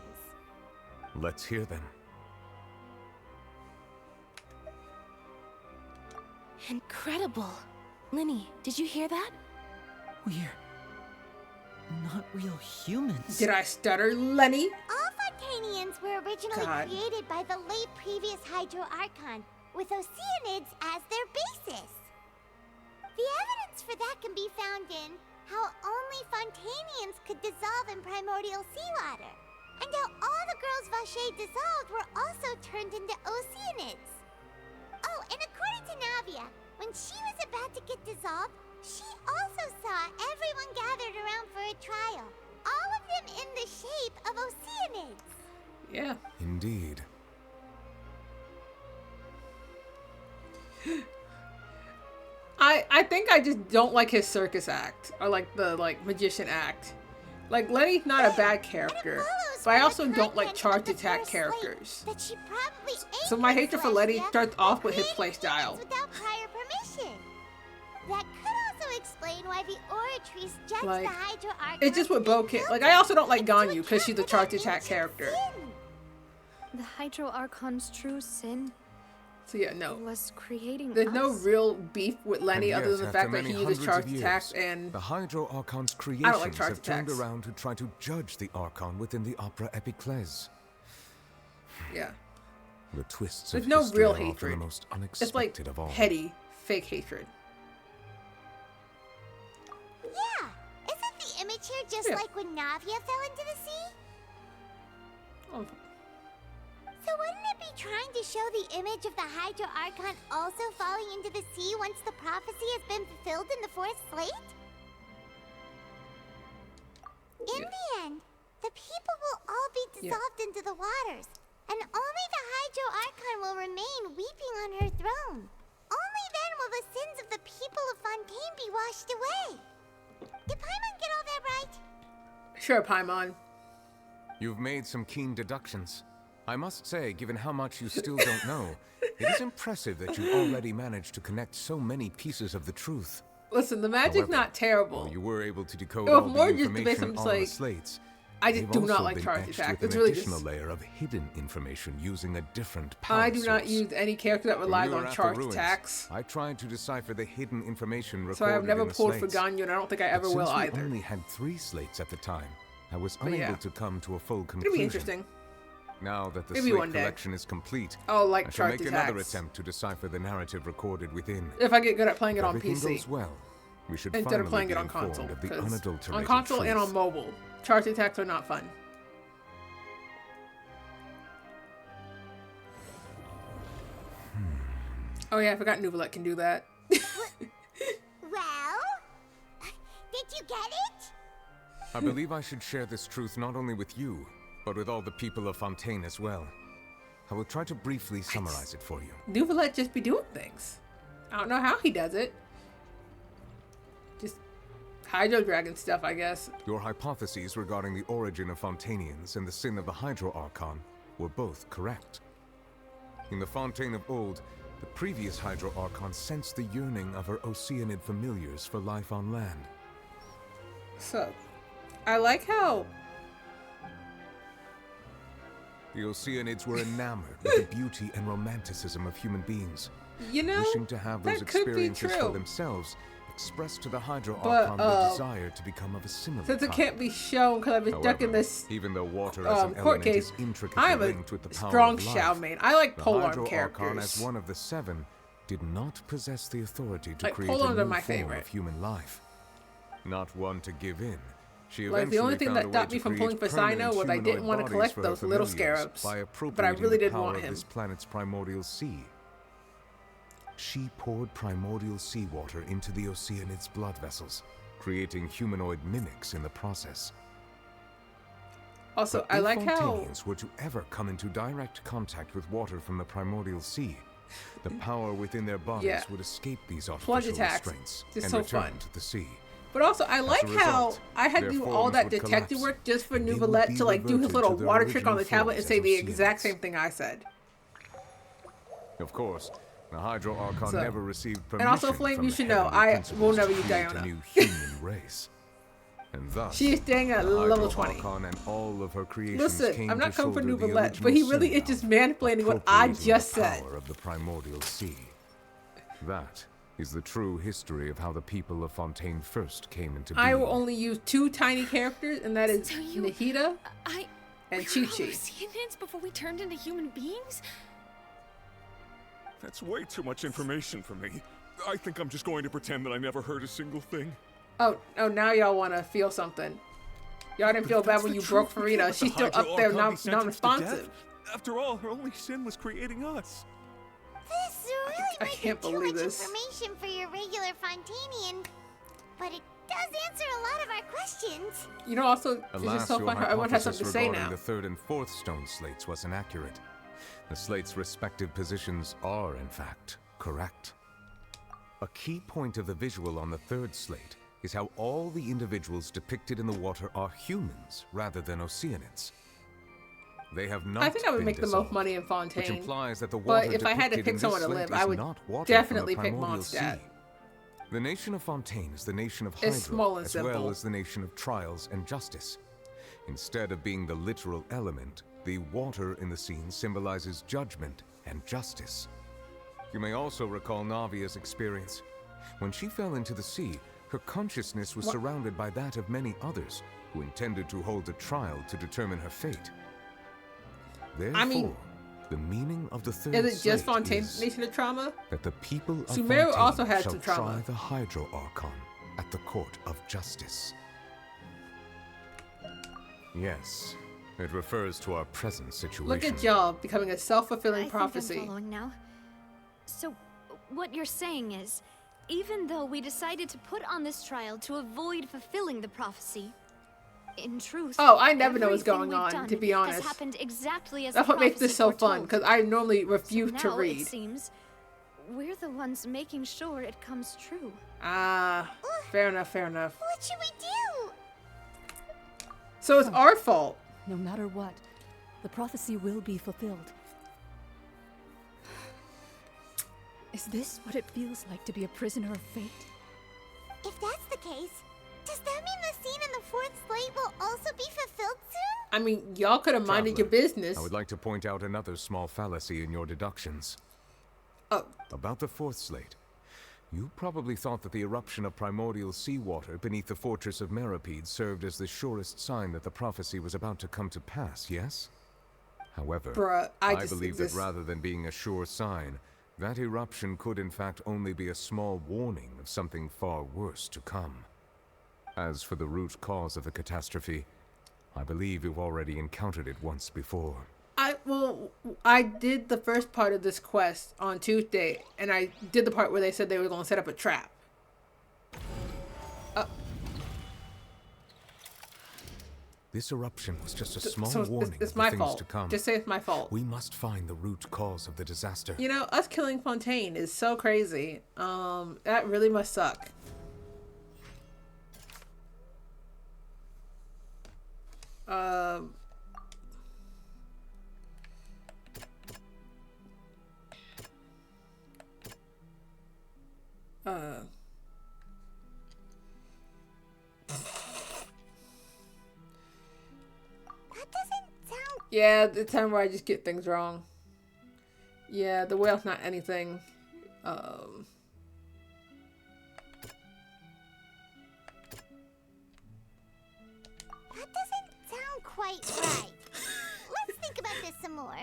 Let's hear them. Incredible. Linny, did you hear that? We're not real humans. Did I stutter, Lenny? All Fontainians were originally God. created by the late previous Hydro Archon, with Oceanids as their basis. The evidence for that can be found in how only Fontainians could dissolve in primordial seawater, and how all the girls Vacher dissolved were also turned into Oceanids. Oh, and according to Navia, when she was about to get dissolved, she also saw everyone gathered around for a trial, all of them in the shape of Oceanids. Yeah. Indeed. I think I just don't like his circus act, or like the magician act. Like, Lenny's not a bad character, but I also don't like charge attack characters. That she probably So my hatred for Lenny starts off with his playstyle. without prior permission. That could also explain why the Oratrice judged Like, the Hydro Archon. it's just with Bo Kid. Like, I also don't like Ganyu because she's a charge attack character. The Hydro Archon's true sin So yeah, no. was creating There's us. no real beef with Lenny And other yet, than the after fact that many he uses hundreds charge of years, attacks and the Hydro Archon's I creations don't like charge have turned attacks. around to try to judge the Archon within the Opera Epiclese. Yeah. The twists There's of no history real are often hatred. the most It's like unexpected of all. petty, fake hatred. Yeah, isn't the image here just Yeah. like when Navia fell into the sea? Oh. So wouldn't it be trying to show the image of the Hydro Archon also falling into the sea once the prophecy has been fulfilled in the fourth slate? In the end, the people will all be dissolved into the waters, and only the Hydro Archon will remain weeping on her throne. Only then will the sins of the people of Fontaine be washed away. Did Paimon get all that right? Sure, Paimon. You've made some keen deductions. I must say, given how much you still don't know, it is impressive that you've already managed to connect so many pieces of the truth. Listen, the magic's However, not terrible. While you were able to decode It was all more the just the base information of on the like, slates, I just do they've not also like been charge etched attack. with It's an really additional just... layer of hidden information using a different power I do not source. use any character that When relies we were on at the charge ruins, attacks. I tried to decipher the hidden information recorded So I've never in the pulled for slates. Ganyu, and I don't think I ever But will since either. we only had 3 slates at the time, I was But unable yeah. to come to a full It'll conclusion. be interesting. Now that the Maybe slate one day. collection is complete, Oh, like I shall charge make another attacks. attempt to decipher the narrative recorded within. If I get good at playing it If on everything PC. goes well, we should Instead of finally playing be it on informed console. of the 'cause unadulterated on console and truth. on mobile, charge attacks are not fun. Oh yeah, I forgot Nuvolette can do that. Well, did you get it? I believe I should share this truth not only with you, but with all the people of Fontaine as well. I will try to briefly summarize it for you. Nuvolette just be doing things. I don't know how he does it. Just Hydro Dragon stuff, I guess. Your hypotheses regarding the origin of Fontainians and the sin of the Hydro Archon were both correct. In the Fontaine of old, the previous Hydro Archon sensed the yearning of her Oceanid familiars for life on land. So, I like how... The Oceanids were enamored with the beauty and romanticism of human beings. You know, wishing to have those that could be experiences true. for themselves, expressed to the Hydro But, Archon the desire to become of a similar Since it kind. can't be shown because I've been stuck in However, this even though water as an court element case, is intricately I am a linked with the power strong of life, Xiao main. I like the polearm Hydro Archon, characters. as one of the 7, did not possess the authority to Like, create polearms a are new my form favorite. of human life. Not one to give in, she Like, the only eventually thing found that a way stopped to me from create pulling for Sino permanent was I didn't humanoid want to bodies collect for her those little familiars scarabs. by But I appropriating really the did power want of him. this planet's primordial sea. She poured primordial seawater into the Oceanid's blood vessels, creating humanoid mimics in the process. Also, But I if like how... Fontainians were to ever come into direct contact with water from the primordial sea, the power within their bodies Yeah. would escape these Plunge artificial attacks. restraints Just and so return fun. to the sea. But also, I As like a how result, I had to their do all forms that would detective collapse, work just for and they would Nuvolette be to like do his reverted little to their water trick on original the tablet and forms say as the exact Oceanids. same thing I said. Of course, the Hydro Archon So- never received and permission also, Flame, from you the should know, heavenly I principles will never to use create a Diona. new human race. And thus, She is staying at the level Hydro 20. Archon and all of her creations Listen, came I'm not to coming for shoulder the Nuvolette, but he original really sin is just manipulating what I appropriating just the said. power of the primordial sea. That is the true history of how the people of Fontaine first came into being. I will only use 2 tiny characters, and that is So you- Nahida I... and we were Chi-Chi. Oceanids before we turned into human beings? That's way too much information for me. I think I'm just going to pretend that I never heard a single thing. Oh, now y'all want to feel something. Y'all didn't feel bad when you broke Furina. She's still up there, non-responsive. After all, her only sin was creating us. This really I might can't be too believe much this. information for your regular Fontainian, but it does answer a lot of our questions. You know, also, it's Alas, just so your fun how everyone has hypothesis something to say regarding now. the 3rd and 4th stone slates was inaccurate. The slates' respective positions are, in fact, correct. A key point of the visual on the 3rd slate is how all the individuals depicted in the water are humans rather than Oceanids. They have not I think I would been make the most dissolved, money in which Fontaine. implies that the water But if I had to depicted pick in someone this to slate live, I is would not water definitely from the pick primordial sea. Mondstadt. The nation of Fontaine is the nation of It's small Hydra, and as well simple. as the nation of trials and justice. Instead of being the literal element, the water in the scene symbolizes judgment and justice. You may also recall Navia's experience. When she fell into the sea, her consciousness was What? surrounded by that of many others who intended to hold a trial to determine her fate. Therefore, I mean, the meaning of the 3rd is it just slate Fontaine is Nation of Trauma? that the people of Sumeru Fontaine also had shall some trauma. try the Hydro Archon at the court of justice. Yes, It refers to our present situation. Look at y'all becoming a self-fulfilling I prophecy. think I'm following now. So, what you're saying is, even though we decided to put on this trial to avoid fulfilling the prophecy, in truth, Oh, I never know what's going everything we've on, done to be honest. has happened exactly as That's the what makes this so prophecy fun, foretold. because I normally refuse So to now, read. It seems we're the ones making sure it comes true. Ah, fair enough, fair enough. What should we do? So it's our fault. No matter what, the prophecy will be fulfilled. Is this what it feels like to be a prisoner of fate? If that's the case, does that mean the scene in the fourth slate will also be fulfilled soon? I mean, y'all could have minded your business. I would like to point out another small fallacy in your deductions. Oh. About the fourth slate. You probably thought that the eruption of primordial seawater beneath the fortress of Meripede served as the surest sign that the prophecy was about to come to pass, yes? However, Bruh, I believe exist. that rather than being a sure sign, that eruption could in fact only be a small warning of something far worse to come. As for the root cause of the catastrophe, I believe you've already encountered it once before. I did the first part of this quest on Tuesday, and I did the part where they said they were going to set up a trap. This eruption was just a So small it's- warning it's of my the things fault. to come. Just say it's my fault. We must find the root cause of the disaster. You know, us killing Fontaine is so crazy. That really must suck. That doesn't sound... Yeah, the time where I just get things wrong. Yeah, the whale's not anything. That doesn't sound quite right. Let's think about this some more.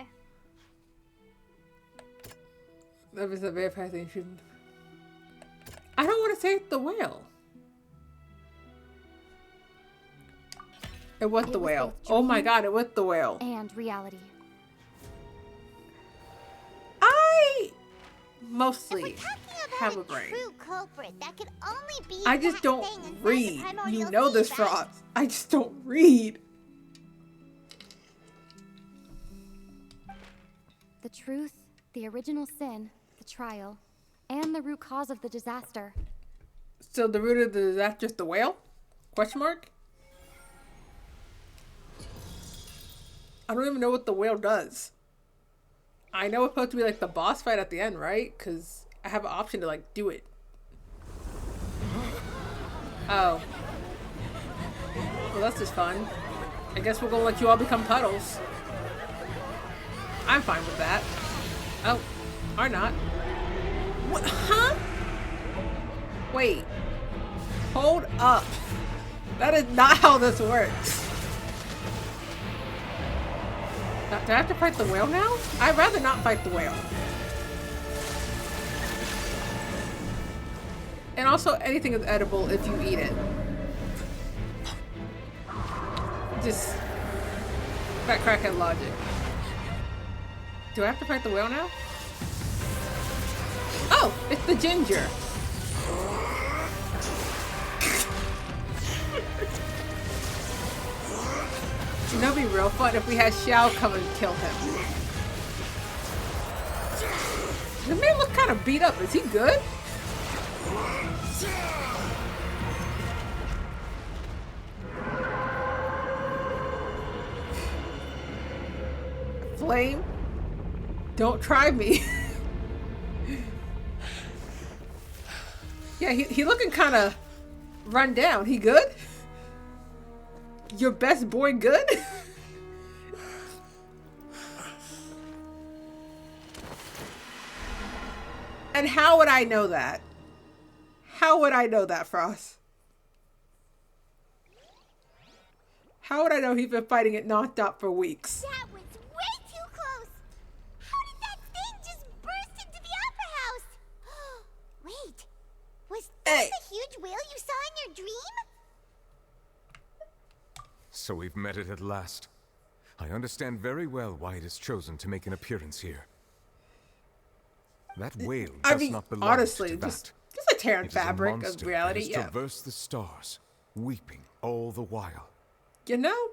That was a vampire thing. Shouldn't. I don't want to say it's the whale. It was the whale. Oh my god, it was the whale. And reality. I mostly have a brain. True culprit, that could only be I just that don't thing inside the read. primordial You know sea, this, right? Frost. I just don't read. The truth, the original sin, the trial, and the root cause of the disaster. So the root of the disaster is the whale? Question mark? I don't even know what the whale does. I know it's supposed to be like the boss fight at the end, right? Because I have an option to like do it. Oh. Well, that's just fun. I guess we're gonna let you all become puddles. I'm fine with that. Oh, or not. What? Huh? Wait. Hold up. That is not how this works. Do I have to fight the whale now? I'd rather not fight the whale. And also, anything is edible if you eat it. Just that crackhead logic. Do I have to fight the whale now? Oh, it's the ginger. You know, it'd be real fun if we had Xiao come and kill him. The man looks kind of beat up. Is he good? Flame, don't try me. Yeah, he looking kind of run down. He good? Your best boy good? And how would I know that? How would I know that, Frost? How would I know he's been fighting it nonstop for weeks? That was way too close. How did that thing just burst into the opera house? Wait, was that the huge whale you saw in your dream? So we've met it at last. I understand very well why it has chosen to make an appearance here. That whale does not belong honestly, to just that. just a tearing It is a fabric monster of reality. that has traversed the stars, weeping all the while. You know,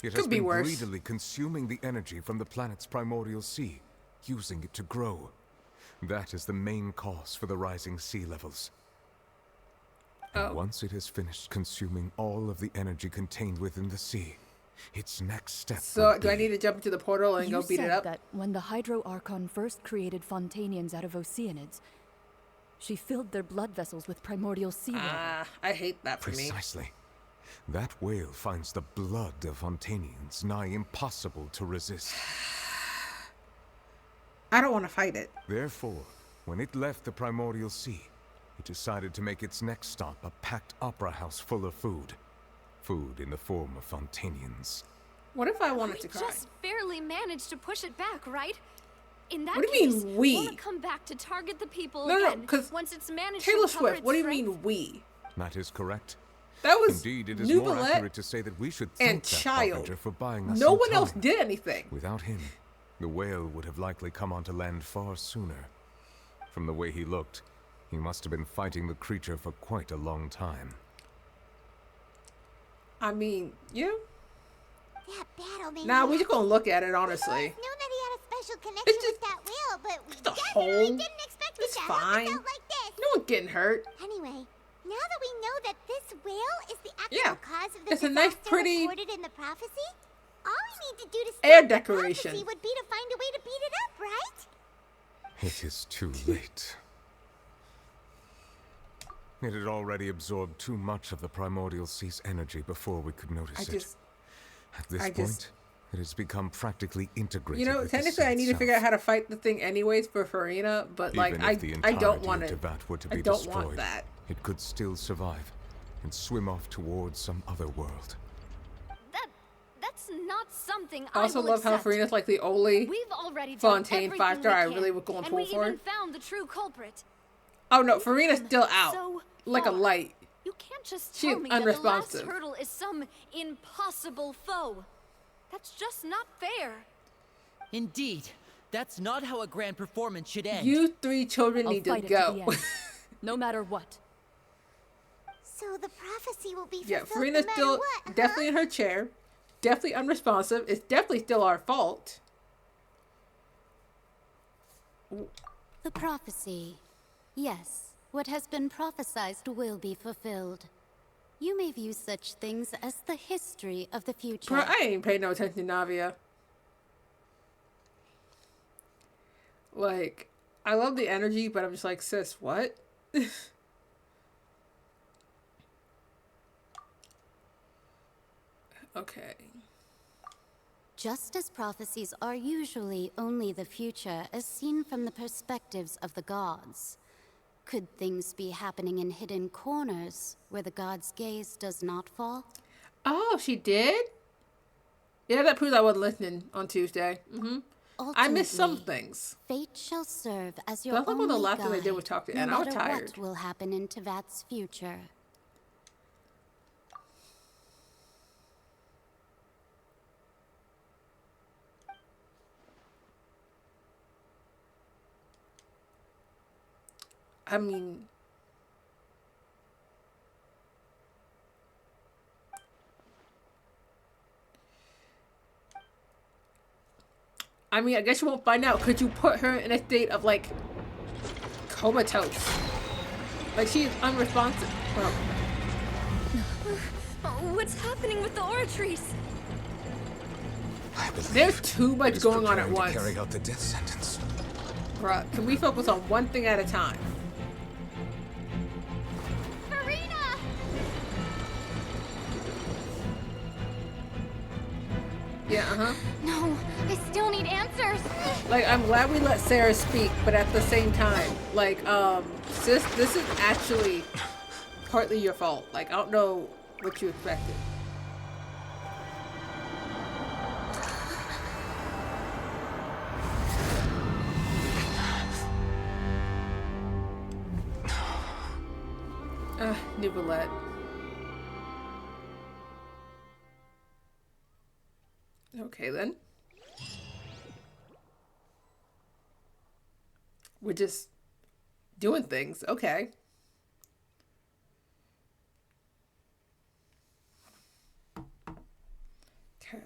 It has could be been worse. greedily consuming the energy from the planet's primordial sea, using it to grow. That is the main cause for the rising sea levels. And once it has finished consuming all of the energy contained within the sea, its next step So, will do I be- need to jump into the portal and go beat it up? You said that when the Hydro Archon first created Fontanians out of Oceanids, she filled their blood vessels with primordial seawater. Ah, I hate that for me. Precisely. That whale finds the blood of Fontanians nigh impossible to resist. I don't want to fight it. Therefore, when it left the primordial sea, it decided to make its next stop a packed opera house full of food. Food in the form of Fontanians. What if I wanted We to cry? just barely managed to push it back, right? In that What do you case, mean, we? won't it come back to target the people No, again because once it's managed Taylor to recover Swift, what do you its mean we? That is correct. That was Indeed, it is more Nubalette accurate to say that we should thank and that Child. Harbinger for buying us No some one else time. did anything. Without him, the whale would have likely come onto land far sooner. From the way he looked, he must have been fighting the creature for quite a long time. I mean, yeah. That battle made Nah, me we just gonna look at it, honestly. Know that he had a special connection with that whale, but we definitely hole. didn't expect It's it to help fine. us out like this. No one getting hurt. Anyway, now that we know that this whale is the actual Yeah, cause of the it's a nice, disaster pretty recorded in the prophecy, all we need to do to air stop the decoration. prophecy would be to find a way to beat it up, right? It is too late. It had already absorbed too much of the primordial sea's energy before we could notice it. At this point, it has become practically integrated. You know, with the technically, sea I need to itself. figure out how to fight the thing anyways for Furina, but like, Even if the I don't entirety want of it. Devat were to I be don't destroyed, want that. it could still survive and swim off towards some other world. That's not something I also I will love how accept. Farina's like the only We've already done Fontaine everything 5-star I we really can, was going and pull we for. even found the true culprit. Oh no, Farina's still out. So like a light. You can't just She's tell me that the last unresponsive. hurdle is some impossible foe. That's just not fair. Indeed, that's not how a grand performance should end. You three children I'll need to fight it to go. the end, no matter what. So the prophecy will be Yeah, fulfilled Farina's no matter still what, definitely in her chair. Definitely unresponsive. It's definitely still our fault. The prophecy. Yes, what has been prophesied will be fulfilled. You may view such things as the history of the future. Bro, I ain't even paying no attention to Navia. Like, I love the energy, but I'm just like, sis, what? Okay. Just as prophecies are usually only the future as seen from the perspectives of the gods, could things be happening in hidden corners where the god's gaze does not fall? Oh, she did? Yeah, that proves I wasn't listening on Tuesday. I missed some Ultimately, things. Fate shall serve as your But I think only one of the last things I guide, did was talk to no Anna. I was matter tired. what will happen in Tevat's future. I mean, I guess you won't find out. Could you put her in a state of like comatose? Like she's unresponsive. Well, What's happening with the oratories? there's too much going on at Preparing to once. carry out the death sentence. Bruh, can we focus on one thing at a time? Furina! Yeah, No, I still need answers. Like, I'm glad we let Sarah speak, but at the same time, like, sis, this is actually partly your fault. Like, I don't know what you expected. Nicolette. Okay, then. We're just doing things. Okay. Okay.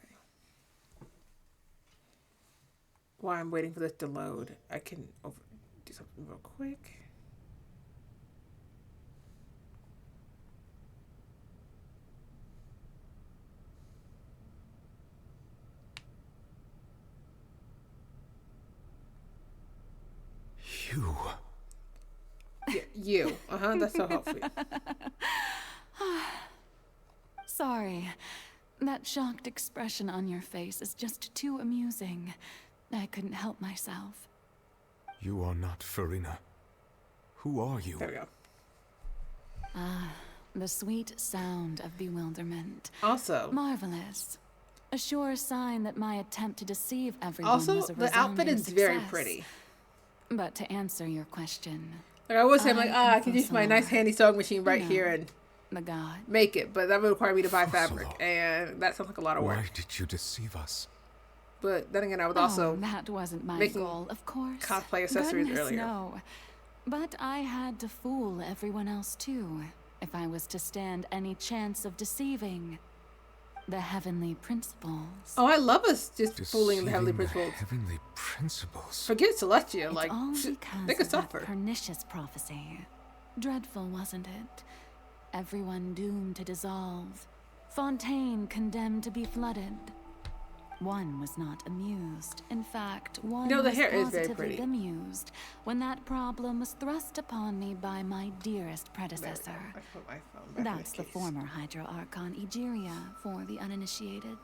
While I'm waiting for this to load, I can do something real quick. You. Yeah, you. That's so helpful. Sorry. That shocked expression on your face is just too amusing. I couldn't help myself. You are not Furina. Who are you? There we go. Ah, the sweet sound of bewilderment. Also. Marvelous. A sure sign that my attempt to deceive everyone Also, was a the outfit is success. very pretty. But to answer your question, Like I would say, I'm like, I can use my nice handy sewing machine right here and the god make it, but that would require me to buy fabric, and that sounds like a lot of work. Why did you deceive us? But then again, I was also that wasn't my making goal, of course. cosplay accessories Goodness, earlier. No. But I had to fool everyone else too, if I was to stand any chance of deceiving the heavenly principles. Oh, I love us just fooling the heavenly principles. Heavenly principles. Forget Celestia, It's like all they because could of that suffer. pernicious prophecy. Dreadful, wasn't it? Everyone doomed to dissolve. Fontaine condemned to be flooded. One was not amused. In fact, one the was hair is very positively pretty. bemused when that problem was thrust upon me by my dearest predecessor. I put my phone back in That's the the case. former Hydro Archon Egeria for the uninitiated.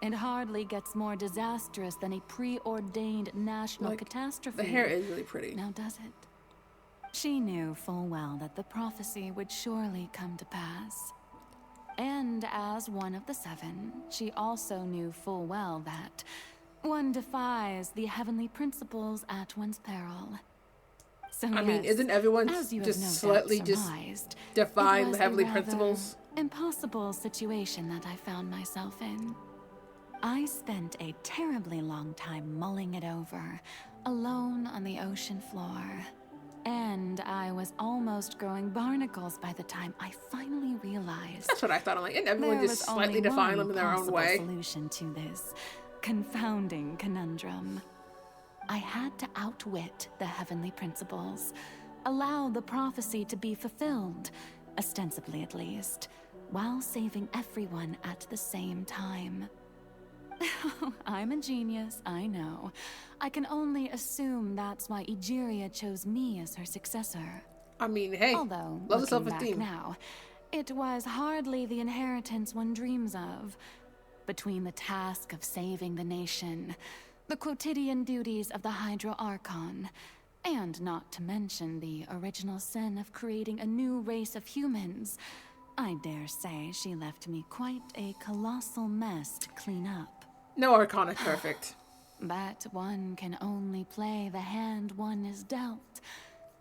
It hardly gets more disastrous than a preordained national catastrophe. The hair is really pretty. Now does it? She knew full well that the prophecy would surely come to pass. And as one of the seven, she also knew full well that one defies the heavenly principles at one's peril. So I mean, isn't everyone as you have just no doubt slightly just surmised, defying it the was heavenly a rather principles? Impossible situation that I found myself in. I spent a terribly long time mulling it over, alone on the ocean floor. And I was almost growing barnacles by the time I finally realized. That's what I thought. I'm like, isn't everyone there just was slightly only defying one them in their own possible way? solution to this confounding conundrum. I had to outwit the heavenly principles, allow the prophecy to be fulfilled, ostensibly at least, while saving everyone at the same time. I'm a genius, I know. I can only assume that's why Egeria chose me as her successor. I mean, hey, although love the looking back self-esteem. now, it was hardly the inheritance one dreams of. Between the task of saving the nation, the quotidian duties of the Hydro Archon, and not to mention the original sin of creating a new race of humans, I dare say she left me quite a colossal mess to clean up. No Archon is perfect. But one can only play the hand one is dealt.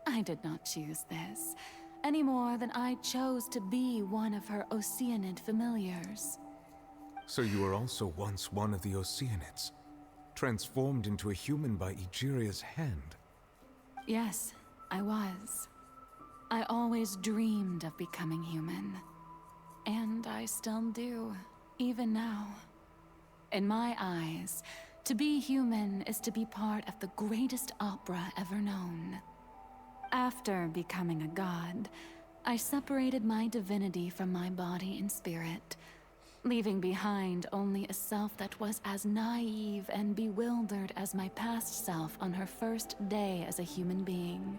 I did not choose this, any more than I chose to be one of her Oceanid familiars. So you were also once one of the Oceanids, transformed into a human by Egeria's hand. Yes, I was. I always dreamed of becoming human. And I still do, even now. In my eyes, to be human is to be part of the greatest opera ever known. After becoming a god, I separated my divinity from my body and spirit, leaving behind only a self that was as naive and bewildered as my past self on her first day as a human being.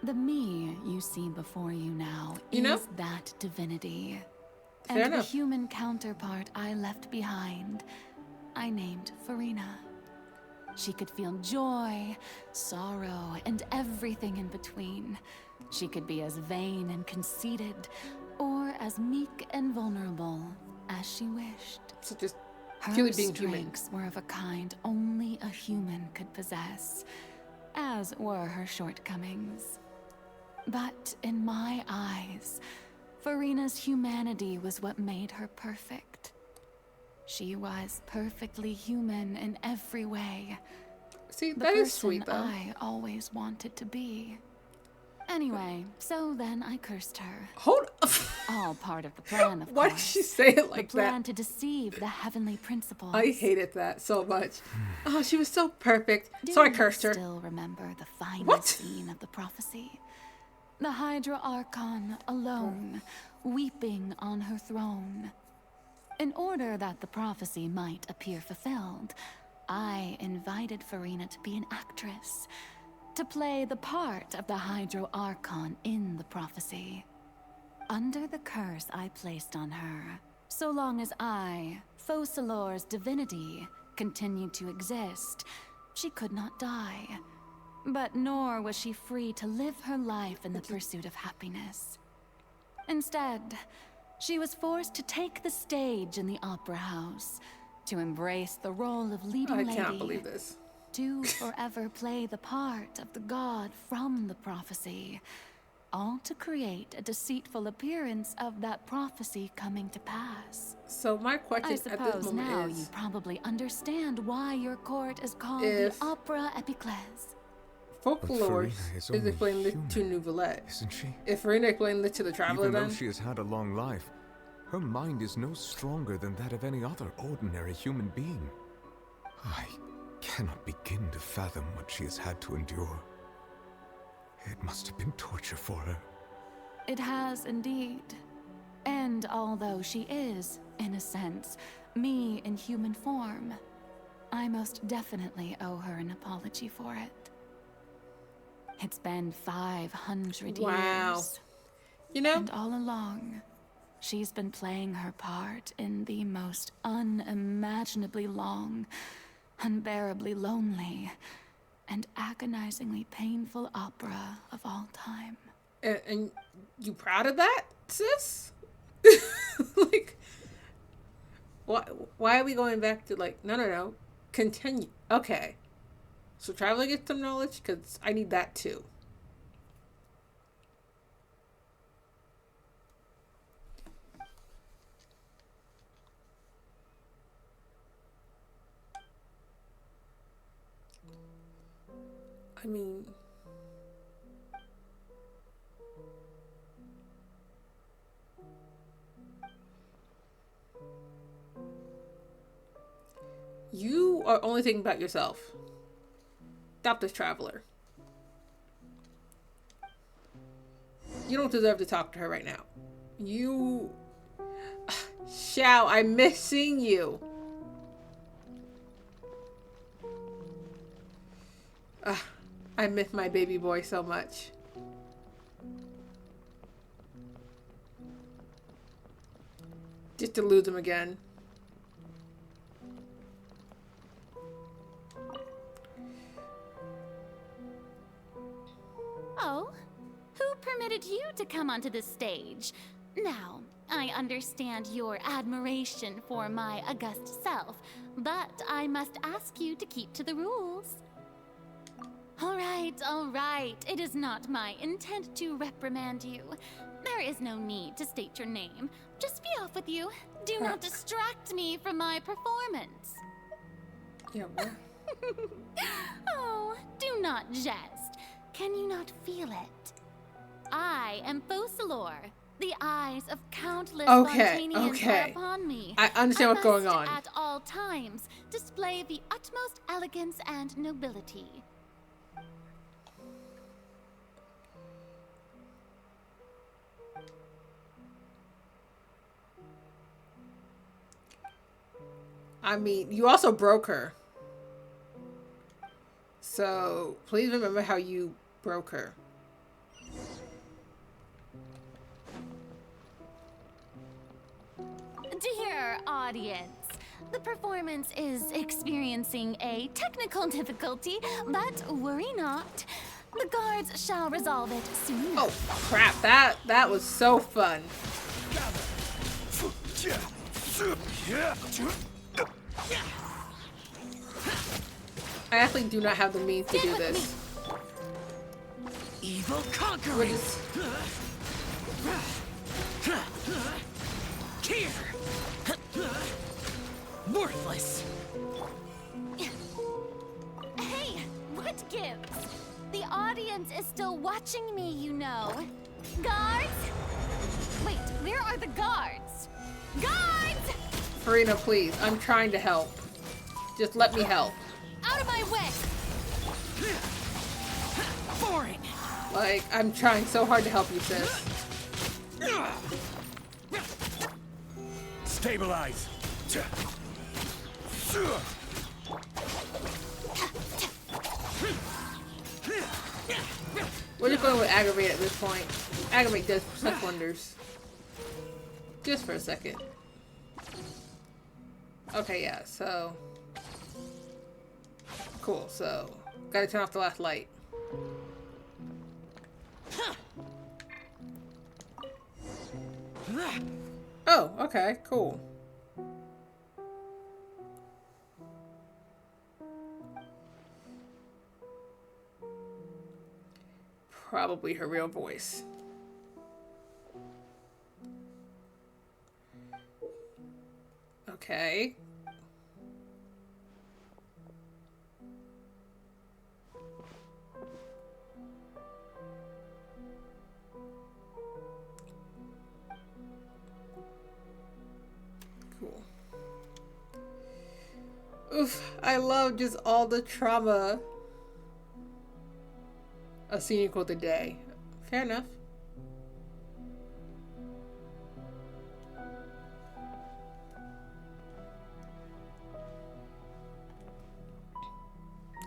The me you see before you now is that divinity. Fair And the enough. human counterpart I left behind, I named Furina. She could feel joy, sorrow, and everything in between. She could be as vain and conceited, or as meek and vulnerable as she wished. So just Her purely being human. strengths were of a kind only a human could possess, as were her shortcomings. But in my eyes, Furina's humanity was what made her perfect. She was perfectly human in every way. See, The that is person sweet, though. I always wanted to be. Anyway, so then I cursed her. Hold up. All part of the plan, of Why course. did she say it like the plan that? to deceive the heavenly principles. I hated that so much. Oh, she was so perfect. Do So I you cursed her. still remember the final What? scene of the prophecy? The Hydra Archon alone, weeping on her throne. In order that the prophecy might appear fulfilled, I invited Furina to be an actress, to play the part of the Hydro Archon in the prophecy. Under the curse I placed on her, so long as I, Focalor's divinity, continued to exist, she could not die. But nor was she free to live her life in the pursuit of happiness. Instead, she was forced to take the stage in the opera house, to embrace the role of leading lady. I cannot believe this. To forever play the part of the god from the prophecy, all to create a deceitful appearance of that prophecy coming to pass. So my question I at this suppose moment now is, you probably understand why your court is called If- the Opera Epiclese. Folklore Furina is is only explaining it to human, Nouvellette. isn't she? If Furina explained it to the Traveler, Even though then she has had a long life, her mind is no stronger than that of any other ordinary human being. I cannot begin to fathom what she has had to endure. It must have been torture for her. It has indeed. And although she is, in a sense, me in human form, I most definitely owe her an apology for it. It's been 500 Wow. years. You know? And all along, she's been playing her part in the most unimaginably long, unbearably lonely, and agonizingly painful opera of all time. And you proud of that, sis? Like, why are we going back to like, no, continue. Okay. So Traveler gets some knowledge, because I need that too. I mean, you are only thinking about yourself. Stop this, Traveler. You don't deserve to talk to her right now. You... Xiao, I miss seeing you. I miss my baby boy so much. Just to lose him again. Oh, who permitted you to come onto the stage? Now, I understand your admiration for my august self, but I must ask you to keep to the rules. All right. It is not my intent to reprimand you. There is no need to state your name. Just be off with you. Do not distract me from my performance. Yeah, what? Oh, do not jest. Can you not feel it? I am Focalor. The eyes of countless Fontanians are upon me. I understand what's going on. At all times, display the utmost elegance and nobility. I mean, you also broke her. So, please remember how you broke her. Dear audience, the performance is experiencing a technical difficulty, but worry not. The guards shall resolve it soon. Oh, crap. That was so fun. I actually do not have the means to do this. Evil conquering. Here. watching me, you know. Guards? Wait, where are the guards? Guards! Furina, please. I'm trying to help. Just let me help. Out of my way! Boring! Like, I'm trying so hard to help you, sis. Stabilize! We're just going with Aggravate at this point. Aggravate does such wonders. Just for a second. Okay, yeah, so... Cool, so... Gotta turn off the last light. Oh, okay, cool. Probably her real voice. Okay. Cool. Oof, I love just all the trauma a scene equal to day. Fair enough.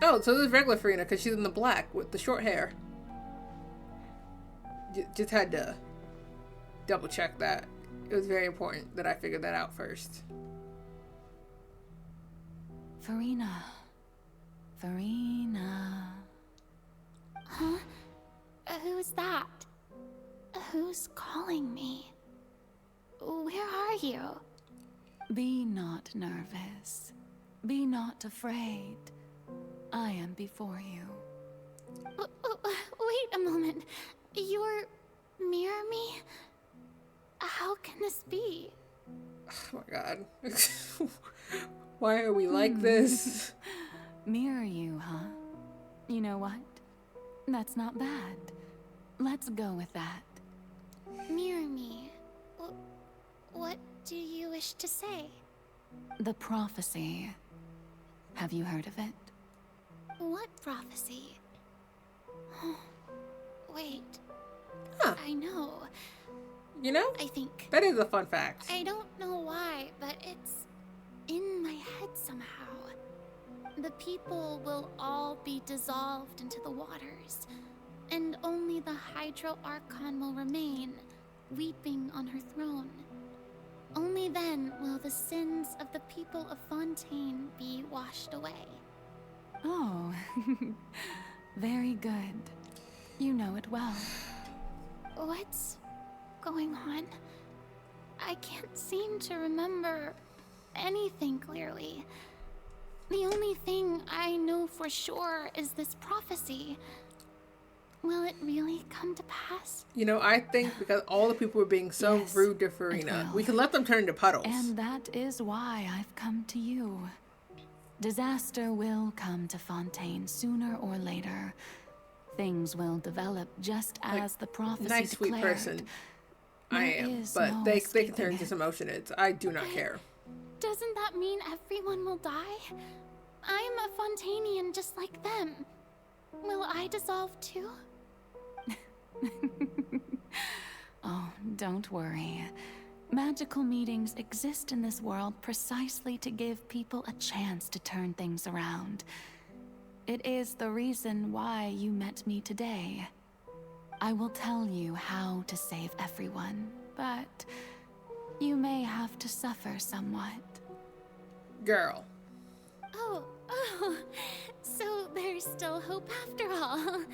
Oh, so this is regular Furina because she's in the black with the short hair. Just had to double check that. It was very important that I figured that out first. Furina. Furina. Huh? Who's that? Who's calling me? Where are you? Be not nervous. Be not afraid. I am before you. Wait a moment. You're mirror me? How can this be? Oh my god. Why are we like this? Mirror you, huh? You know what? That's not bad. Let's go with that. Mirror me. What do you wish to say? The prophecy. Have you heard of it? What prophecy? Wait. Huh. I know. You know? I think. That is a fun fact. I don't know why, but it's in my head somehow. The people will all be dissolved into the waters, and only the Hydro Archon will remain, weeping on her throne. Only then will the sins of the people of Fontaine be washed away. Oh, very good. You know it well. What's going on? I can't seem to remember anything clearly. The only thing I know for sure is this prophecy. Will it really come to pass? You know, I think because all the people were being so rude to Furina, we can let them turn into puddles. And that is why I've come to you. Disaster will come to Fontaine sooner or later. Things will develop just as the prophecy nice, sweet declared. person. I am, is but no they can escaping turn into some oceanids. I do not care. Doesn't that mean everyone will die? I'm a Fontainian just like them. Will I dissolve too? Oh, don't worry. Magical meetings exist in this world precisely to give people a chance to turn things around. It is the reason why you met me today. I will tell you how to save everyone, but you may have to suffer somewhat. Girl. Oh, so there's still hope after all.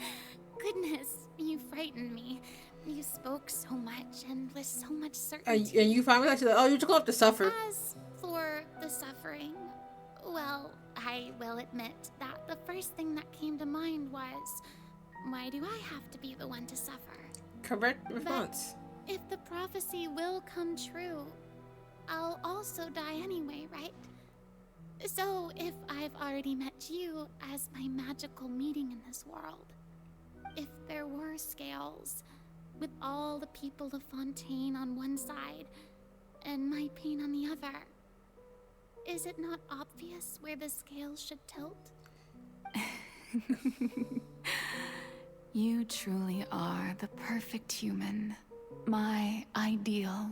Goodness, you frightened me. You spoke so much and with so much certainty. And you finally actually, oh, you just have to suffer. As for the suffering, well, I will admit that the first thing that came to mind was, why do I have to be the one to suffer? Correct response. But if the prophecy will come true, I'll also die anyway, right? So if I've already met you as my magical meeting in this world, if there were scales, with all the people of Fontaine on one side and my pain on the other, is it not obvious where the scales should tilt? You truly are the perfect human. My ideal.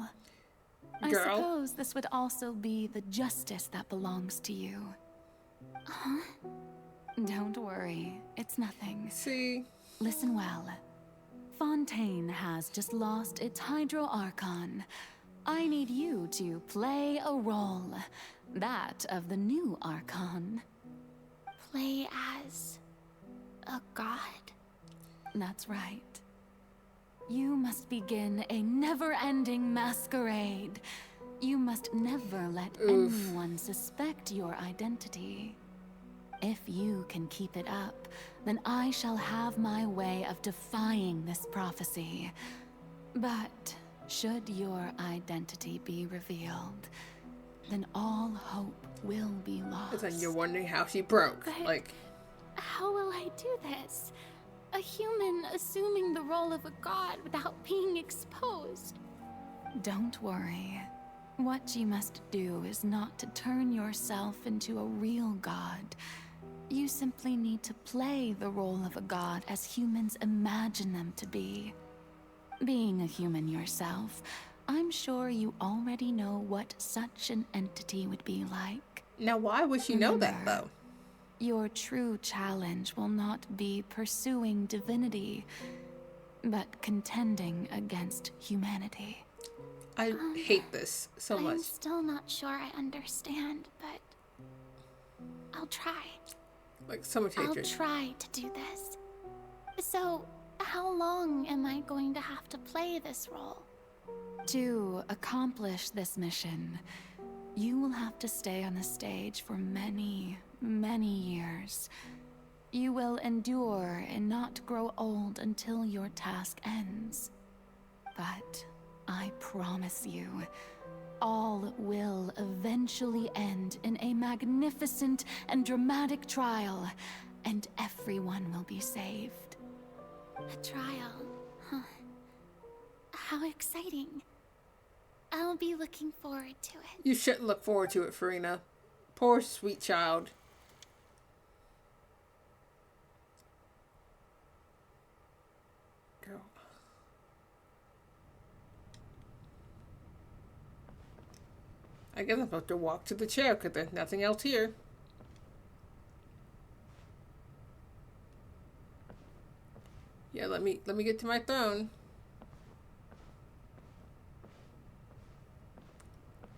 I Girl. suppose this would also be the justice that belongs to you. Huh? Don't worry, it's nothing. See? Listen well. Fontaine has just lost its Hydro Archon. I need you to play a role. That of the new Archon. Play as a god? That's right. You must begin a never-ending masquerade. You must never let anyone suspect your identity. If you can keep it up, then I shall have my way of defying this prophecy. But should your identity be revealed, then all hope will be lost. And you're wondering how she broke. But like, how will I do this? A human assuming the role of a god without being exposed. Don't worry. What you must do is not to turn yourself into a real god. You simply need to play the role of a god as humans imagine them to be. Being a human yourself, I'm sure you already know what such an entity would be like. Now why would she know that, though? Your true challenge will not be pursuing divinity, but contending against humanity. I hate this so much. I'm still not sure I understand, but I'll try. Like, so much hatred. I'll try to do this. So, how long am I going to have to play this role? To accomplish this mission, you will have to stay on the stage for many, many years. You will endure and not grow old until your task ends. But I promise you, all will eventually end in a magnificent and dramatic trial, and everyone will be saved. A trial, huh? How exciting. I'll be looking forward to it. You shouldn't look forward to it, Furina. Poor sweet child. Girl. I guess I'm supposed to walk to the chair because there's nothing else here. Yeah, let me get to my throne.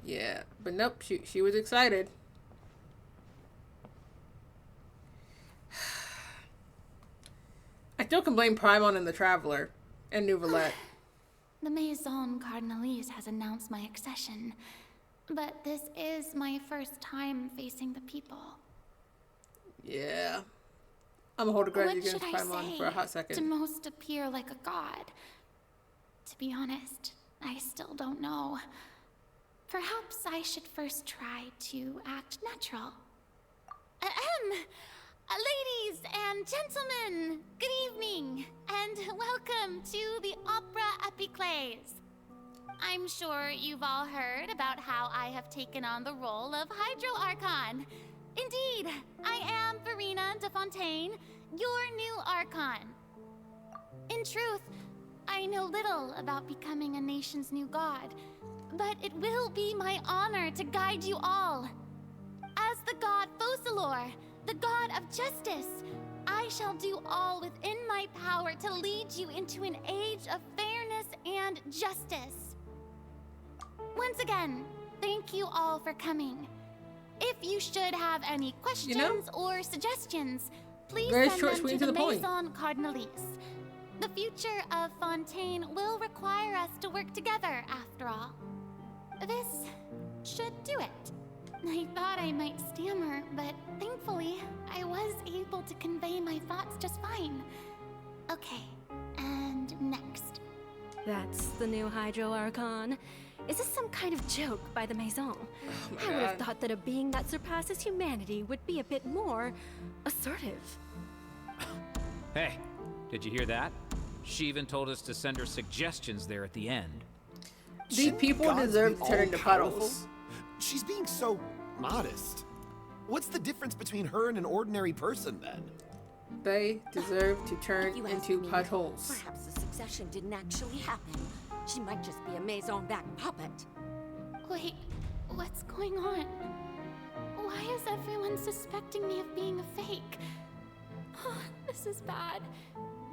Yeah, but nope, she was excited. I still can blame Paimon and the Traveler and Nouvelette. The Maison Cardinalise has announced my accession, but this is my first time facing the people. Yeah. I'm gonna hold a grudge What against should I Paimon say for a hot second. to most appear like a god? To be honest, I still don't know. Perhaps I should first try to act natural. Ladies and gentlemen, good evening, and welcome to the Opera Epiclese. I'm sure you've all heard about how I have taken on the role of Hydro Archon. Indeed, I am Furina de Fontaine, your new Archon. In truth, I know little about becoming a nation's new god, but it will be my honor to guide you all. As the god Focalor, the god of justice, I shall do all within my power to lead you into an age of fairness and justice. Once again, thank you all for coming. If you should have any questions or suggestions, please very send short, them sweet to to the the point. Maison Cardinalise. The future of Fontaine will require us to work together, after all. This should do it. I thought I might stammer, but thankfully, I was able to convey my thoughts just fine. Okay, and next. That's the new Hydro Archon. Is this some kind of joke by the Maison? I would have thought that a being that surpasses humanity would be a bit more assertive. Hey, Did you hear that? She even told us to send her suggestions there at the end. These people deserve to turn into puddles. She's being so modest. What's the difference between her and an ordinary person, then? They deserve to turn into puddles. Perhaps the succession didn't actually happen. She might just be a Maison-back puppet. Wait, what's going on? Why is everyone suspecting me of being a fake? Oh, this is bad.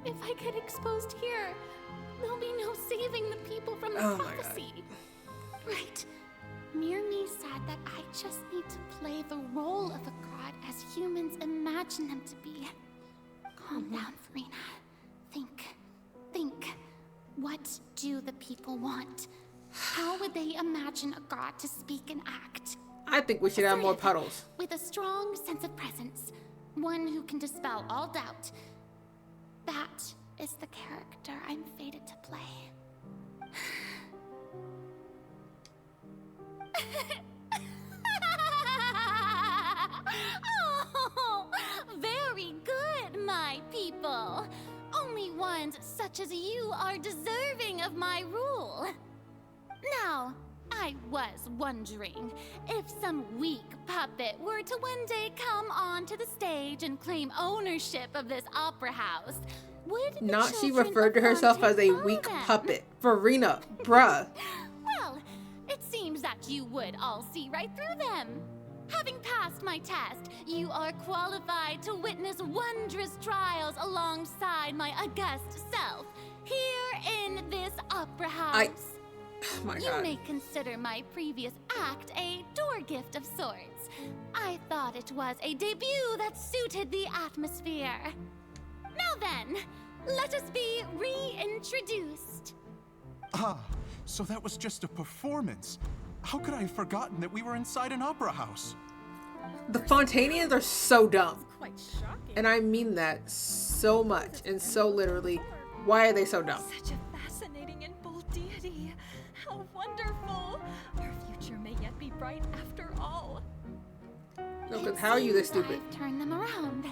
If I get exposed here, there'll be no saving the people from the prophecy. Right. Myrmi said that I just need to play the role of a god as humans imagine them to be. Calm down, Furina. Think. What do the people want? How would they imagine a god to speak and act? I think we should have more puddles. With a strong sense of presence. One who can dispel all doubt. That is the character I'm fated to play. Oh, very good, my people. Only ones such as you are deserving of my rule. Now, I was wondering if some weak puppet were to one day come onto the stage and claim ownership of this opera house. Would the Not she children referred to of herself as a Fontaine weak follow them? puppet. Furina, bruh. Well, it seems that you would all see right through them. Having passed my test, you are qualified to witness wondrous trials alongside my august self, here in this opera house. Oh my You God. may consider my previous act a door gift of sorts. I thought it was a debut that suited the atmosphere. Now then, let us be reintroduced. Ah, so that was just a performance. How could I have forgotten that we were inside an opera house? The Fontainians are so dumb. Quite shocking. And I mean that so much and so literally. Why are they so dumb? Such a fascinating and bold deity. How wonderful. Our future may yet be bright after all. No, because how are you this Seems stupid? I've turned them around.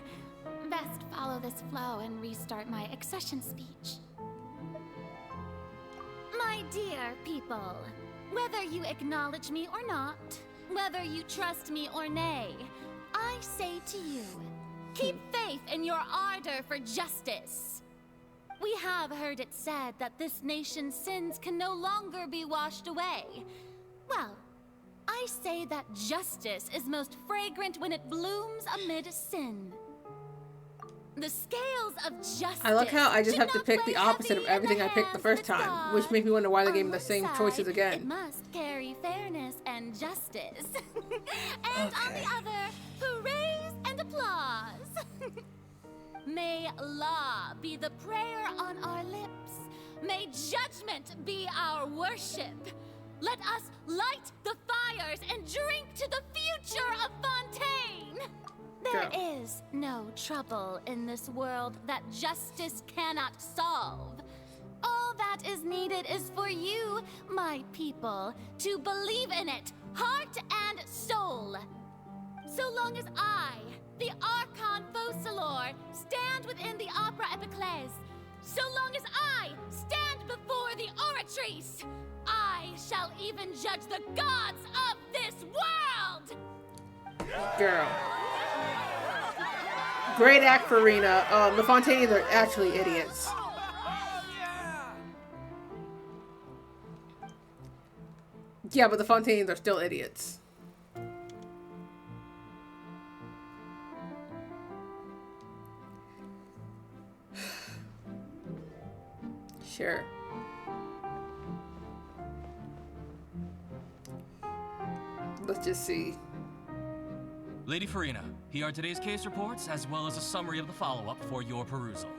Best follow this flow and restart my accession speech. My dear people, whether you acknowledge me or not, whether you trust me or nay, I say to you, keep faith in your ardor for justice. We have heard it said that this nation's sins can no longer be washed away. Well, I say that justice is most fragrant when it blooms amid sin. The scales of justice. I like how I just should have to not pick the weigh opposite of heavy in everything the I picked the hands first of its time, which God. makes me wonder why they gave me the On same one choices side, again. It must carry fairness and justice. And on the other, praise and applause. May law be the prayer on our lips. May judgment be our worship. Let us light the fires and drink to the future of Fontaine. There is no trouble in this world that justice cannot solve. All that is needed is for you, my people, to believe in it, heart and soul. So long as I, the Archon Focalor, stand within the Opera Epiclese, so long as I stand before the Oratrice, I shall even judge the gods of this world! Girl. Great act, Furina. The Fontainians are actually idiots. Yeah, but the Fontainians are still idiots. Sure. Let's just see. Lady Furina, here are today's case reports, as well as a summary of the follow-up for your perusal.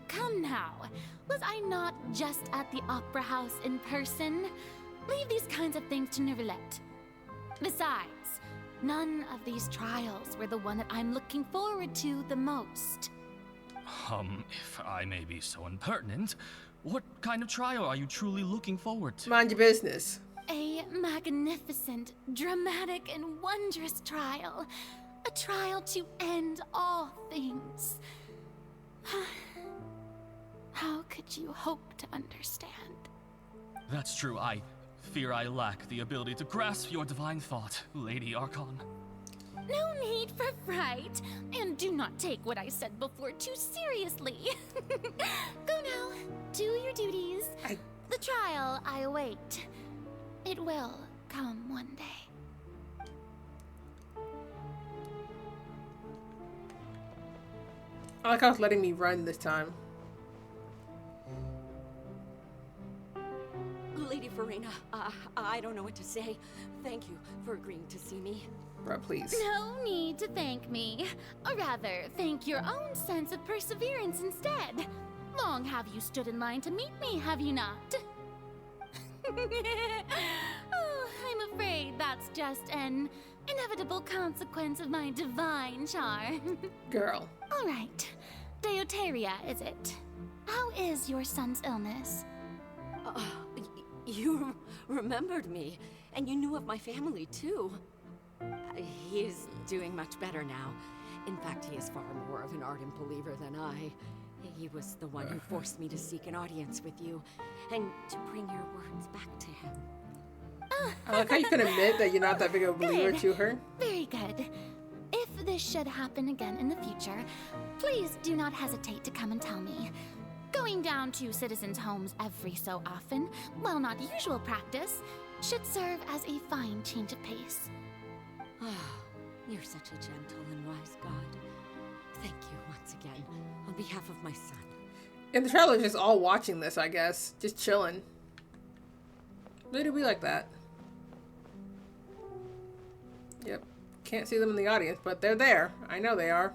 Come now, was I not just at the Opera House in person? Leave these kinds of things to Neuvillette. Besides, none of these trials were the one that I'm looking forward to the most. If I may be so impertinent, what kind of trial are you truly looking forward to? Mind your business. A magnificent, dramatic, and wondrous trial. A trial to end all things. How could you hope to understand? That's true. I fear I lack the ability to grasp your divine thought, Lady Archon. No need for fright, and do not take what I said before too seriously. Go now, do your duties. The trial I await. It will come one day. I like how it's letting me run this time. Lady Furina, I don't know what to say. Thank you for agreeing to see me. Bro, please. No need to thank me. Or rather, thank your own sense of perseverance instead. Long have you stood in line to meet me, have you not? Oh, I'm afraid that's just an inevitable consequence of my divine charm. Girl. All right. Deoteria, is it? How is your son's illness? You remembered me, and you knew of my family, too. He is doing much better now. In fact, he is far more of an ardent believer than I. He was the one who forced me to seek an audience with you, and to bring your words back to him. I like how you can admit that you're not that big of a believer to her. Very good. If this should happen again in the future, please do not hesitate to come and tell me. Going down to citizens' homes every so often, while not usual practice, should serve as a fine change of pace. You're such a gentle and wise god. Thank you once again, on behalf of my son. And the travelers just all watching this, I guess. Just chilling. They do be like that. Yep. Can't see them in the audience, but they're there. I know they are.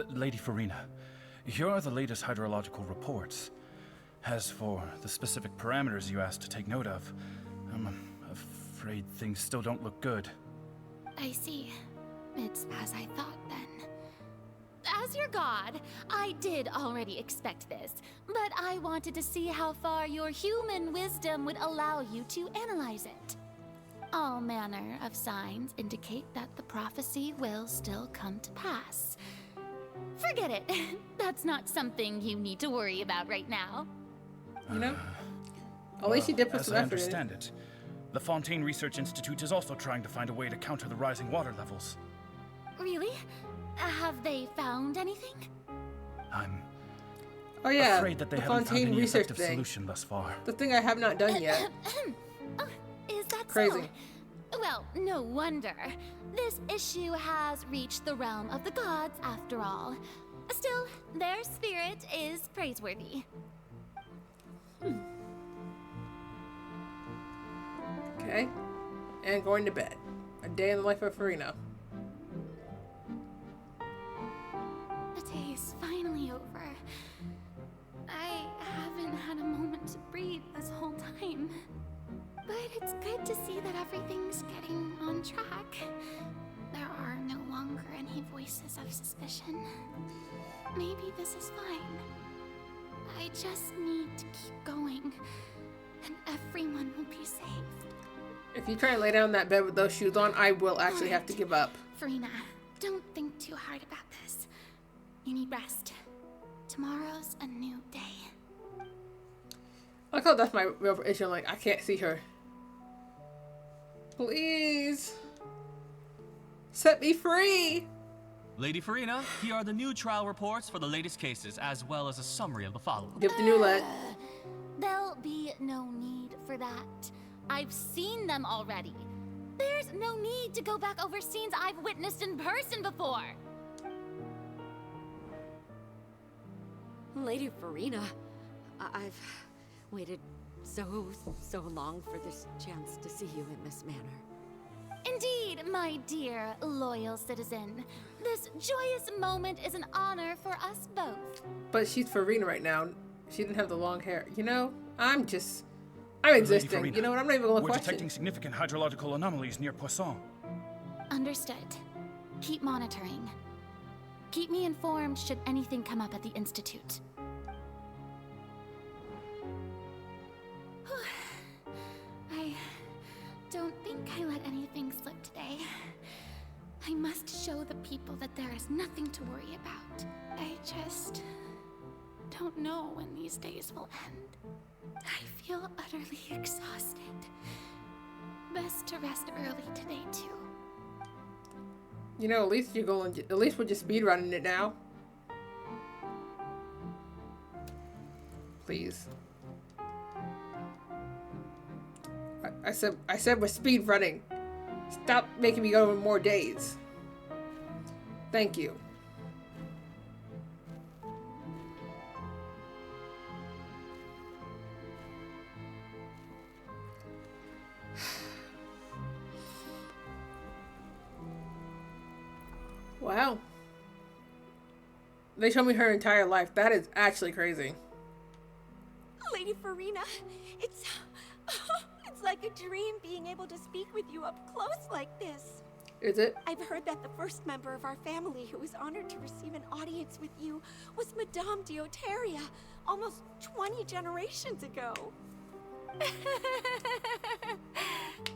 Lady Furina, here are the latest hydrological reports. As for the specific parameters you asked to take note of, I'm afraid things still don't look good. I see. It's as I thought then. As your god, I did already expect this, but I wanted to see how far your human wisdom would allow you to analyze it. All manner of signs indicate that the prophecy will still come to pass. Forget it. That's not something you need to worry about right now. You know? At least you did put some effort in. As I understand it, the Fontaine Research Institute is also trying to find a way to counter the rising water levels. Really? Have they found anything? I'm afraid that they the haven't found Fontaine any research effective thing. solution thus far. The thing I have not done yet. Is that Crazy. so? Well, no wonder. This issue has reached the realm of the gods, after all. Still, their spirit is praiseworthy. Okay. And going to bed. A day in the life of Furina. The day is finally over. I haven't had a moment to breathe this whole time. But it's good to see that everything's getting on track. There are no longer any voices of suspicion. Maybe this is fine. I just need to keep going, and everyone will be saved. If you try and lay down in that bed with those shoes on, I will actually have to give up. Furina, don't think too hard about this. You need rest. Tomorrow's a new day. I like how that's my real issue. I'm like, I can't see her. Please. Set me free. Lady Furina, here are the new trial reports for the latest cases, as well as a summary of the following. Give the new let. There'll be no need for that. I've seen them already. There's no need to go back over scenes I've witnessed in person before. Lady Furina, I've waited so long for this chance to see you in this manner. Indeed, my dear, loyal citizen. This joyous moment is an honor for us both. But she's Furina right now. She didn't have the long hair. You know, I'm existing. Furina, You know what? I'm not even going to we're question. detecting significant hydrological anomalies near Poisson. Understood. Keep monitoring. Keep me informed should anything come up at the Institute. I don't think slip today. I must show the people that there is nothing to worry about. I just don't know when these days will end. I feel utterly exhausted. Best to rest early today, too. You know, at least you're going. At least we're just speedrunning it now. Please. I said we're speedrunning. Stop making me go over more days. Thank you. Wow. They show me her entire life. That is actually crazy. Lady Furina, it's like a dream being able to speak with you up close like this. Is it? I've heard that the first member of our family who was honored to receive an audience with you was Madame Dioteria, almost 20 generations ago.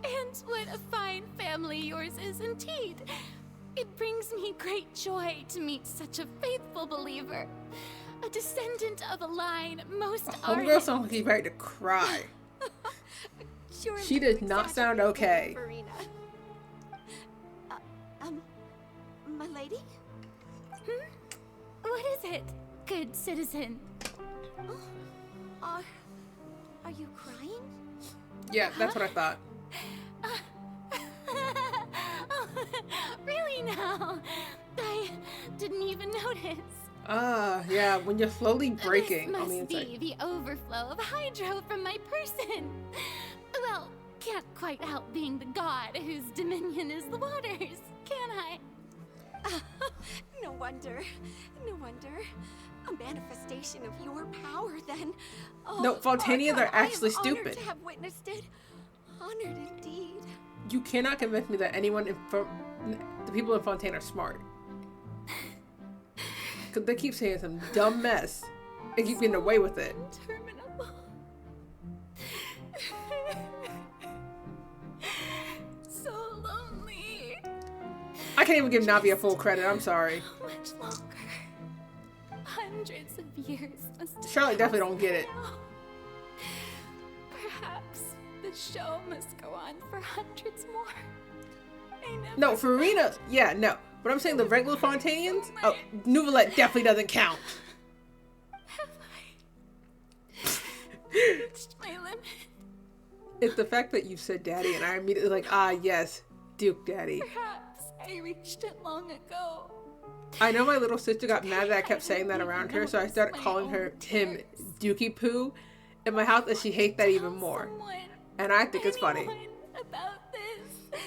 And what a fine family yours is indeed. It brings me great joy to meet such a faithful believer. A descendant of a line most ardent. Homegirl sounds like she's ready to cry. She does not sound okay. My lady? What is it, good citizen? Are you crying? Yeah, that's what I thought. Really now? I didn't even notice. Yeah, when you're slowly breaking This on the must inside. be the overflow of hydro from my person. Well, can't quite help being the god whose dominion is the waters, can I? No wonder. No wonder. A manifestation of your power, then. Oh, No, Fontanians Archon, are actually I am honored stupid. to have witnessed it. Honored indeed. You cannot convince me that anyone in the people in Fontaine are smart. Because they keep saying some dumb mess and keep getting away with it. Interminable. So lonely. I can't even give Navia full credit. I'm sorry. How much longer? Hundreds of years must Charlotte definitely don't get it. Perhaps the show must go on for hundreds more. I never No, Furina, yeah, no. But I'm saying the regular Fontanians, oh, Nouvelette definitely doesn't count. Have I reached my limit? It's the fact that you said daddy and I immediately like, ah, yes, Duke Daddy. Perhaps I reached it long ago. I know my little sister got mad that I kept saying that around her, so I started calling him Dukey Poo in my house, and she hates that even more. And I think it's funny. About this.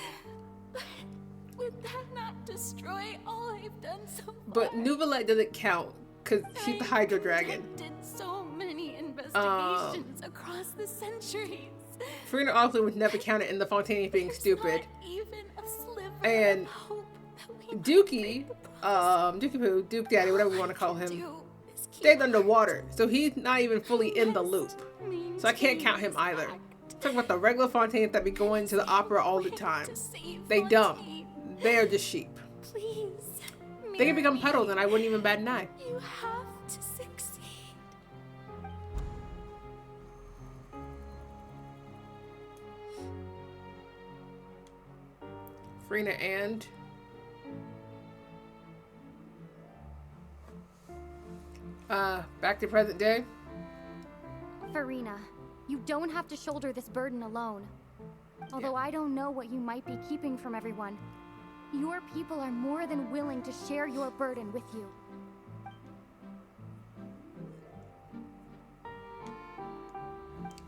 Would that not destroy all I've done so far? But Nouvelette doesn't count, because she's the Hydro Dragon. Did so many investigations across the centuries. Furina also was never counted in the Fontaine being stupid. Even a sliver And of hope that we Dukey, Dukey Poo, Duke Daddy, whatever you want to call him, stayed underwater, so he's not even fully in the loop. So I can't count him either. Talk about the regular Fontaines that be going to the opera all the time. They dumb. They are just sheep. Please. They can become puddles and I wouldn't even bat an eye. You have to succeed. Furina and back to present day. Furina, you don't have to shoulder this burden alone. Although I don't know what you might be keeping from everyone, your people are more than willing to share your burden with you.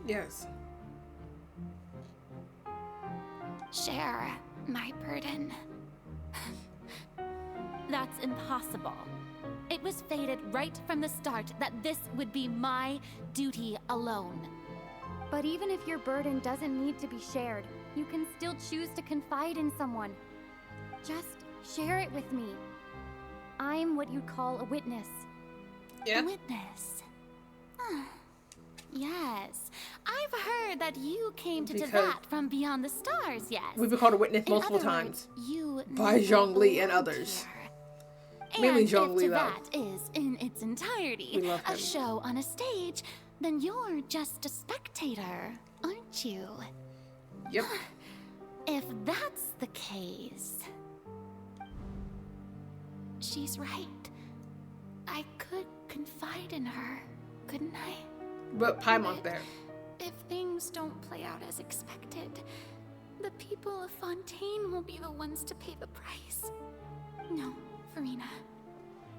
Yes. Share my burden. That's impossible. It was fated right from the start that this would be my duty alone. But even if your burden doesn't need to be shared, you can still choose to confide in someone. Just share it with me. I'm what you'd call a witness. A witness. Yes, I've heard that you came to Because- Teyvat from beyond the stars, yes. We've been called a witness In multiple other times words, you by never Zhongli and belonged others. here. Mainly And Zhongli, if though. Teyvat is, in its entirety, We love a him. show on a stage, then you're just a spectator, aren't you? Yep. If that's the case... She's right. I could confide in her, couldn't I? But Paimon there. If things don't play out as expected, the people of Fontaine will be the ones to pay the price. No, Furina.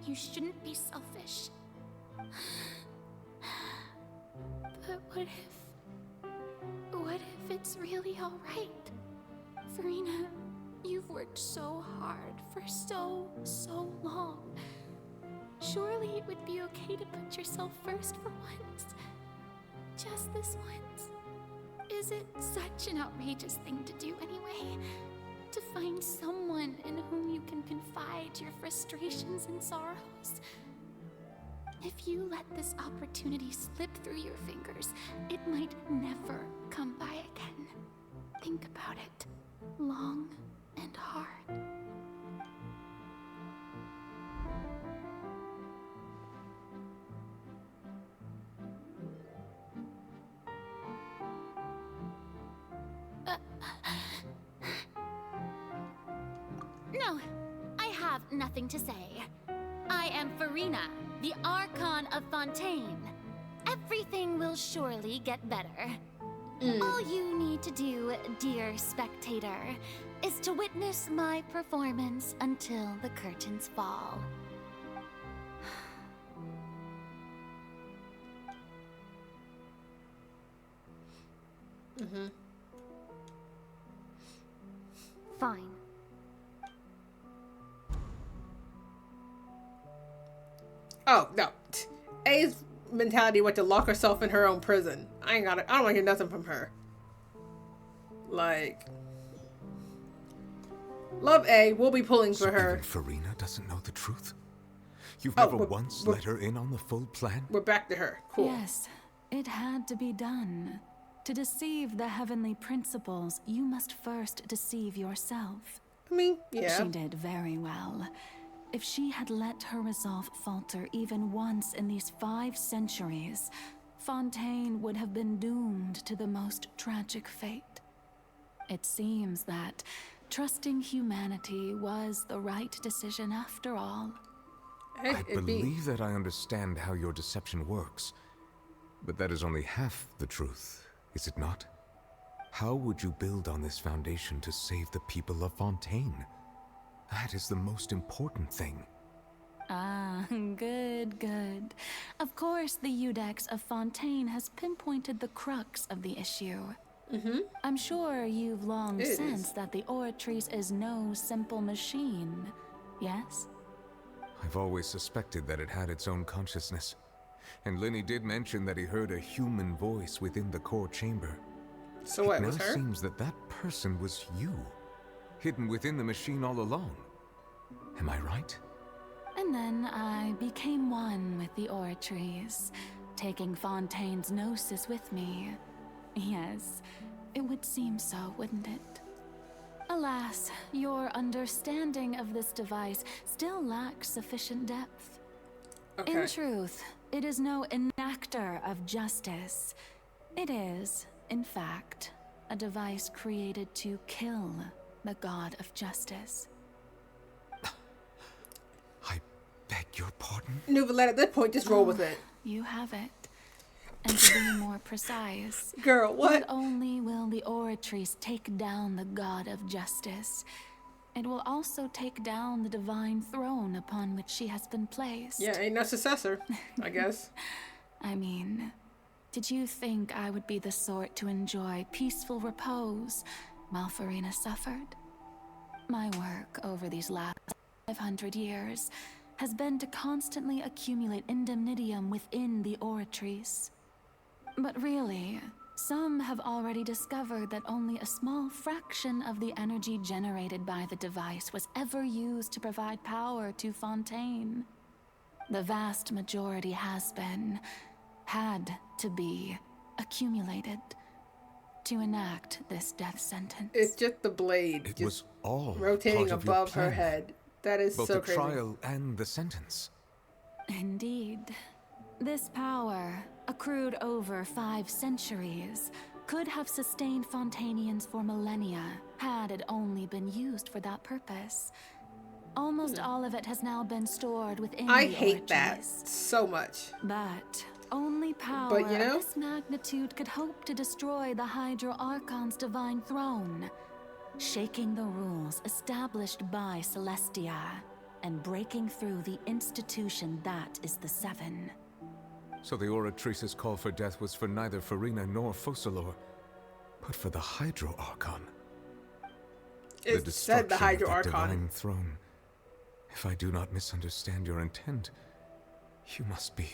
You shouldn't be selfish. But what if it's really alright? Furina, you've worked so hard for so long. Surely it would be okay to put yourself first for once. Just this once. Is it such an outrageous thing to do anyway? To find someone in whom you can confide your frustrations and sorrows? If you let this opportunity slip through your fingers, it might never come by again. Think about it long and hard. No, I have nothing to say. I am Furina, the Archon of Fontaine. Everything will surely get better. All you need to do, dear spectator, is to witness my performance until the curtains fall. Fine. Oh, no. A's mentality went to lock herself in her own prison. I don't want to hear nothing from her. Like, love A. We'll be pulling for her. Even Furina doesn't know the truth? You've Oh, never once let her in on the full plan? We're back to her. Cool. Yes, it had to be done. To deceive the heavenly principles, you must first deceive yourself. I mean, yeah. She did very well. If she had let her resolve falter even once in these 5 centuries, Fontaine would have been doomed to the most tragic fate. It seems that trusting humanity was the right decision after all. I believe that I understand how your deception works, but that is only half the truth, is it not? How would you build on this foundation to save the people of Fontaine? That is the most important thing. Ah, good. Of course, the Iudex of Fontaine has pinpointed the crux of the issue. I'm sure you've long sensed that the Oratrice is no simple machine, yes? I've always suspected that it had its own consciousness. And Lenny did mention that he heard a human voice within the core chamber. So what, it was now her? seems that that person was you, hidden within the machine all along. Am I right? And then I became one with the Oratrice, taking Fontaine's gnosis with me. Yes, it would seem so, wouldn't it? Alas, your understanding of this device still lacks sufficient depth. In truth, it is no enactor of justice. It is, in fact, a device created to kill the god of justice. I beg your pardon? Nouvellette, at that point, just roll with it. You have it. And to be more precise, Girl, what? Not only will the Oratrice take down the god of justice, it will also take down the divine throne upon which she has been placed. Yeah, ain't no successor, I guess. I mean, did you think I would be the sort to enjoy peaceful repose while Furina suffered? My work over these last 500 years has been to constantly accumulate indemnitium within the Oratrice. But really, some have already discovered that only a small fraction of the energy generated by the device was ever used to provide power to Fontaine. The vast majority had to be, accumulated to enact this death sentence. It's just the blade. It was all rotating part of your above her plan. head. That is Both so the crazy. trial and the sentence. Indeed. This power, accrued over 5 centuries, could have sustained Fontainians for millennia had it only been used for that purpose. Almost all of it has now been stored within I the hate that orgies. so much. But only power But, you know? of this magnitude could hope to destroy the Hydro Archon's divine throne, shaking the rules established by Celestia and breaking through the institution that is the Seven. So the Oratrice's call for death was for neither Furina nor Focalor, but for the Hydro Archon. It said the Hydro of that Archon. divine throne. If I do not misunderstand your intent, you must be.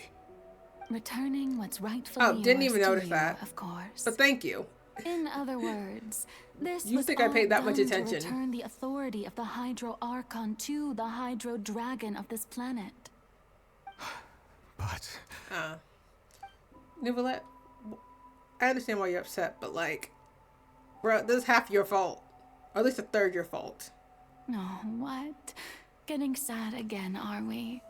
Returning what's rightfully Oh, didn't yours even to notice you, that. of course. But thank you. In other words, this You was think I all paid that much done attention? to return the authority of the Hydro Archon to the Hydro Dragon of this planet. But Nicolette, I understand why you're upset, but like, bro, this is half your fault. Or at least a third your fault. Oh, what? Getting sad again, are we?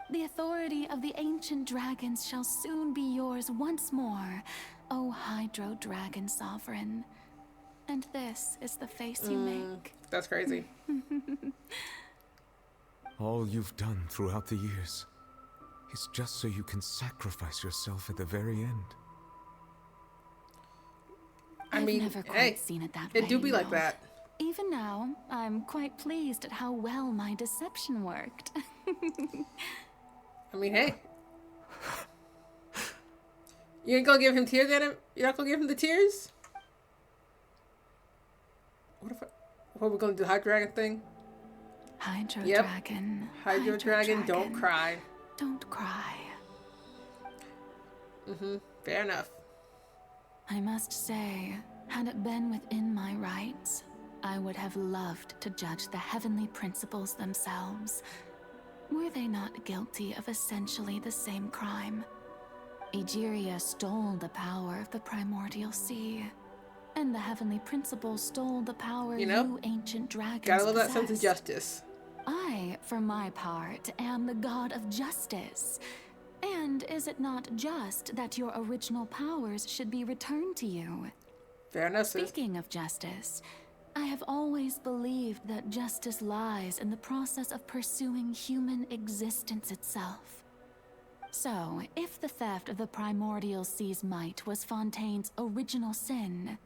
The authority of the ancient dragons shall soon be yours once more, O Hydro Dragon Sovereign. And this is the face you make. That's crazy. all you've done throughout the years is just so you can sacrifice yourself at the very end. I I've mean, never quite hey, seen it that way. it do be like no. that. Even now, I'm quite pleased at how well my deception worked. I mean, hey. You ain't gonna give him tears at him? You're not gonna give him the tears? What are we gonna do? Hydro Dragon thing? Hydro Yep. Dragon. Hydro Dragon, don't cry. Don't cry. Fair enough. I must say, had it been within my rights, I would have loved to judge the heavenly principles themselves. Were they not guilty of essentially the same crime? Egeria stole the power of the primordial sea, and the heavenly principles stole the power you ancient dragons Gotta love that sense of possessed. justice. I, for my part, am the god of justice. And is it not just that your original powers should be returned to you? Fair enough, sis. Speaking of justice, I have always believed that justice lies in the process of pursuing human existence itself. So, if the theft of the primordial sea's might was Fontaine's original sin,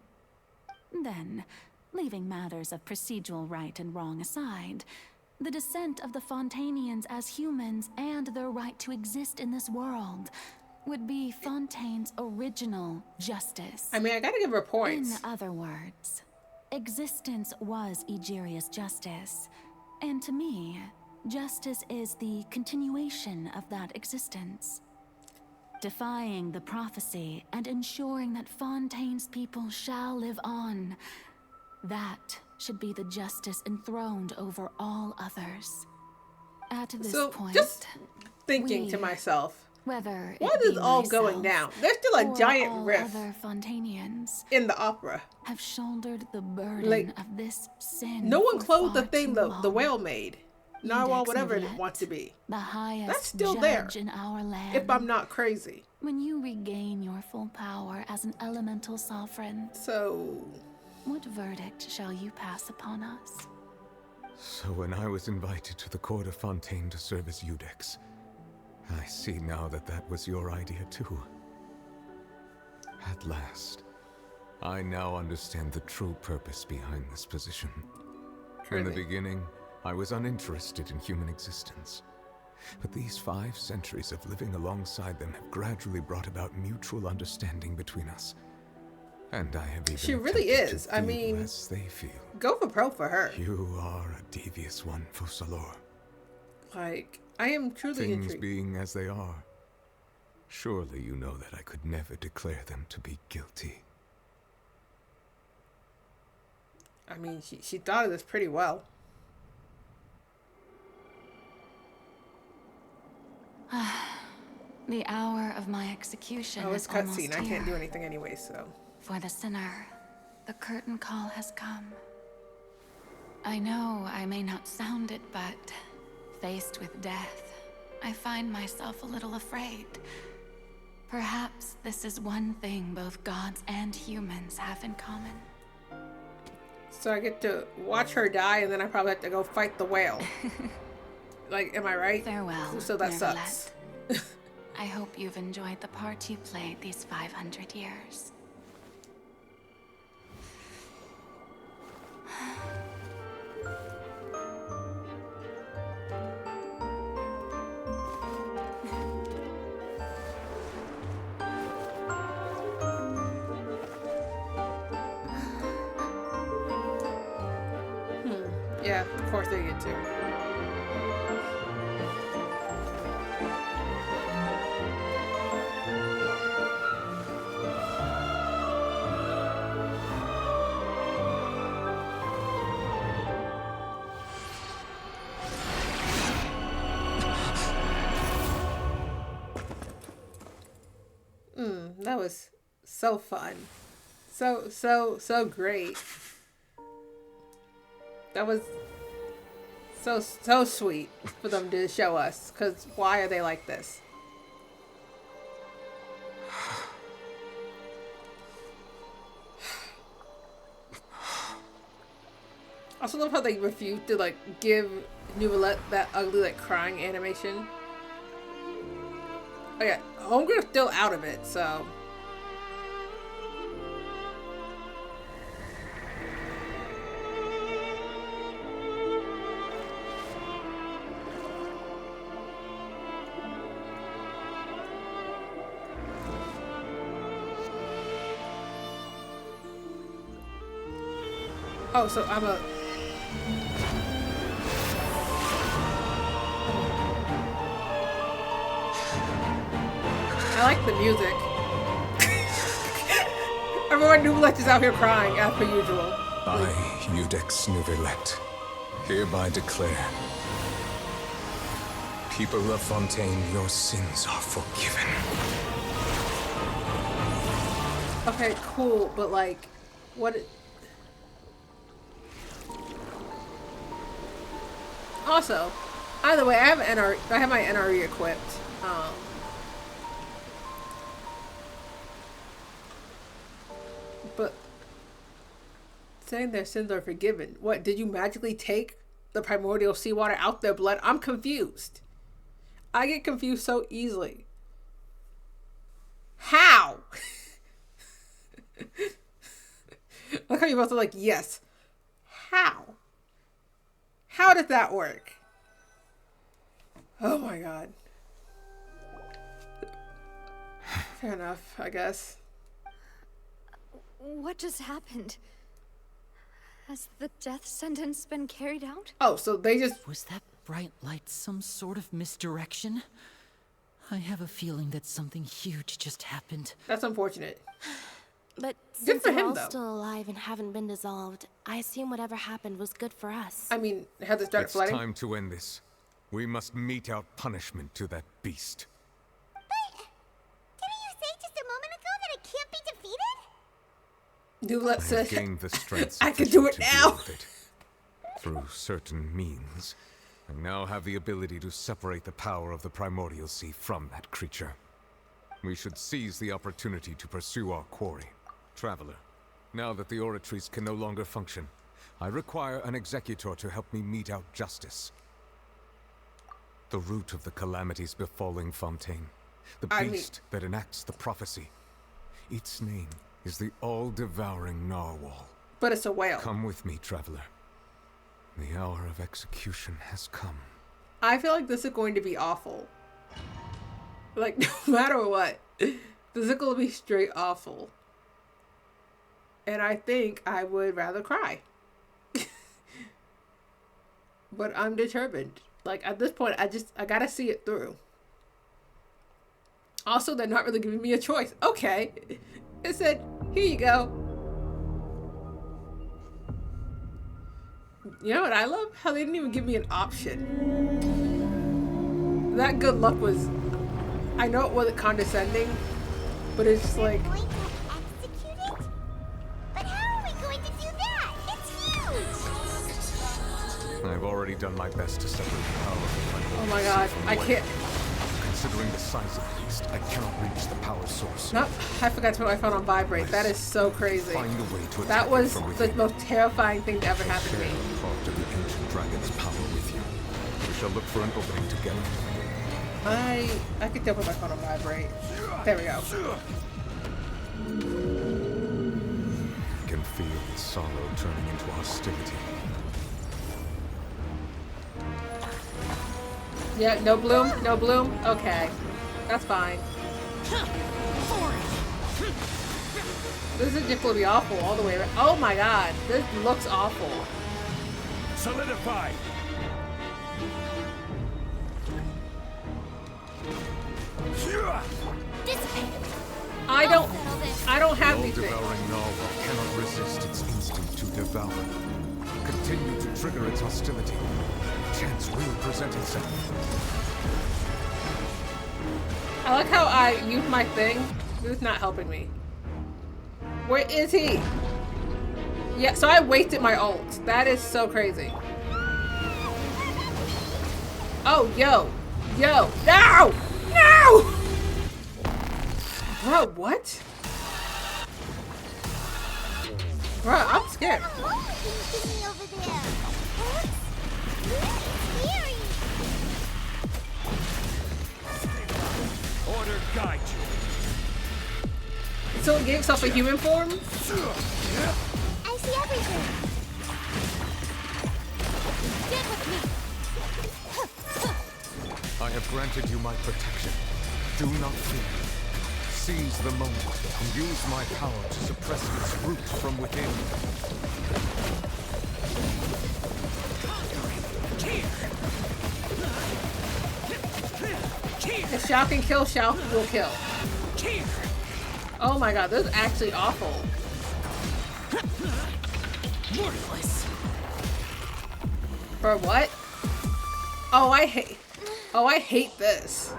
then, leaving matters of procedural right and wrong aside, the descent of the Fontainians as humans and their right to exist in this world would be Fontaine's original justice. I mean, I gotta give her points. In other words, existence was Egeria's justice, and to me, justice is the continuation of that existence. Defying the prophecy and ensuring that Fontaine's people shall live on, that should be the justice enthroned over all others. At this So, point, just thinking we, to myself, whether what it be is all going myself down? There's still a or giant all rift other Fontanians in the opera. have shouldered the burden Like, of this sin. No one for closed the far thing too the long. whale made. Narwhal, Index whatever it Noviet, wants to be. The highest That's still judge there. in our land. If I'm not crazy. When you regain your full power as an elemental sovereign, so what verdict shall you pass upon us? So when I was invited to the court of Fontaine to serve as Eudex, I see now that that was your idea too. At last, I now understand the true purpose behind this position. In the Crazy. beginning, I was uninterested in human existence. But these 5 centuries of living alongside them have gradually brought about mutual understanding between us. And I have even She really attempted is. to I feel mean, as they feel. go for pro for her. You are a devious one, Focalor. Like, I am truly Things intrigued. being as they are, surely you know that I could never declare them to be guilty. I mean, she thought of this pretty well. The hour of my execution Oh, it's is almost cutscene. here. I can't do anything anyway, so. For the sinner, the curtain call has come. I know I may not sound it, but faced with death, I find myself a little afraid. Perhaps this is one thing both gods and humans have in common. So I get to watch her die, and then I probably have to go fight the whale. Like, am I right? Farewell, So that Neverlet. sucks. I hope you've enjoyed the part you played these 500 years. Yeah, of course they get to. That was so fun. So great. That was so sweet for them to show us, because why are they like this? I also love how they refuse to like give Neuvillette that ugly like crying animation. Oh yeah, Homegirl's still out of it, so. Oh, so I'm a... I like the music. Everyone Neuvillette is out here crying, as per usual. I, Eudex Neuvillette, hereby declare, people of Fontaine, your sins are forgiven. Okay, cool, but like, what... Also, either way, I have my NRE equipped. But saying their sins are forgiven. What, did you magically take the primordial seawater out their blood? I'm confused. I get confused so easily. How? Look how you both are like, yes. How? How did that work? Oh my god. Fair enough, I guess. What just happened? Has the death sentence been carried out? Oh, so they just... Was that bright light some sort of misdirection? I have a feeling that something huge just happened. That's unfortunate. But Good since for we're him, all though. still alive and haven't been dissolved, I assume whatever happened was good for us. I mean, had they started It's flooding? time to end this. We must mete out punishment to that beast. Didn't you say just a moment ago that it can't be defeated? Neuvillette I said, have gained the strength I can do it sufficient to now. deal with it. Through certain means, I now have the ability to separate the power of the primordial sea from that creature. We should seize the opportunity to pursue our quarry. Traveler, now that the oratories can no longer function, I require an executor to help me mete out justice. The root of the calamities befalling Fontaine, the beast that enacts the prophecy. Its name is the all-devouring narwhal. But it's a whale. Come with me, traveler. The hour of execution has come. I feel like this is going to be awful. Like, no matter what, this is going to be straight awful. And I think I would rather cry. But I'm determined. Like, at this point, I gotta see it through. Also, they're not really giving me a choice. Okay. It said, here you go. You know what I love? How they didn't even give me an option. That good luck was I know it wasn't condescending, but it's just like. Going to execute it? But how are we going to do that? It's huge! I've already done my best to separate the power from Oh my god, I can't. Considering the size of the beast, I cannot reach the power source. No, I forgot to put my phone on vibrate. That is so crazy. Find a way to That attack was it from the within. most terrifying thing to ever happen to me. Share part of the ancient dragon's power with you. We shall look for an opening together. I could still put my phone on vibrate. There we go. I can feel the sorrow turning into hostility. Yeah, no bloom, no bloom. Okay, that's fine. This is just gonna be awful all the way around. Oh my god, this looks awful. Solidify. I don't have these The things. all-devouring narwhal cannot resist its instinct to devour. Continue to trigger its hostility. Chance will present itself. I like how I use my thing. This is not helping me. Where is he? Yeah, so I wasted my ult. That is so crazy. Oh, yo. Yo. No! No! Bro, what? Bro, I'm scared. Order guide you. So it gave itself a human form? I see everything. Get with me. I have granted you my protection. Do not fear. Seize the moment and use my power to suppress its root from within. If Shao can kill, Shao will kill. Oh my god, this is actually awful. For what? Oh, I hate this.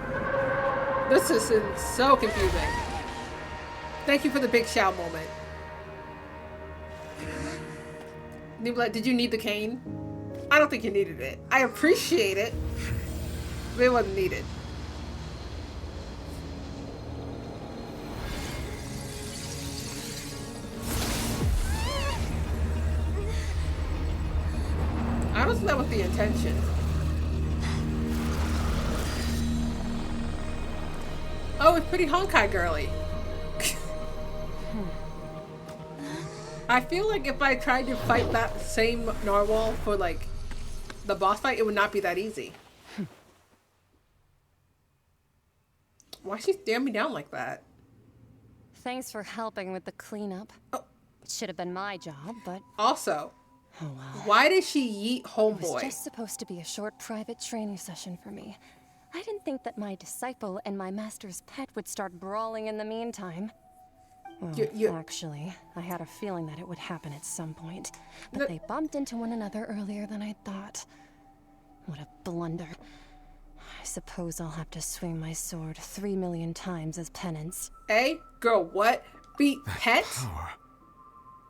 This is so confusing. Thank you for the big Shao moment. Nibla, did you need the cane? I don't think you needed it. I appreciate it, but it wasn't needed. I don't think that was the intention. Oh, it's pretty Honkai girly. I feel like if I tried to fight that same narwhal for like the boss fight, it would not be that easy. Why she staring me down like that? Thanks for helping with the cleanup. Oh. It should have been my job, but... Also, oh well. Why did she yeet It homeboy? was just supposed to be a short private training session for me. I didn't think that my disciple and my master's pet would start brawling in the meantime. Well, actually, I had a feeling that it would happen at some point. But they bumped into one another earlier than I thought. What a blunder. I suppose I'll have to swing my sword 3 million times as penance. Hey, girl, what? Be pets?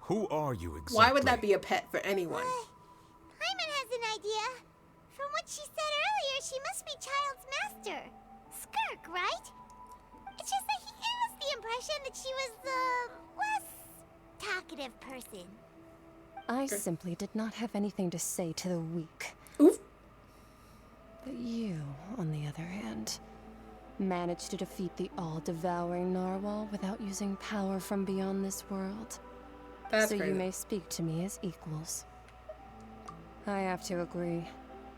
Who are you exactly? Why would that be a pet for anyone? Hyman has an idea. From what she said earlier, she must be Child's master. Skirk, right? It's just that he gave us the impression that she was the less talkative person. I simply did not have anything to say to the weak. Oof. But you, on the other hand, managed to defeat the all-devouring narwhal without using power from beyond this world. That's so crazy. you may speak to me as equals. I have to agree.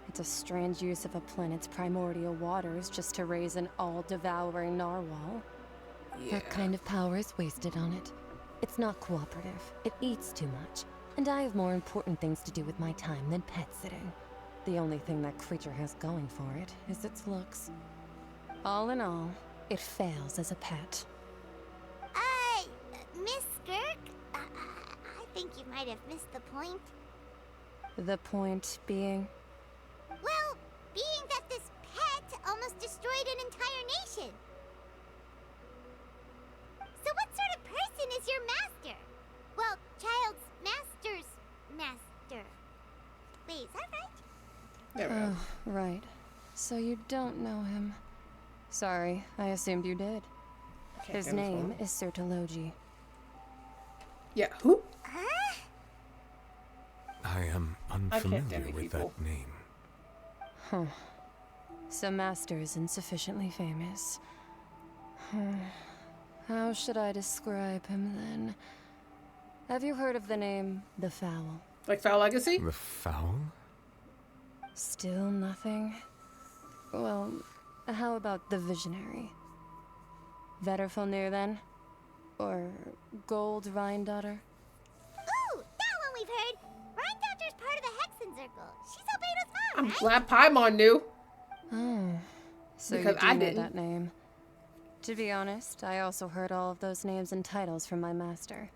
It's a strange use of a planet's primordial waters just to raise an all-devouring narwhal. Yeah. That kind of power is wasted on it. It's not cooperative. It eats too much. And I have more important things to do with my time than pet sitting. The only thing that creature has going for it is its looks. All in all, it fails as a pet. Miss Skirk? I think you might have missed the point. The point being? Well, being that this pet almost destroyed an entire nation. There we go. Right. So you don't know him. Sorry, I assumed you did. His name is Sertologi. Yeah, who? I am unfamiliar with that name. Huh. So Master isn't sufficiently famous. How should I describe him then? Have you heard of the name The Fowl? Like Foul Legacy? The Fowl? Still nothing? Well, how about the Visionary? Vetterfulnir then? Or Gold Rhine-Daughter? Ooh, that one we've heard. Rhine-Daughter's part of the Hexen Circle. She's Albedo's mom, I'm right? glad Paimon knew. Oh, so Because you do I know didn't. that name. To be honest, I also heard all of those names and titles from my master.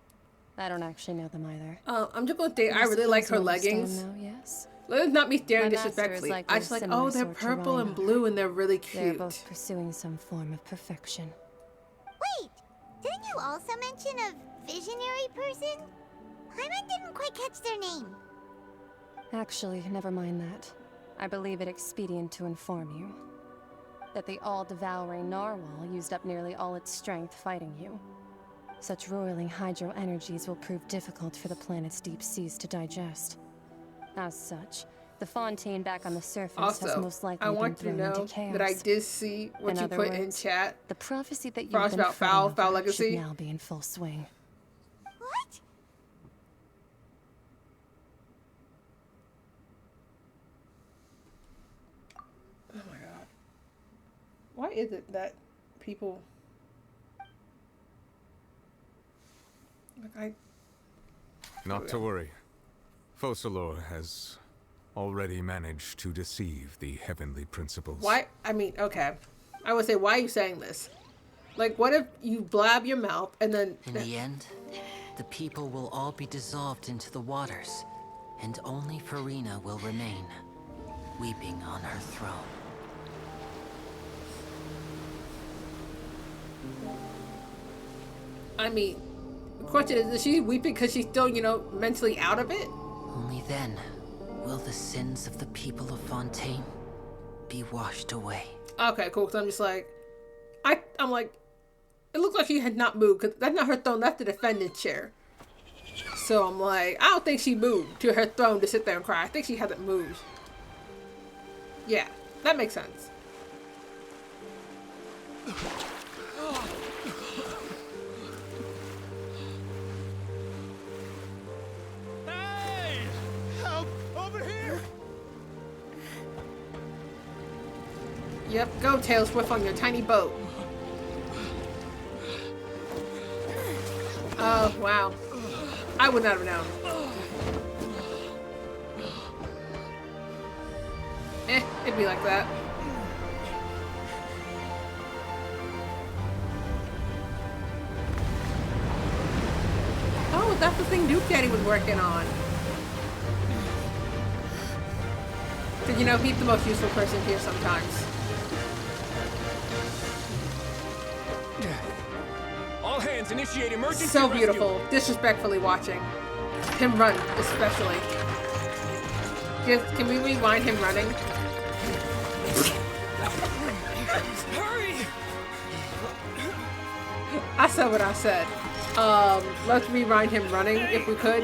I don't actually know them either. I'm just gonna say I really like her leggings. Now, yes? Let us not be staring My master is disrespectfully. likely I a just like, similar oh, they're sort to purple and Rhine-Daughter. blue and they're really They're cute. both pursuing some form of perfection. Wait, didn't you also mention a visionary person? Paimon didn't quite catch their name. Actually, never mind that. I believe it expedient to inform you that the all-devouring narwhal used up nearly all its strength fighting you. Such roiling hydro energies will prove difficult for the planet's deep seas to digest. As such, the fontaine back on the surface has Also, most likely I been want you to thrown into know chaos. that I did see what In you other put in words, chat. the prophecy that you've Frost been about fretting Foul over Legacy. should now be in full swing. What? Oh my god. Why is it that people like Not to worry. Focalor has already managed to deceive the heavenly principles. why I mean, okay. I would say, why are you saying this? Like, what if you blab your mouth and then In the end, the people will all be dissolved into the waters, and only Furina will remain, weeping on her throne. I mean, the question is she weeping because she's still, you know, mentally out of it? Only then will the sins of the people of Fontaine be washed away. Okay, cool. Because I'm just like, I'm like, it looks like she had not moved because that's not her throne. That's the defendant's chair. So I'm like, I don't think she moved to her throne to sit there and cry. I think she hasn't moved. Yeah, that makes sense. Hey! Help! Over here! Yep, go Tail Swift on your tiny boat. Oh, wow. I would not have known. It'd be like that. Oh, that's the thing Duke Daddy was working on. Because, you know, he's the most useful person here sometimes. All hands initiate emergency So rescue. beautiful. Disrespectfully watching. Him run, especially. Can we rewind him running? Hurry! I said what I said. Let's rewind him running if we could.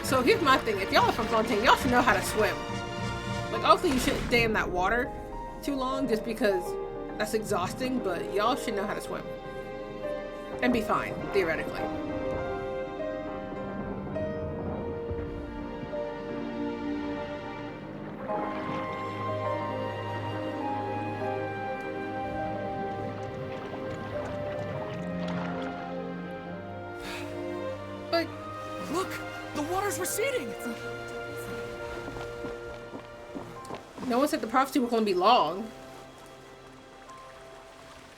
So here's my thing. If y'all are from Fontaine, y'all should know how to swim. Like, also you shouldn't stay in that water too long just because that's exhausting, but y'all should know how to swim. And be fine, theoretically. But look, the water's receding. No one said the prophecy was going to be long.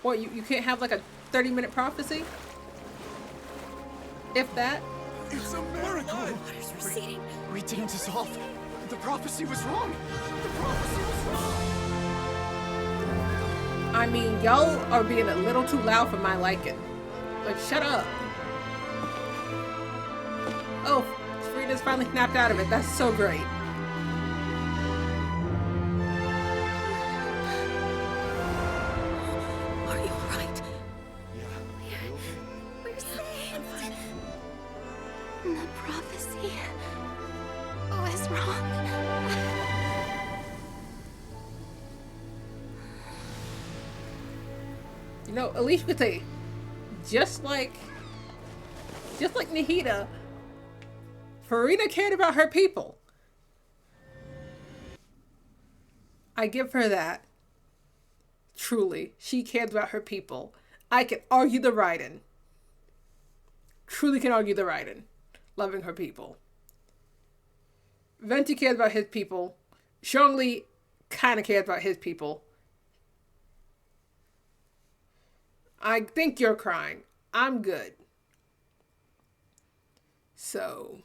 What, you can't have like a 30-minute prophecy? If that? It's a miracle! Water's receding. We didn't dissolve. The prophecy was wrong. The prophecy was wrong. I mean, y'all are being a little too loud for my liking. Like, shut up. Oh, Furina just finally snapped out of it. That's so great. Are you alright? We're saved. The prophecy was wrong. You know, at least we could say, just like Nahida, Furina cared about her people. I give her that. Truly, she cares about her people. I can argue the Raiden. Truly can argue the Raiden. Loving her people. Venti cares about his people. Zhongli kind of cares about his people. I think you're crying. I'm good. So,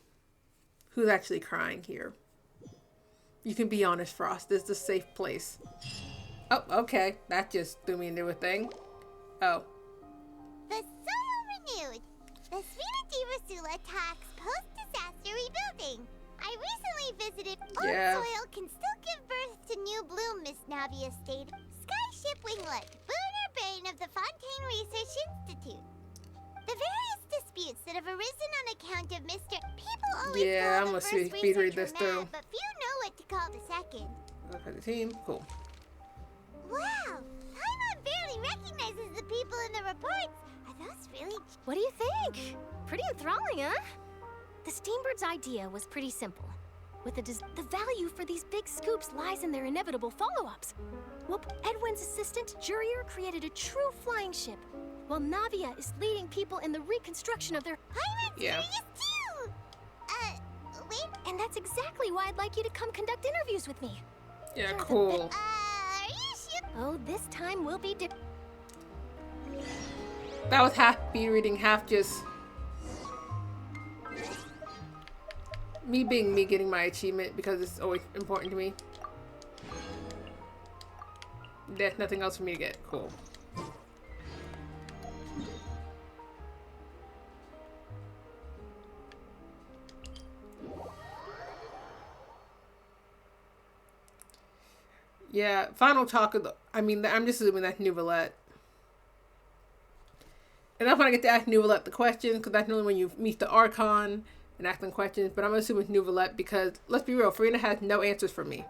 who's actually crying here? You can be honest, Frost. This is a safe place. Oh, okay. That just threw me into a thing. Oh. The soil renewed. The Sfina di Rasula attacks post-disaster rebuilding. I recently visited. Yeah. Old soil can still give birth to new bloom, Miss Navia stated. Skyship Winglet, Lunar Brain of the Fontaine Research Institute. The various disputes that have arisen on account of Mr. People always Yeah, call I'm the gonna first speed read researcher this through. mad, but few know what to call the second. Look at the team. Cool. Wow, Paimon barely recognizes the people in the reports. Are those really? What do you think? Pretty enthralling, huh? The Steambird's idea was pretty simple. With the value for these big scoops lies in their inevitable follow-ups. Well, Edwin's assistant, Jurier, created a true flying ship, while Navia is leading people in the reconstruction of their... Pirates Yeah. too! Wait. And that's exactly why I'd like you to come conduct interviews with me. Yeah, Sure, cool. Are you sure? Oh, this time will be That was half speed reading, half just me being me getting my achievement because it's always important to me. There's nothing else for me to get. Cool. Yeah, final talk of the... I mean, I'm just assuming that's Nouvellette. And that's when I get to ask Nouvellette the questions, because that's normally when you meet the Archon and ask them questions, but I'm assuming it's Nouvellette because, let's be real, Furina has no answers for me.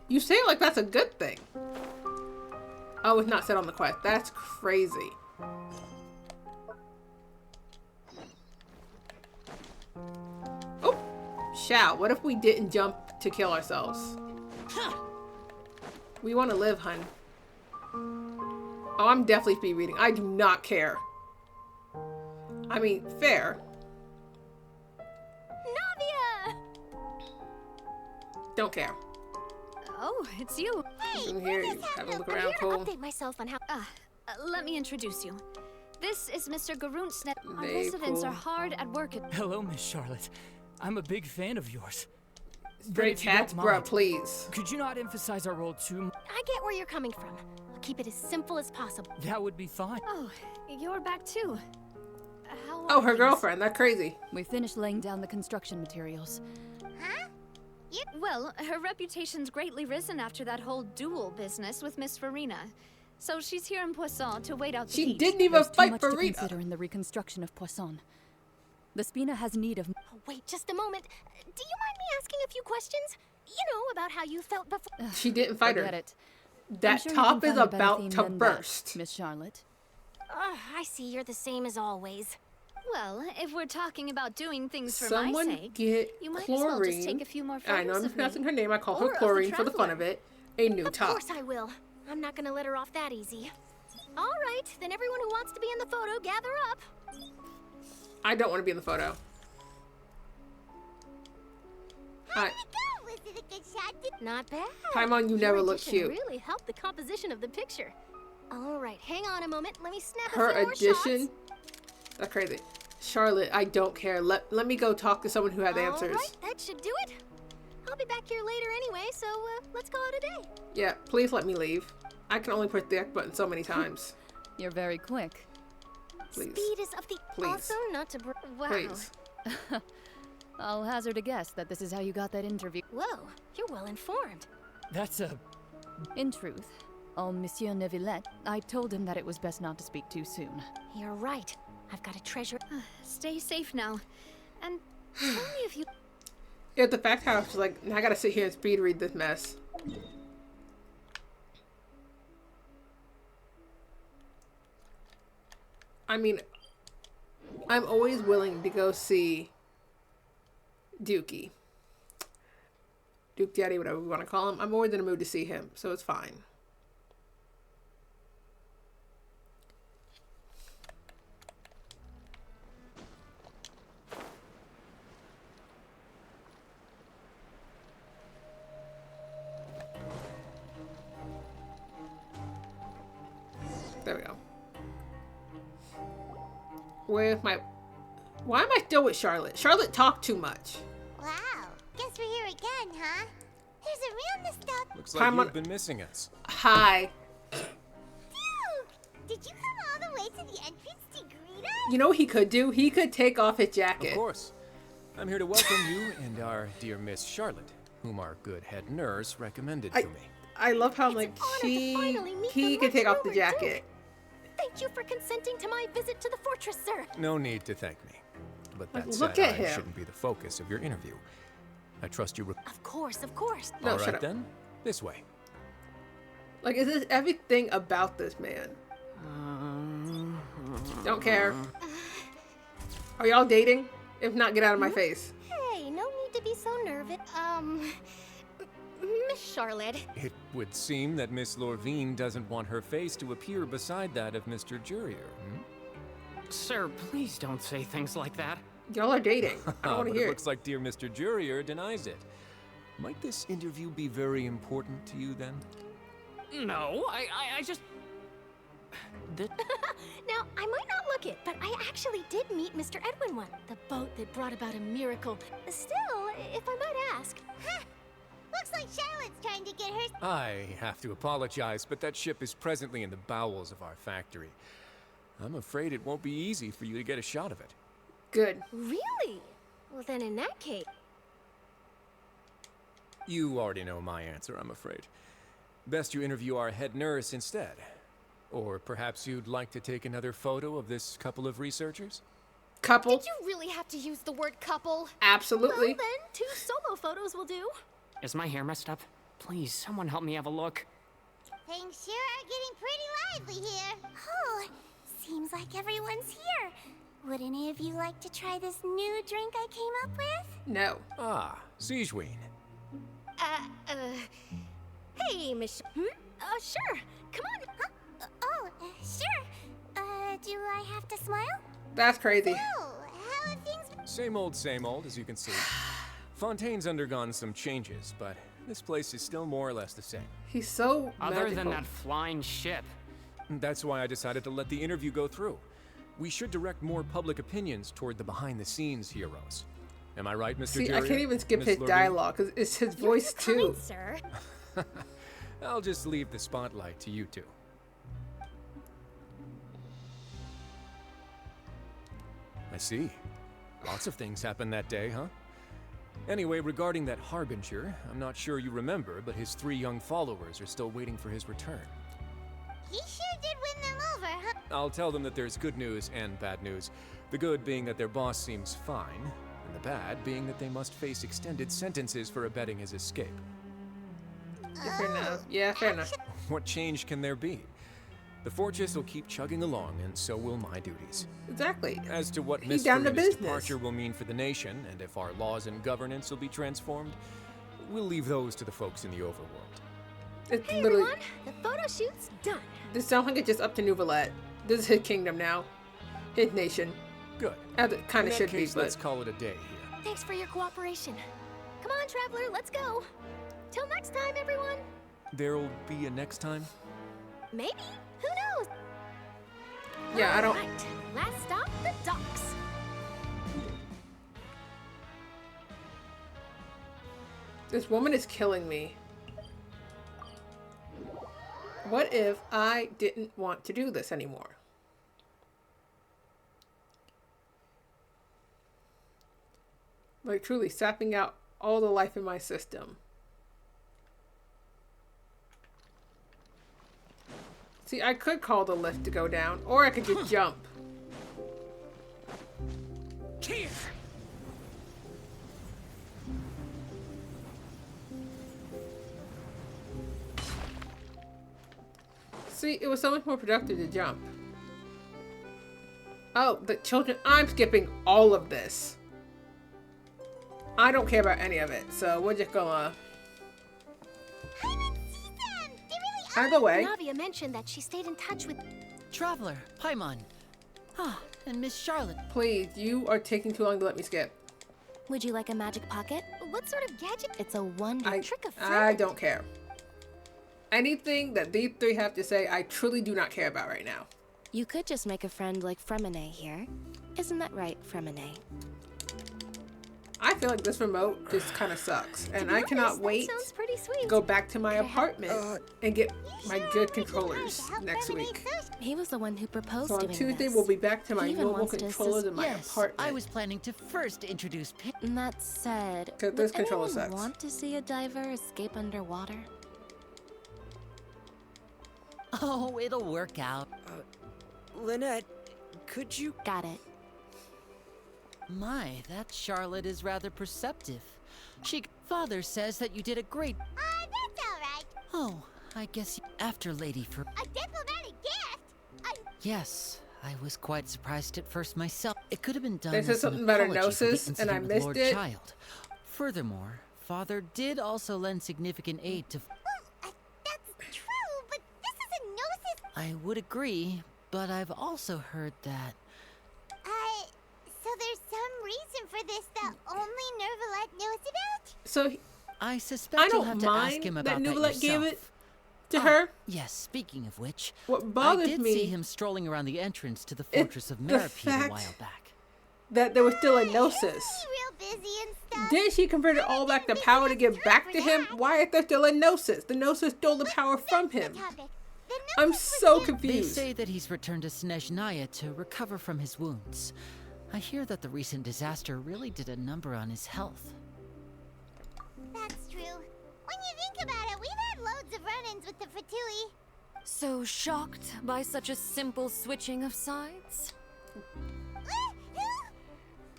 You say it like that's a good thing. Oh, it's not set on the quest. That's crazy. Oh, Shao, what if we didn't jump to kill ourselves? We want to live, hun. Oh, I'm definitely speed reading. I do not care. I mean, fair. Navia! Don't care. Oh, it's you. Hey, In here, you have a look around, cool. Update myself on how. Let me introduce you. This is Mr. Garunt's. Our They residents cool. are hard at work. Hello, Miss Charlotte. I'm a big fan of yours. But Stray if you cats, don't bruh, mind, please. Could you not emphasize our role too much? I get where you're coming from. I'll keep it as simple as possible. That would be fine. Oh, you're back too. How Oh, are her things? girlfriend. That's crazy. We finished laying down the construction materials. Huh? Well, her reputation's greatly risen after that whole duel business with Miss Furina. So she's here in Poisson to wait out the She heat. didn't even There's too fight much to Furina. consider in the reconstruction of Poisson. The Spina has need of... Oh, wait, just a moment. Do you mind me asking a few questions? You know, about how you felt before. She didn't fight her. Forget it. I'm That sure you top can is find a better about theme to than that, burst. Miss Charlotte. I see you're the same as always. Well, if we're talking about doing things for Someone my sake, get you might Chlorine. as well just take a few more photos I know I'm of me. pronouncing her name. I call Or her of the Chlorine for the fun traveler. of it. A new Of top. course I will. I'm not gonna let her off that easy. All right, then everyone who wants to be in the photo, gather up. I don't want to be in the photo. How'd it go? Was it a good shot? Not bad. Paimon, you never Your look addition cute. really helped the composition of the picture. All right, hang on a moment. Let me snap Her a few more addition. shots. That's crazy. Charlotte, I don't care. Let me go talk to someone who has answers. All right, that should do it. I'll be back here later anyway, so let's call it a day. Yeah, please let me leave. I can only push the X button so many times. You're very quick. Please. Speed is of the Please. also not to wow. Please. I'll hazard a guess that this is how you got that interview. Whoa, you're well informed. That's a... In truth, Monsieur Neuvillette, I told him that it was best not to speak too soon. You're right. I've got a treasure. Stay safe now. And tell me if you... Yeah, the fact how I was like, now I gotta sit here and speed read this mess. I mean, I'm always willing to go see Dukey. Duke Daddy, whatever we want to call him. I'm always in a mood to see him, so it's fine. There we go. With my... Why am I still with Charlotte? Charlotte talked too much. Wow. Guess we're here again, huh? There's a real nostalgia. Looks like you've been missing us. Hi. Dude, did you come all the way to the entrance to greet us? You know what he could do? He could take off his jacket. Of course. I'm here to welcome you and our dear Miss Charlotte, whom our good head nurse recommended to me. I love how like he could take off the jacket. Thank you for consenting to my visit to the fortress, sir. No need to thank me. But that Look said, at I him. shouldn't be the focus of your interview. I trust you. Of course, of course. No, All shut right up. then. This way. Like, is this everything about this man? Don't care. Are y'all dating? If not, get out of my face. Hey, no need to be so nervous. Miss Charlotte. It would seem that Miss Lorvine doesn't want her face to appear beside that of Mr. Jurier. Sir, please don't say things like that. Y'all are dating. I don't want But to hear it it. looks like dear Mr. Jurier denies it. Might this interview be very important to you then? No, I just... Now, I might not look it, but I actually did meet Mr. Edwin once. The boat that brought about a miracle. Still, if I might ask. Huh. Looks like Charlotte's trying to get her... I have to apologize, but that ship is presently in the bowels of our factory. I'm afraid it won't be easy for you to get a shot of it. Good. Really? Well, then in that case... You already know my answer, I'm afraid. Best you interview our head nurse instead. Or perhaps you'd like to take another photo of this couple of researchers? Couple? Did you really have to use the word couple? Absolutely. Well, then, 2 solo photos will do. Is my hair messed up? Please, someone help me have a look. Things sure are getting pretty lively here. Oh, seems like everyone's here. Would any of you like to try this new drink I came up with? No. Ah, Zijween. Hey, Miss... sure. Come on. Huh? Sure. Do I have to smile? That's crazy. Oh, how have things been? Same old, as you can see. Fontaine's undergone some changes, but this place is still more or less the same. He's so Other magical. than that flying ship. That's why I decided to let the interview go through. We should direct more public opinions toward the behind-the-scenes heroes. Am I right, Mr. See, Jurier? I can't even skip Miss his Lorvine? dialogue because it's his voice too. Sir. I'll just leave the spotlight to you two. I see. Lots of things happened that day, huh? Anyway, regarding that Harbinger, I'm not sure you remember, but his 3 young followers are still waiting for his return. He sure did win them over, huh? I'll tell them that there's good news and bad news. The good being that their boss seems fine, and the bad being that they must face extended sentences for abetting his escape. Yeah, fair enough. Yeah, fair enough. What change can there be? The fortress will keep chugging along, and so will my duties. Exactly. As to what He's Miss down to Furina's business. departure will mean for the nation, and if our laws and governance will be transformed, we'll leave those to the folks in the overworld. It's Hey, literally. everyone. The photo shoot's done. This sounds like it's just up to Nouvellette. This is his kingdom now. His nation. Good. As it kind In of that should case, be, but. let's call it a day here. Thanks for your cooperation. Come on, traveler, let's go. Till next time, everyone. There'll be a next time? Maybe. Who knows? Yeah, I don't. Right. Last stop, the docks. This woman is killing me. What if I didn't want to do this anymore? Like, truly sapping out all the life in my system. See, I could call the lift to go down, or I could just jump. Here. See, it was so much more productive to jump. Oh, the children. I'm skipping all of this. I don't care about any of it, so we're just gonna... Either way. Navia mentioned that she stayed in touch with... Traveler, Paimon. Ah, and Miss Charlotte. Please, you are taking too long to let me skip. Would you like a magic pocket? What sort of gadget? It's a wonder trick of friend. I don't care. Anything that these three have to say, I truly do not care about right now. You could just make a friend like Fremine here. Isn't that right, Fremine? I feel like this remote just kind of sucks, and I cannot wait to go back to my apartment and get my good controllers next week. He was the one who proposed. So on doing Tuesday, this. we'll be back to my He even normal wants to controllers in my Yes, apartment. I was planning to first introduce And that said, Cause this would controller anyone sucks. want to see a diver escape underwater? Oh, it'll work out. Lynette, could you... Got it. My, that Charlotte is rather perceptive. Father says that you did a great... That's alright. Oh, I guess after Lady for... A diplomatic gift? Yes, I was quite surprised at first myself. It could have been done They said as an something about apology for the Gnosis, and I incident with missed Lord it. Child. Furthermore, Father did also lend significant aid to... That's true, but this is a Gnosis... I would agree, but I've also heard that... So there's some reason for this that only Nervalette knows about? So I suspect I you'll don't have to mind ask him that about that Neuvillette gave yourself. it to her. Yes, speaking of which, What bothers I did me see him strolling around the entrance to the fortress of Meripede a while back. That there was still a Gnosis. Real busy and stuff. Didn't she convert it all back to power to give back to him? Why is there still a Gnosis? The Gnosis stole the power from him. I'm so They confused. say that he's returned to Snezhnaya to recover from his wounds. I hear that the recent disaster really did a number on his health. That's true. When you think about it, we've had loads of run-ins with the Fatui. So shocked by such a simple switching of sides?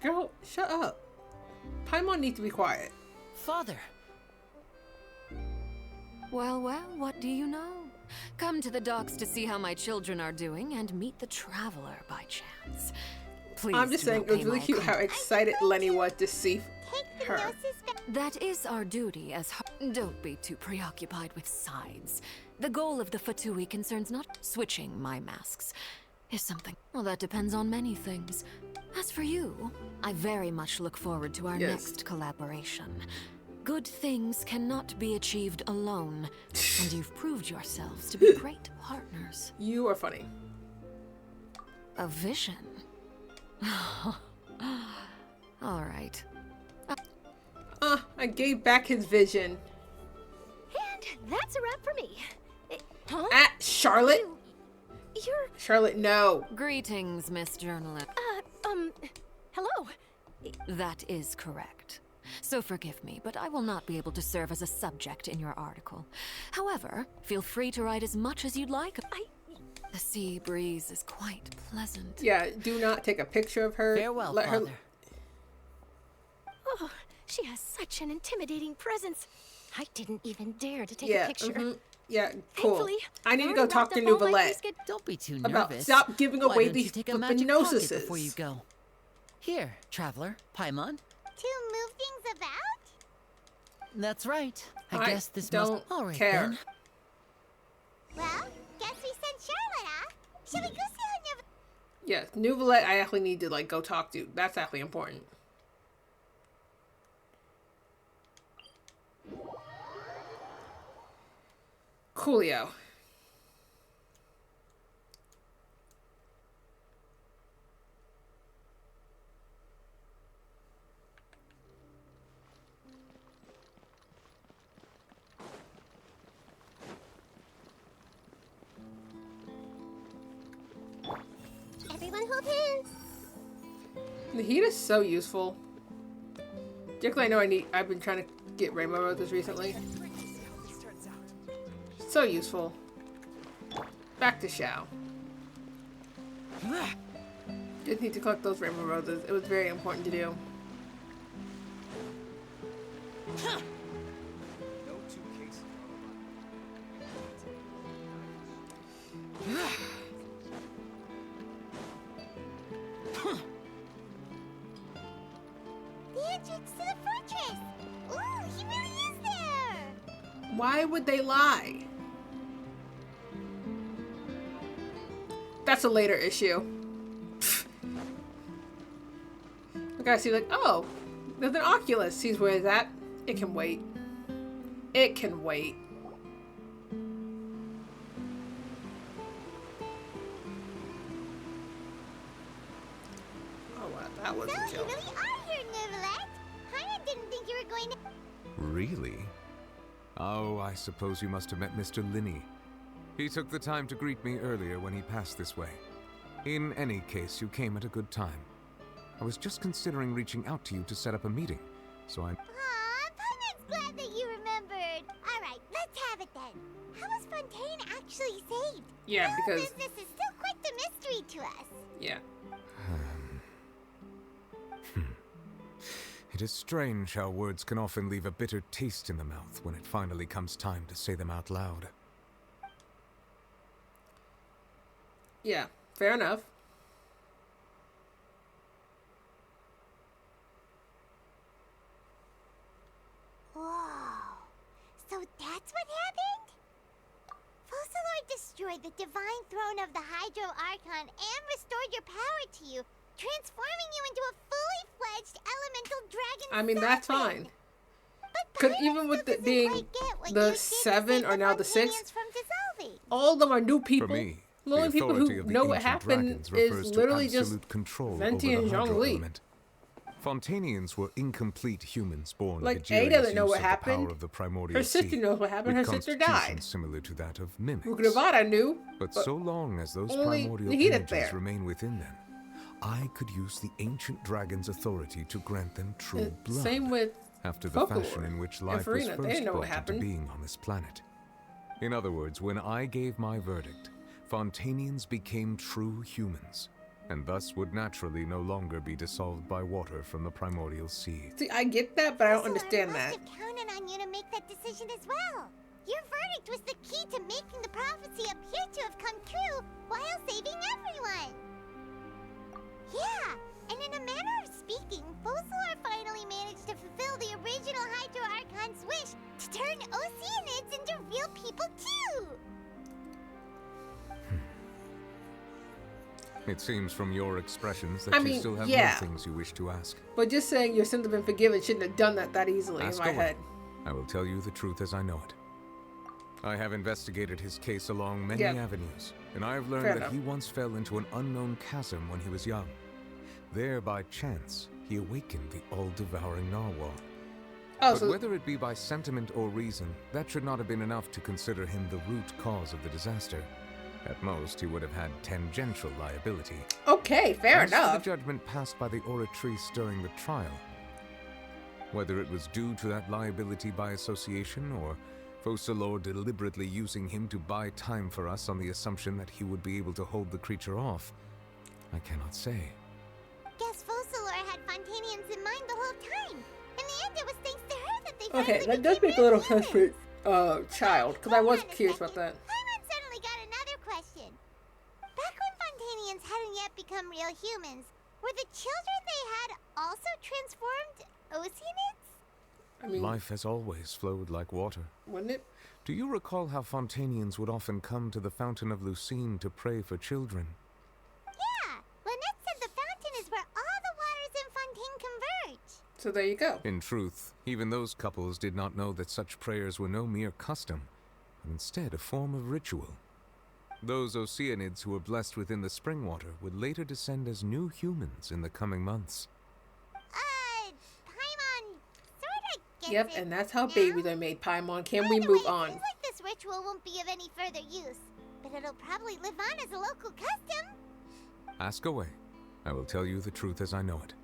Girl, shut up. Paimon needs to be quiet. Father. Well, what do you know? Come to the docks to see how my children are doing and meet the traveler by chance. Please I'm just do saying, not it was pay really my cute how excited Lenny was to see her. That is our duty as Don't be too preoccupied with sides. The goal of the Fatui concerns not switching my masks. Is something. Well, that depends on many things. As for you, I very much look forward to our next collaboration. Good things cannot be achieved alone, and you've proved yourselves to be great partners. You are funny. A vision? All right. I gave back his vision. And that's a wrap for me. Huh? At Charlotte? You're... Charlotte, no. Greetings, Miss Journalist. Hello. That is correct. So forgive me, but I will not be able to serve as a subject in your article. However, feel free to write as much as you'd like. The sea breeze is quite pleasant. Yeah, do not take a picture of her. Farewell, Let Father. her. Oh, she has such an intimidating presence. I didn't even dare to take Yeah, a picture. Yeah, cool. Thankfully, I need to go talk to Neuvillette. Don't be too About nervous. stop giving Why away don't you these take a flippin' magic pocket Gnosises. before you go? Here, traveler, Paimon. To move things about? That's right. I guess this don't must. All right care. then. Well, guess we sent Charlotte, huh? Shall we go see how Yes, Neuvillette I actually need to like go talk to. That's actually important. Coolio. Everyone hold hands. The heat is so useful. Particularly, I know I've been trying to get rainbow roses recently. So useful. Back to Xiao. Did need to collect those rainbow roses. It was very important to do. The entrance to the fortress! Ooh, he really is there! Why would they lie? That's a later issue. The guy see like, oh, there's an Oculus. Sees where it's at. It can wait. It can wait. Oh wow, that was a So you joke. really are here, Neuvillette. Paimon didn't think you were going to... Really? Oh, I suppose you must have met Mr. Linney. He took the time to greet me earlier when he passed this way. In any case, you came at a good time. I was just considering reaching out to you to set up a meeting, so I... Aw, Paimon's glad that you remembered. Alright, let's have it then. How was Fontaine actually saved? Yeah, The whole because... business is still quite the mystery to us. Yeah. It is strange how words can often leave a bitter taste in the mouth when it finally comes time to say them out loud. Yeah, fair enough. Whoa. So that's what happened? Focalor destroyed the divine throne of the Hydro Archon and restored your power to you, transforming you into a fully fledged elemental dragon. I mean, that's sovereign. fine. Because even with it being the 7 or now the 6, all of them are new people. For me, the only people authority who of the know what ancient happened dragons refers is to literally just absolute control Venti over and the hydro Zhongli. element. Fontanians were incomplete humans born Like, of Ada Egeria's doesn't know use what of the happened. power of the primordial Her sister sea, knows what happened. with Her sister died. constitutions similar to that of mimics. Rugravada knew. But so long as those only primordial Nahida energies there. remain within them, I could use the ancient dragon's authority to grant them true blood. Same with after the Focalor fashion in which and life was Furina. They first didn't know what brought into happened. being on this planet. In other words, when I gave my verdict, Fontanians became true humans, and thus would naturally no longer be dissolved by water from the primordial sea. See, I get that, but I don't understand must that. have counted on you to make that decision as well. Your verdict was the key to making the prophecy appear to have come true while saving everyone. Yeah, and in a manner of speaking, Focalor finally managed to fulfill the original Hydro Archon's wish to turn Oceanids into real people too. It seems from your expressions that I you mean, still have yeah. more things you wish to ask. But just saying your sins have been forgiven shouldn't have done that easily Ask in my away. head. I will tell you the truth as I know it. I have investigated his case along many Yep. avenues, and I have learned Fair that enough. he once fell into an unknown chasm when he was young. There, by chance, he awakened the all-devouring narwhal. Oh, But so whether it be by sentiment or reason, that should not have been enough to consider him the root cause of the disaster. At most, he would have had tangential liability. okay, fair As for enough. the judgment passed by the Oratrice during the trial, whether it was due to that liability by association or Focalor deliberately using him to buy time for us on the assumption that he would be able to hold the creature off, I cannot say. Guess Focalor had Fontanians in mind the whole time. In the end, it was thanks to her that they Okay, finally that does became make a little real sense humans. for child, because I was Hold on a curious second. about that. Paimon suddenly got another question. Back when Fontanians hadn't yet become real humans, were the children they had also transformed Oceanids? I mean, Life has always flowed like water. wouldn't it? Do you recall how Fontanians would often come to the Fountain of Lucine to pray for children? Yeah, Lynette said the fountain is where all the waters in Fontaine converge. So there you go. In truth, even those couples did not know that such prayers were no mere custom, but instead a form of ritual. Those Oceanids who were blessed within the spring water would later descend as new humans in the coming months. Paimon sorta gets Yep, it and that's how now. babies are made, Paimon. Can we By the way, move on? It seems like this ritual won't be of any further use, but it'll probably live on as a local custom. Ask away. I will tell you the truth as I know it.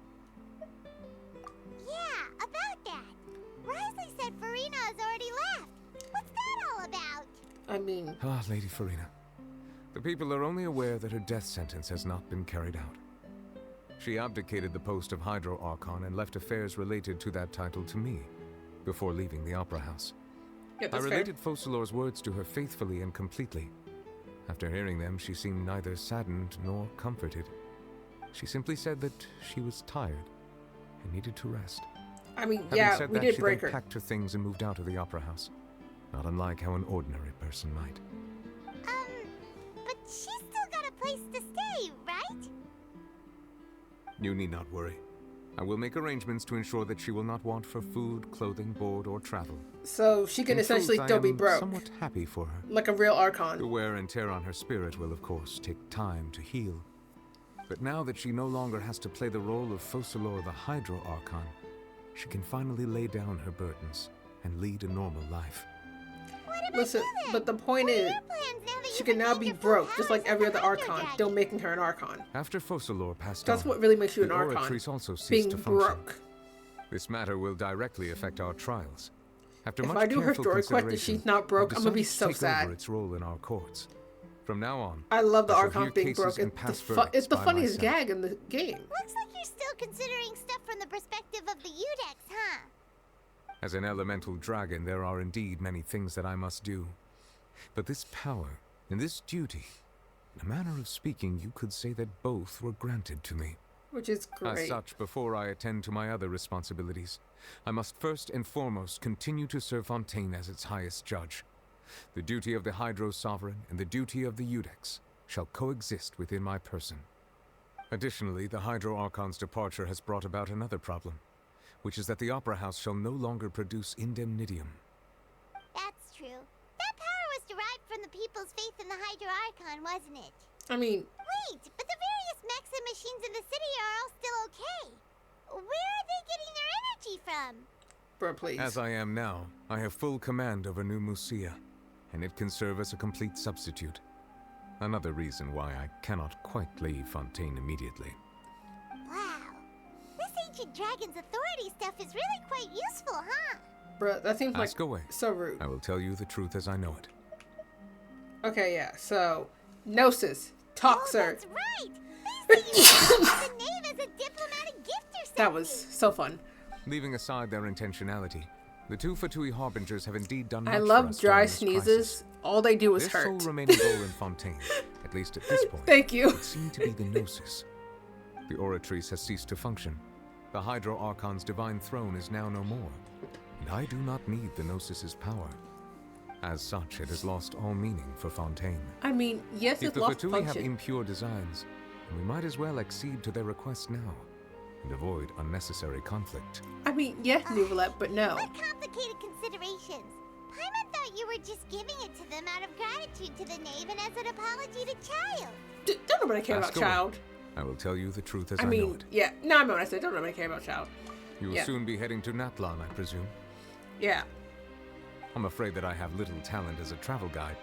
Yeah, about I mean... Ah, Lady Furina. The people are only aware that her death sentence has not been carried out. She abdicated the post of Hydro Archon and left affairs related to that title to me before leaving the Opera House. Yeah, I related Focalor's words to her faithfully and completely. After hearing them, she seemed neither saddened nor comforted. She simply said that she was tired and needed to rest. I mean, Having yeah, said we that, did she break then her. packed her things and moved out of the Opera House. Not unlike how an ordinary person might. But she's still got a place to stay, right? You need not worry. I will make arrangements to ensure that she will not want for food, clothing, board, or travel. So she can In essentially truth, still I be am broke. somewhat happy for her. Like a real Archon. The wear and tear on her spirit will, of course, take time to heal. But now that she no longer has to play the role of Focalor the Hydro Archon, she can finally lay down her burdens and lead a normal life. Listen, but the point is, she can now be broke, just like every other Archon, still making her an Archon. After Focalor passed That's on, what really makes you an the Archon, Oratrice also ceased being to function. broke. This matter will directly affect our trials. After If much I do her careful story quest and consideration, she's not broke, I've I'm gonna be decided so to take sad. over its role in our courts. From now on, I love the I shall Archon hear being cases broke. and It's pass the, verdicts it's the by funniest myself. gag in the game. Looks like you're still considering stuff from the perspective of the Udex, huh? As an elemental dragon, there are indeed many things that I must do. But this power and this duty, in a manner of speaking, you could say that both were granted to me. Which is great. As such, before I attend to my other responsibilities, I must first and foremost continue to serve Fontaine as its highest judge. The duty of the Hydro Sovereign and the duty of the Udex shall coexist within my person. Additionally, the Hydro Archon's departure has brought about another problem, which is that the Opera House shall no longer produce indemnitium. That's true. That power was derived from the people's faith in the Hydro Archon, wasn't it? I mean... Wait, but the various mechs and machines in the city are all still okay. Where are they getting their energy from? Bro, please. As I am now, I have full command over New Musia, and it can serve as a complete substitute. Another reason why I cannot quite leave Fontaine immediately. Wow. This ancient dragon's authority stuff is really quite useful, huh? Bro, that seems Ask away. So rude. I will tell you the truth as I know it. Okay, yeah, so... Gnosis. Toxer. That's right! They say you can use the name as a diplomatic gift or something! That was so fun. Leaving aside their intentionality, the two Fatui Harbingers have indeed done much I for love us dry during this sneezes. crisis. All they do is Their hurt. sole remaining goal in Fontaine, at least at this point, Thank you. would seem to be the Gnosis. The Oratrice has ceased to function. The Hydro Archon's divine throne is now no more, and I do not need the Gnosis's power. As such, it has lost all meaning for Fontaine. I mean, yes, If it's the lost Fatui have function. impure designs, then we might as well accede to their request now, and avoid unnecessary conflict. I mean, yes, Nouvellette, but no. What complicated considerations? Paimon thought you were just giving it to them out of gratitude to the knave and as an apology to Child. Don't nobody care about Ask away. Child. I will tell you the truth as I I know mean, it. yeah. No, I know what I said. Don't nobody care about Child. You will yeah. soon be heading to Natlan, I presume. Yeah. I'm afraid that I have little talent as a travel guide,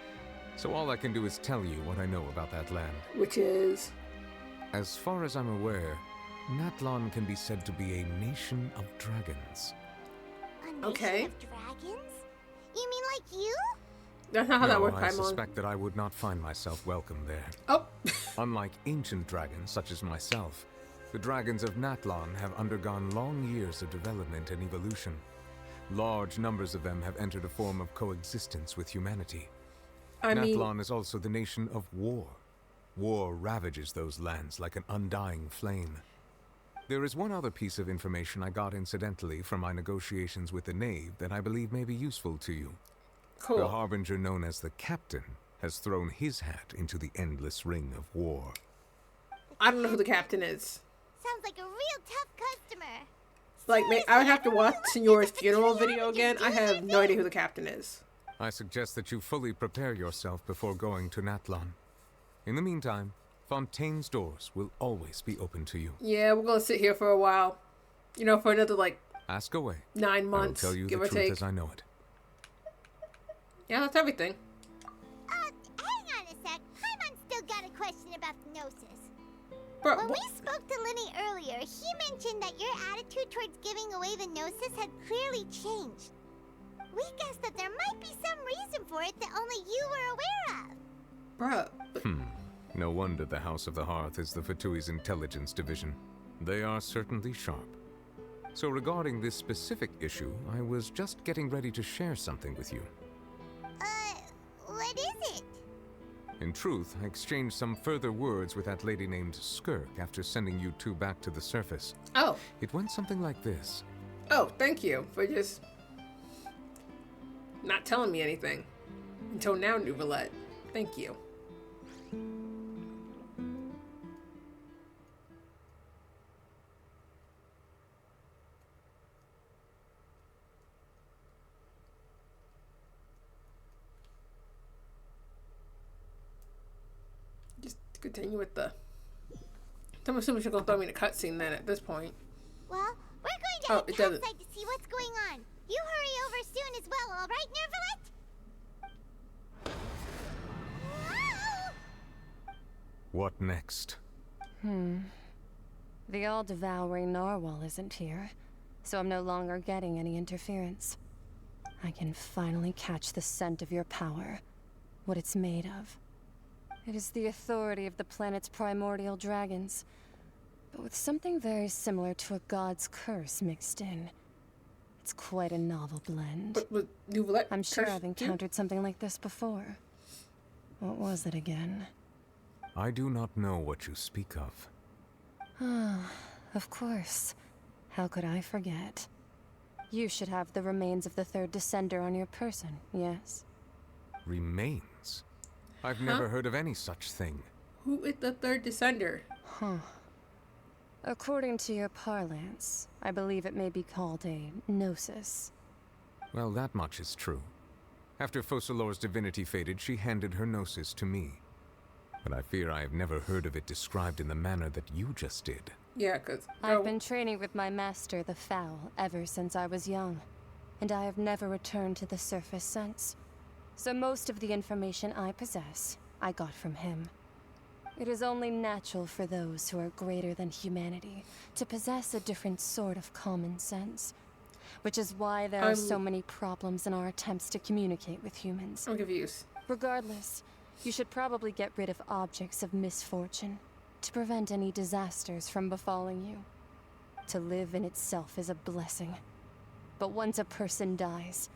so all I can do is tell you what I know about that land. Which is? As far as I'm aware, Natlan can be said to be a nation of dragons. A nation Okay. of dragons? You mean like you? That's not how that works, I Paimon. suspect that I would not find myself welcome there. Oh. Unlike ancient dragons such as myself, the dragons of Natlan have undergone long years of development and evolution. Large numbers of them have entered a form of coexistence with humanity. Natlan is also the nation of war. War ravages those lands like an undying flame. There is one other piece of information I got incidentally from my negotiations with the Knave that I believe may be useful to you. Cool. The Harbinger known as the Captain has thrown his hat into the endless ring of war. I don't know who the captain is. Sounds like a real tough customer. Like, I would have to watch Signora's funeral video again. I have no idea who the captain is. I suggest that you fully prepare yourself before going to Natlan. In the meantime, Fontaine's doors will always be open to you. Yeah, we're gonna sit here for a while. You know, for another, like, Ask away. 9 months, I will tell you give the or truth take. as I know it. Yeah, that's everything. Hang on a sec. Paimon's still got a question about the Gnosis. Bro, when we spoke to Linny earlier, he mentioned that your attitude towards giving away the Gnosis had clearly changed. We guessed that there might be some reason for it that only you were aware of. Bruh. No wonder the House of the Hearth is the Fatui's intelligence division. They are certainly sharp. So regarding this specific issue, I was just getting ready to share something with you. What is it? In truth, I exchanged some further words with that lady named Skirk after sending you two back to the surface. Oh. It went something like this. Oh, thank you for just not telling me anything. Until now, Nouvellette. Thank you. Just continue with the... I'm assuming she's gonna throw me in a cutscene then at this point. Well, we're going to head topside to see what's going on. You hurry over soon as well, all right, Nouvellette? What next? The all-devouring narwhal isn't here, so I'm no longer getting any interference. I can finally catch the scent of your power, what it's made of. It is the authority of the planet's primordial dragons, but with something very similar to a god's curse mixed in. It's quite a novel blend. I'm sure I've encountered something like this before. What was it again? I do not know what you speak of. Ah, of course. How could I forget? You should have the remains of the third descender on your person, yes? Remains? I've never heard of any such thing. Who is the third descender? According to your parlance, I believe it may be called a gnosis. Well, that much is true. After Focalor's divinity faded, she handed her gnosis to me. But I fear I have never heard of it described in the manner that you just did. Yeah, because... I've been training with my master, the Fowl, ever since I was young. And I have never returned to the surface since. So most of the information I possess, I got from him. It is only natural for those who are greater than humanity to possess a different sort of common sense. Which is why there are so many problems in our attempts to communicate with humans. I'm confused. Regardless, you should probably get rid of objects of misfortune to prevent any disasters from befalling you. To live in itself is a blessing. But once a person dies,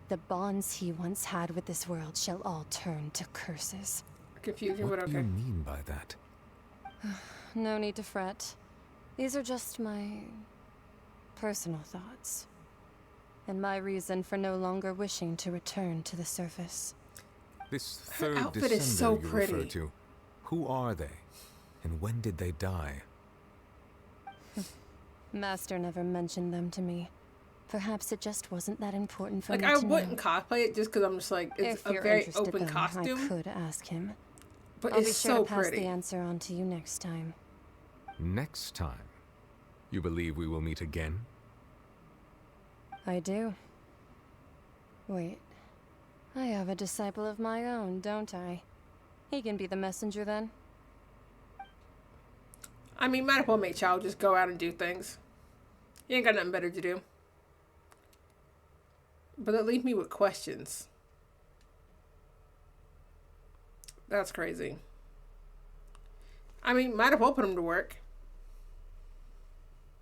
the bonds he once had with this world shall all turn to curses. Confusion, but okay. What do you mean by that? No need to fret. These are just my personal thoughts. And my reason for no longer wishing to return to the surface. This third outfit descender is so you pretty. refer to, who are they? And when did they die? Master never mentioned them to me. Perhaps it just wasn't that important for like, me I to wouldn't know. cosplay it just because I'm just like, it's If a you're very interested, open though, costume. I could ask him. But I'll it's be sure so to pass pretty. the answer on to you next time. Next time? You believe we will meet again? I do. Wait. I have a disciple of my own, don't I? He can be the messenger then. I mean, might as well make Chow just go out and do things. He ain't got nothing better to do. But it leaves me with questions. That's crazy. I mean, might as well put him to work.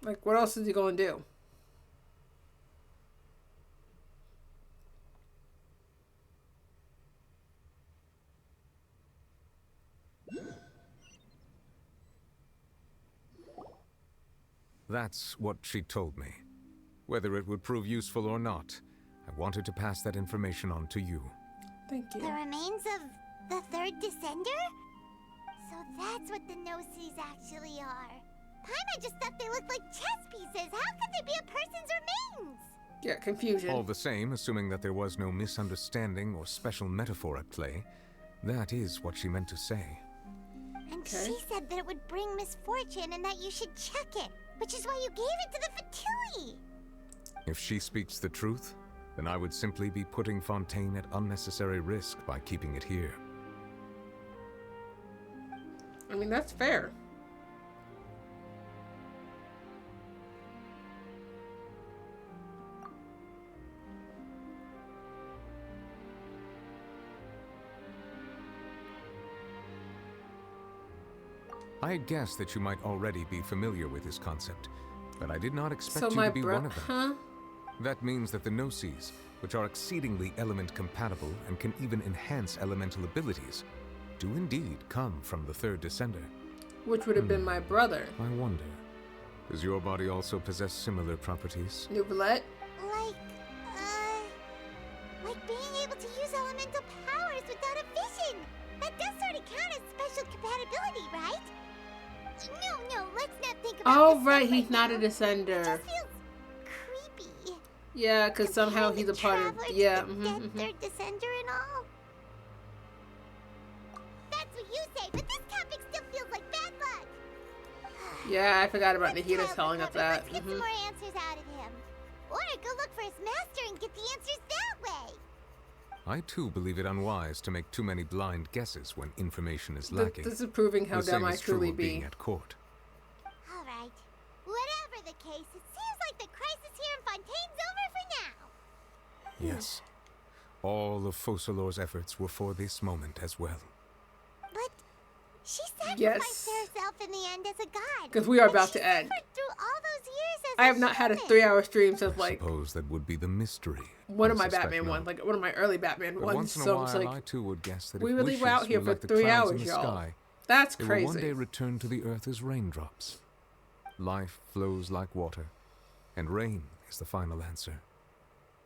Like, what else is he going to do? That's what she told me. Whether it would prove useful or not, I wanted to pass that information on to you. Thank you. The remains of the third descender? So that's what the Gnosis actually are. Paimon just thought they looked like chess pieces. How could they be a person's remains? Yeah, confusion. All the same, assuming that there was no misunderstanding or special metaphor at play, that is what she meant to say. And she said that it would bring misfortune and that you should check it, which is why you gave it to the Fatui. If she speaks the truth, then I would simply be putting Fontaine at unnecessary risk by keeping it here. I mean, that's fair. I had guessed that you might already be familiar with this concept, but I did not expect So you my to be one of them. Huh? That means that the Gnosis, which are exceedingly element compatible and can even enhance elemental abilities, do indeed come from the third descender. Which would have been my brother. I wonder, does your body also possess similar properties? Neuvillette? Like being able to use elemental powers without a vision. That does sort of count as special compatibility, right? No, let's not think about Oh, this right, stuff he's right not now. a descender. It just feels creepy. Yeah, because somehow he's a part of. Yeah. Third descender and all. That's what you say, but this topic still feels like bad luck. Yeah, I forgot about Nahida telling us that. Let's get some more answers out of him. Or go look for his master and get the answers that way. I too believe it unwise to make too many blind guesses when information is lacking. This is proving how the dumb same I is true truly of be. being at court. All right. Whatever the case, it seems like the crisis here in Fontaine's over for now. Yes. All of Focalor's efforts were for this moment as well. But she sacrificed herself in the end as a god. Because we are about to end. Through all those years as I have not had a 3-hour stream since like Suppose that would be the mystery. one of I my suspect Batman not. ones, like one of my early Batman But ones. once in a So while, it's like I too would guess that we if really were out wishes here were for like the 3 clouds in hours, the y'all. sky, That's they crazy. will one day return to the earth as raindrops. Life flows like water, and rain is the final answer.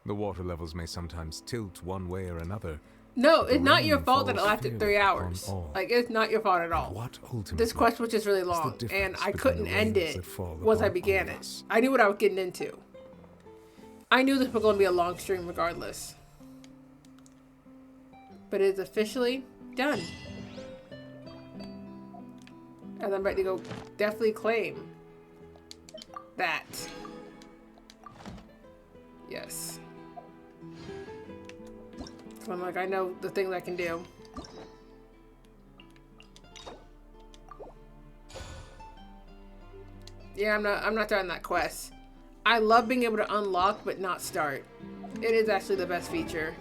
The water levels may sometimes tilt one way or another. No, but the it's not your rain fault that it falls lasted 3 fairly upon hours. all. Like, it's not your fault at all. What ultimately This quest was just really is the long, and difference I between couldn't the end rains it that fall once I upon began all of it. us? I knew what I was getting into. I knew this was going to be a long stream regardless. But it is officially done. And I'm ready to go definitely claim that. Yes. So I'm like, I know the things I can do. Yeah, I'm not starting that quest. I love being able to unlock but not start. It is actually the best feature.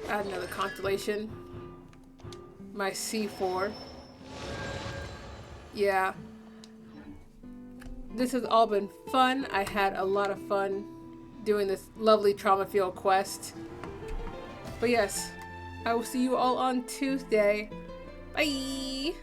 Add another constellation. My C4. Yeah. This has all been fun. I had a lot of fun doing this lovely trauma-filled quest. But yes, I will see you all on Tuesday. Bye!